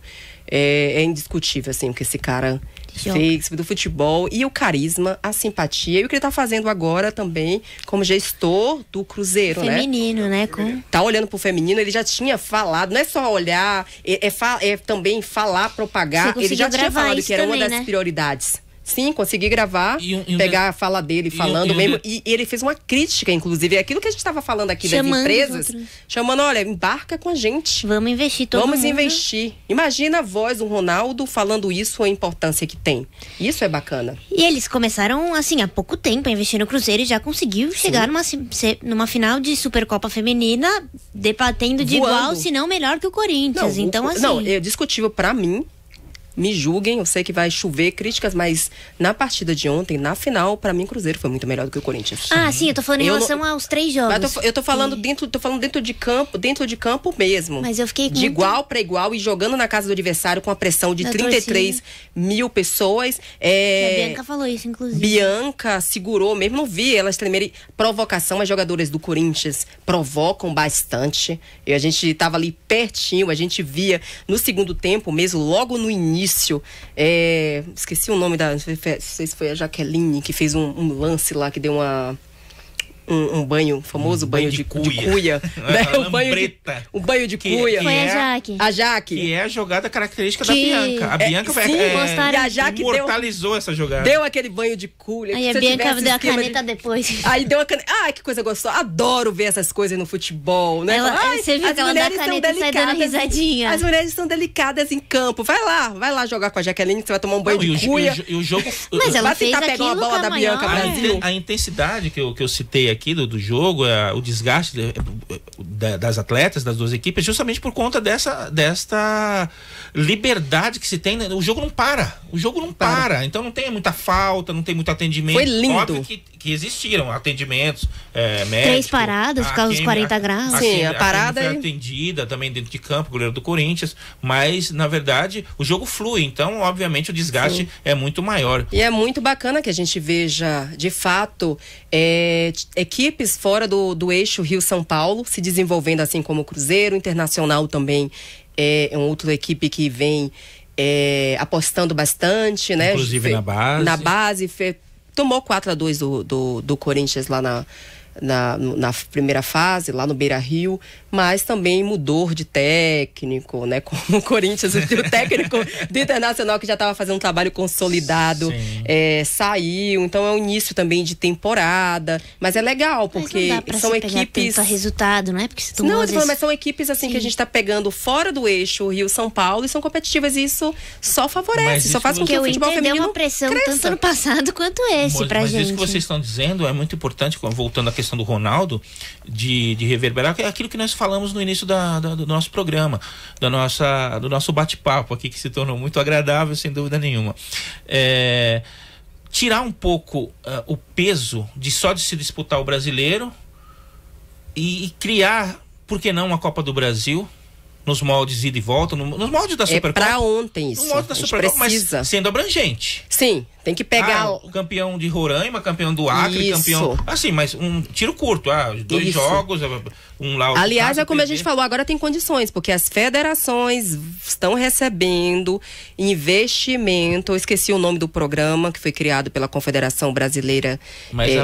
É indiscutível, assim, o que esse cara fez do futebol e o carisma, a simpatia e o que ele tá fazendo agora também como gestor do Cruzeiro,
feminino, né?
Tá olhando pro feminino, ele já tinha falado, não é só olhar, é também falar, propagar, ele já tinha falado que era uma das prioridades. Sim, consegui gravar, pegar a fala dele falando mesmo. E ele fez uma crítica, inclusive, é aquilo que a gente estava falando aqui das empresas. Chamando, olha, embarca com a gente.
Vamos investir todo mundo.
Vamos investir. Imagina a voz do Ronaldo falando isso, a importância que tem. Isso é bacana.
E eles começaram, assim, há pouco tempo a investir no Cruzeiro e já conseguiu chegar numa final de Supercopa Feminina, debatendo de igual, se não melhor que o Corinthians.
Não, é discutível pra mim. Me julguem, eu sei que vai chover críticas, mas na partida de ontem, na final, pra mim, o Cruzeiro foi muito melhor do que o Corinthians.
Sim, eu tô falando em relação aos 3 jogos.
Eu tô falando dentro de campo mesmo.
Mas eu fiquei
de igual pra igual e jogando na casa do adversário com a pressão de 33 mil pessoas.
A Bianca falou isso, inclusive.
Bianca segurou mesmo, não vi elas tremerem. Provocação, as jogadoras do Corinthians provocam bastante. E a gente tava ali pertinho, a gente via no segundo tempo mesmo, logo no início. Esqueci o nome não sei se foi a Jaqueline que fez um lance lá que deu um banho, famoso banho de cuia. Né? Um banho de cuia.
Foi a Jaque.
A Jaque.
Que é a jogada característica da Bianca. A Bianca
e a Jaque
imortalizou essa jogada.
Deu aquele banho de cuia.
Aí a Bianca deu a caneta depois.
Aí deu a caneta. Ai, que coisa gostosa. Adoro ver essas coisas no futebol, né?
Você viu que ela dá a caneta e sai dando risadinha.
As mulheres são delicadas em campo. Vai lá jogar com a Jaqueline, que você vai tomar um banho de cuia.
E o jogo...
Mas ela fez
tentar pegar uma bola da Bianca Brasil.
A intensidade que eu citei aqui do jogo, o desgaste das atletas, das duas equipes, justamente por conta desta liberdade que se tem. O jogo não para. Então não tem muita falta, não tem muito atendimento.
Foi lindo.
Óbvio que existiram atendimentos médicos.
3 paradas por causa dos 40 graus.
Sim, a parada
foi atendida também dentro de campo, goleiro do Corinthians, mas na verdade o jogo flui, então obviamente o desgaste é muito maior.
E é muito bacana que a gente veja de fato equipes fora do eixo Rio-São Paulo se desenvolvendo assim como o Cruzeiro. Internacional também é uma outra equipe que vem apostando bastante, né?
Inclusive na base.
Tomou 4-2 do Corinthians lá na primeira fase, lá no Beira-Rio, mas também mudou de técnico, né? Como o Corinthians, o técnico do Internacional que já estava fazendo um trabalho consolidado, saiu. Então é o início também de temporada, mas é legal porque são equipes.
Resultado, não é? Porque
mas são equipes assim que a gente está pegando fora do eixo Rio-São Paulo e são competitivas e isso só favorece, só faz com que o futebol feminino
deu uma pressão
cresça.
Tanto no passado quanto esse pra gente.
Mas isso que vocês estão dizendo é muito importante, voltando à questão do Ronaldo, de reverberar, que é aquilo que nós falamos no início do nosso programa, do nosso bate-papo aqui, que se tornou muito agradável, sem dúvida nenhuma. Tirar um pouco o peso de se disputar o brasileiro e criar, por que não, uma Copa do Brasil nos moldes ida e volta, nos moldes da Supercopa.
É pra ontem isso.
No molde da Supercopa, mas sendo abrangente.
Sim, tem que pegar...
o campeão de Roraima, campeão do Acre, campeão... Assim, mas um tiro curto, 2 jogos, um lá...
Aliás, é como a gente falou, agora tem condições, porque as federações estão recebendo investimento, eu esqueci o nome do programa, que foi criado pela Confederação Brasileira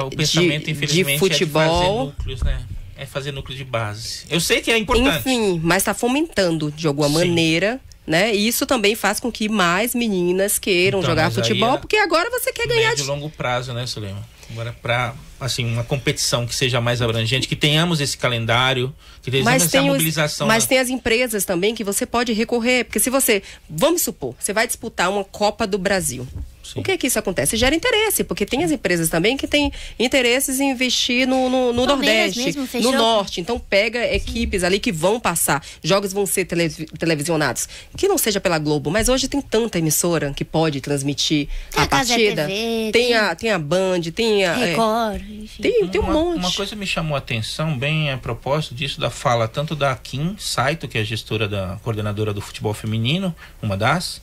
o pensamento, infelizmente,
de futebol.
É de fazer núcleos, né? É fazer núcleo de base. Eu sei que é importante.
Enfim, mas está fomentando de alguma maneira, né? E isso também faz com que mais meninas queiram jogar futebol, porque agora você quer ganhar...
Médio e longo prazo, né, Sulema? Agora, para assim, uma competição que seja mais abrangente, que tenhamos esse calendário, que tenhamos essa mobilização.
Mas tem as empresas também que você pode recorrer, porque se você... Vamos supor, você vai disputar uma Copa do Brasil. Sim. O que é que isso acontece? Gera interesse, porque tem as empresas também que têm interesses em investir no Nordeste, mesmo, no Norte. Então pega equipes ali que vão passar, jogos vão ser televisionados. Que não seja pela Globo, mas hoje tem tanta emissora que pode transmitir a partida. TV, tem a Band, tem a
Record, enfim.
Tem um monte.
Uma coisa me chamou a atenção, bem a propósito disso, da fala tanto da Kim Saito, que é a gestora coordenadora do futebol feminino, uma das,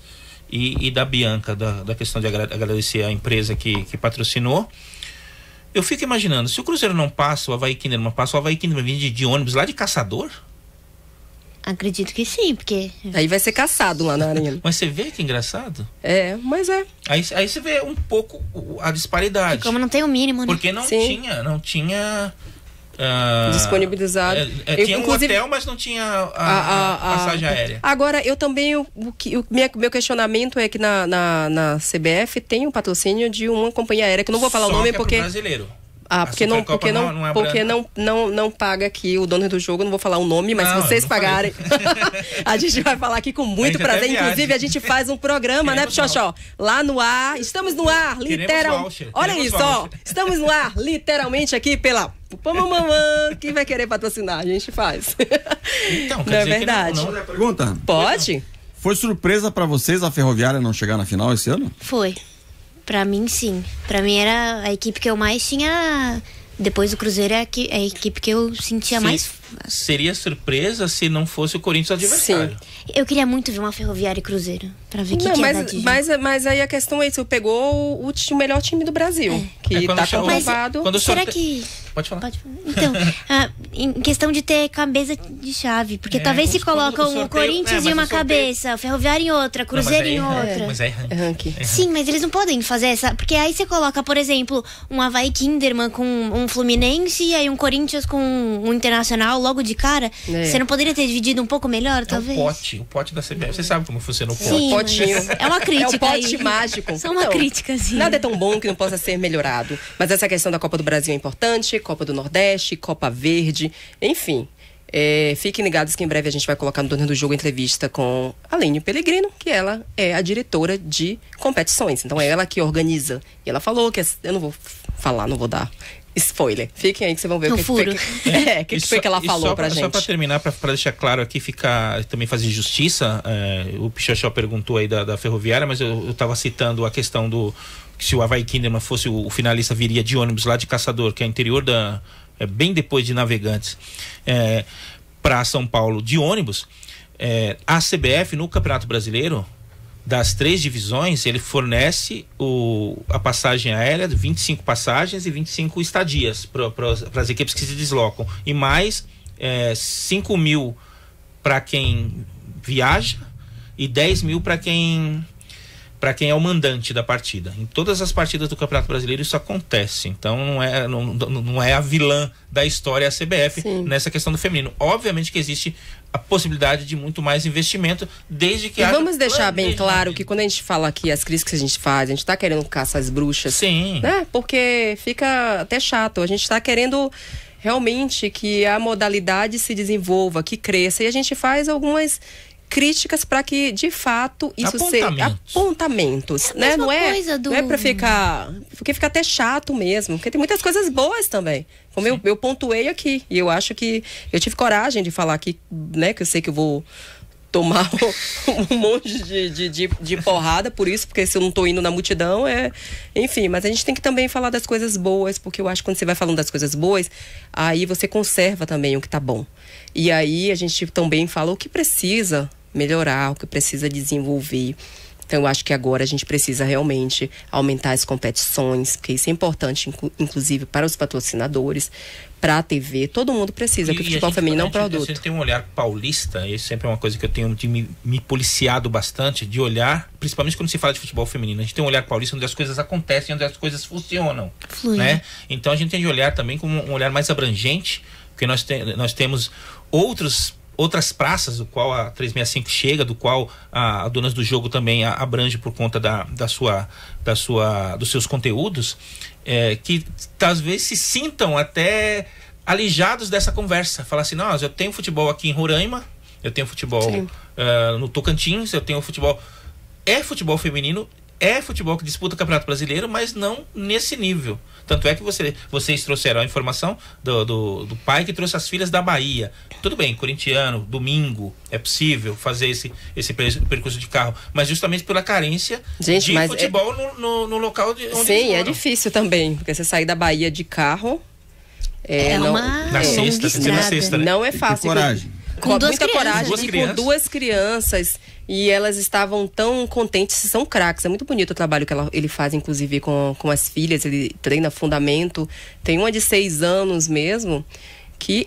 e da Bianca, da questão de agradecer a empresa que patrocinou. Eu fico imaginando, se o Cruzeiro não passa, o Avaí Kinderman passa, o Avaí Kinderman vem de ônibus lá de Caçador?
Acredito que sim, porque...
Aí vai ser caçado lá na arena.
Mas você vê que engraçado?
Mas é.
Aí você vê um pouco a disparidade.
E como não tem o mínimo, né?
Porque não tinha
disponibilizado.
Tinha um hotel, mas não tinha a passagem aérea.
Agora, eu também, meu questionamento é que na CBF tem um patrocínio de uma companhia aérea, que eu não vou falar o nome porque...
brasileiro.
Porque não paga aqui o dono do jogo, não vou falar o nome, mas se vocês pagarem, a gente vai falar aqui com muito prazer. Inclusive, a gente faz um programa, né, Xoxó? Lá no ar, estamos no ar, literalmente. Olha isso, ó. Estamos no ar, literalmente, aqui pela Mamãe. Quem vai querer patrocinar? A gente faz.
Então,
não é verdade?
Não é pergunta?
Pode?
Foi surpresa pra vocês a Ferroviária não chegar na final esse ano?
Foi. Pra mim, sim. Pra mim era a equipe que eu mais tinha... Depois do Cruzeiro é a equipe que eu sentia mais...
Seria surpresa se não fosse o Corinthians adversário.
Sim. Eu queria muito ver uma Ferroviária e Cruzeiro. Pra ver o que ia dar de jeito.
Mas aí a questão é isso. Pegou o melhor time do Brasil. Que tá comprovado.
Será que...
Pode falar.
Então, em questão de ter cabeça de chave. Porque talvez se colocam o Corinthians em uma cabeça, o Ferroviária em outra, Cruzeiro em outra.
Mas é ranking.
Sim, mas eles não podem fazer essa... Porque aí você coloca, por exemplo, um Avaí Kinderman com um Fluminense e aí um Corinthians com um Internacional logo de cara. Você não poderia ter dividido um pouco melhor, talvez?
O pote da CBF. Você sabe como funciona o pote.
Sim,
potinho.
É uma crítica.
É o pote mágico.
Só uma crítica, sim.
Nada é tão bom que não possa ser melhorado. Mas essa questão da Copa do Brasil é importante, Copa do Nordeste, Copa Verde, enfim. Fiquem ligados que em breve a gente vai colocar no Dono do Jogo entrevista com a Aline Pellegrino, que ela é a diretora de competições. Então é ela que organiza. E ela falou que... Eu não vou falar, não vou dar spoiler. Fiquem aí que vocês vão ver o que foi que ela falou pra gente.
Só pra terminar, pra deixar claro aqui, também fazer justiça, o Pichochó perguntou aí da Ferroviária, mas eu tava citando a questão que se o Avaí Kinderman fosse o finalista, viria de ônibus lá de Caçador, que é interior bem depois de Navegantes, para São Paulo de ônibus. A CBF no Campeonato Brasileiro, das 3 divisões, ele fornece a passagem aérea, 25 passagens e 25 estadias para as equipes que se deslocam, e mais 5 mil para quem viaja e 10 mil para quem é o mandante da partida. Em todas as partidas do Campeonato Brasileiro isso acontece. Então não é a vilã da história a CBF. Sim. Nessa questão do feminino. Obviamente que existe a possibilidade de muito mais investimento, desde que haja...
Vamos deixar bem claro que quando a gente fala aqui as críticas que a gente faz, a gente tá querendo caçar as bruxas.
Sim.
Né? Porque fica até chato. A gente tá querendo realmente que a modalidade se desenvolva, que cresça. E a gente faz algumas críticas para que, de fato, isso seja apontamentos, né? Não é para ficar, porque fica até chato mesmo, porque tem muitas coisas boas também. Como eu pontuei aqui, e eu acho que eu tive coragem de falar aqui, né, que eu sei que eu vou tomar um monte de porrada por isso, porque se eu não tô indo na multidão, enfim, mas a gente tem que também falar das coisas boas, porque eu acho que quando você vai falando das coisas boas, aí você conserva também o que tá bom. E aí a gente também fala o que precisa melhorar, o que precisa desenvolver. Então eu acho que agora a gente precisa realmente aumentar as competições, porque isso é importante, inclusive para os patrocinadores, para a TV, todo mundo precisa, porque o futebol feminino é um produto.
Você tem um olhar paulista, e isso sempre é uma coisa que eu tenho de me policiado bastante, de olhar, principalmente quando se fala de futebol feminino, a gente tem um olhar paulista onde as coisas acontecem, onde as coisas funcionam, né? Então a gente tem de olhar também com um olhar mais abrangente, porque nós temos outras praças, do qual a 365 chega, do qual a Donas do Jogo também abrange por conta dos seus conteúdos, que às vezes se sintam até alijados dessa conversa. Falar assim, eu tenho futebol aqui em Roraima, eu tenho futebol no Tocantins, eu tenho futebol... É futebol feminino, é futebol que disputa o Campeonato Brasileiro, mas não nesse nível. Tanto é que vocês trouxeram a informação do pai que trouxe as filhas da Bahia. Tudo bem, corintiano, domingo, é possível fazer esse percurso de carro, mas justamente pela carência de futebol no local onde eles
Sim, é difícil também, porque você sair da Bahia de carro...
na sexta, né?
Não é fácil. Com muita coragem e com 2 crianças, e elas estavam tão contentes, são craques, é muito bonito o trabalho que ele faz, inclusive com as filhas, ele treina fundamento, tem uma de 6 anos mesmo, que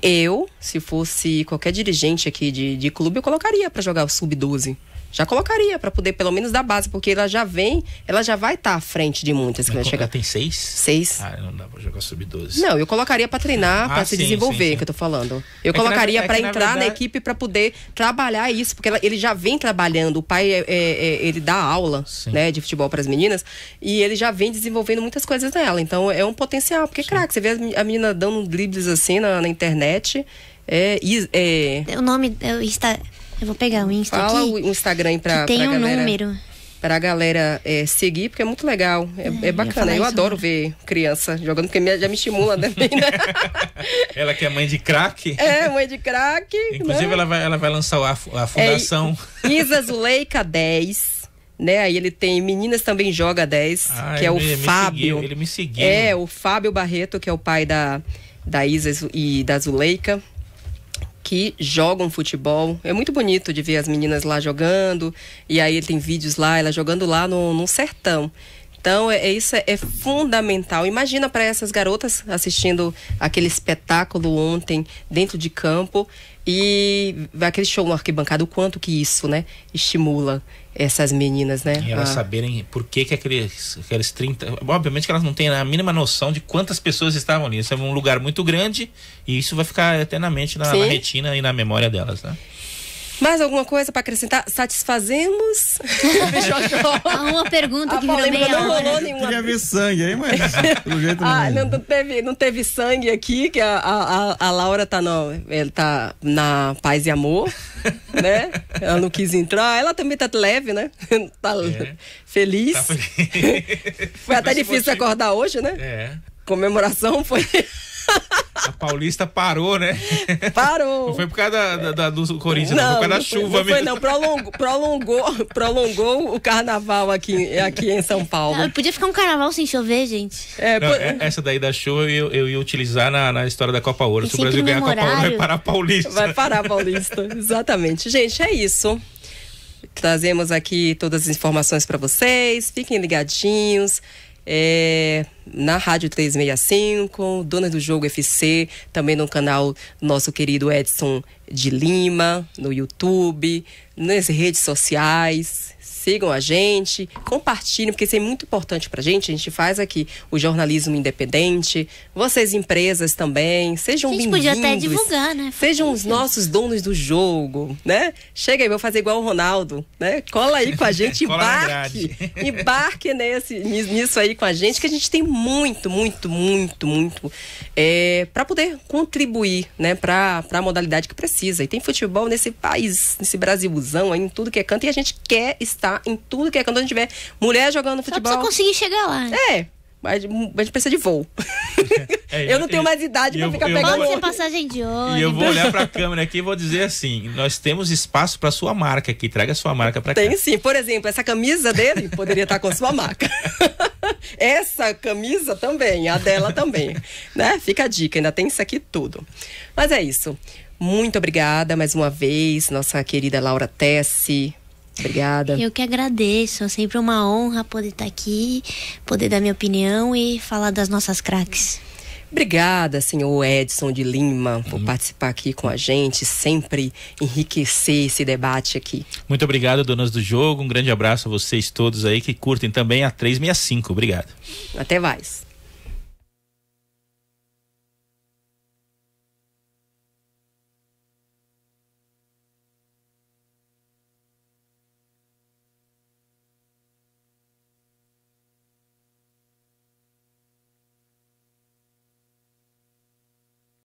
se fosse qualquer dirigente aqui de clube, eu colocaria para jogar o sub-12. Já colocaria para poder pelo menos dar base, porque ela já vai estar à frente de muitas que vai chegar.
Ela tem 6?
6.
Não dá para jogar sub-12.
Não, eu colocaria para treinar, para se desenvolver, que eu tô falando. Eu colocaria para entrar na equipe para poder trabalhar isso, porque ele já vem trabalhando. O pai ele dá aula, né, de futebol para as meninas, e ele já vem desenvolvendo muitas coisas nela. Então é um potencial, porque craque, você vê a menina dando dribles assim na internet.
O nome eu vou pegar o Insta aqui.
Fala o Instagram aí pra
tem
galera.
Tem um número.
Pra galera seguir, porque é muito legal. É bacana. Eu adoro ver criança jogando, porque já me estimula também, né?
Ela que é mãe de craque.
Mãe de craque.
Inclusive, né? ela vai lançar a fundação.
Isa Zuleika 10. Né? Aí ele tem Meninas Também Joga 10, que é o Fábio.
Ele me seguiu.
O Fábio Barreto, que é o pai da Isa e da Zuleika, que jogam futebol. É muito bonito de ver as meninas lá jogando, e aí ele tem vídeos lá, ela jogando lá no sertão. Então, isso é fundamental. Imagina para essas garotas assistindo aquele espetáculo ontem, dentro de campo, e aquele show no arquibancada, o quanto que isso, né, estimula essas meninas, né?
E elas saberem por que aqueles 30... Obviamente que elas não têm a mínima noção de quantas pessoas estavam ali. Isso é um lugar muito grande e isso vai ficar eternamente na retina e na memória delas, né?
Mais alguma coisa para acrescentar? Satisfazemos?
Uma pergunta que virou meia
não
hora.
rolou nenhuma. Queria ver sangue aí, mas pelo jeito
não teve sangue aqui, que a Laura tá na paz e amor, né? Ela não quis entrar. Ela também tá leve, né? Tá feliz.
Tá feliz.
Foi até difícil acordar hoje, né? Comemoração foi...
A Paulista parou, né?
Parou.
Não foi por causa do Corinthians, não foi por causa da chuva mesmo.
Não, prolongou o carnaval aqui em São Paulo.
Não, podia ficar um carnaval sem chover, gente.
Essa daí da chuva eu ia utilizar na história da Copa Ouro. Se o Brasil ganhar a Copa Ouro, vai parar a Paulista.
Vai parar a Paulista, exatamente. Gente, é isso. Trazemos aqui todas as informações para vocês. Fiquem ligadinhos. Na Rádio 365, Donas do Jogo FC, também no canal nosso querido Edson de Lima, no YouTube, nas redes sociais. Sigam a gente, compartilhem, porque isso é muito importante pra gente. A gente faz aqui o jornalismo independente. Vocês, empresas também, sejam bem-vindos.
A gente podia até divulgar, né?
Sejam os nossos donos do jogo, né? Chega aí, vou fazer igual o Ronaldo, né? Cola aí com a gente, embarque nisso aí com a gente, que a gente tem muito para poder contribuir, né? Para a modalidade que precisa. E tem futebol nesse país, nesse Brasilzão aí, em tudo que é canto, e a gente quer estar em tudo que é canto. Onde tiver mulher jogando futebol.
Só precisa conseguir chegar lá.
Mas a gente precisa de voo. Eu não tenho mais idade pra ficar pegando.
Pode ser passagem de ônibus.
E eu vou olhar pra câmera aqui e vou dizer assim, nós temos espaço pra sua marca aqui, traga a sua marca pra cá.
Tem sim, por exemplo, essa camisa dele poderia estar com sua marca. Essa camisa também, a dela também, né? Fica a dica, ainda tem isso aqui tudo. Mas é isso. Muito obrigada mais uma vez, nossa querida Laura Tessi. Obrigada.
Eu que agradeço, é sempre uma honra poder estar aqui, poder dar minha opinião e falar das nossas craques.
Obrigada, senhor Edson de Lima, por participar aqui com a gente, sempre enriquecer esse debate aqui.
Muito obrigado, donas do jogo, um grande abraço a vocês todos aí que curtem também a 365, obrigado.
Até mais.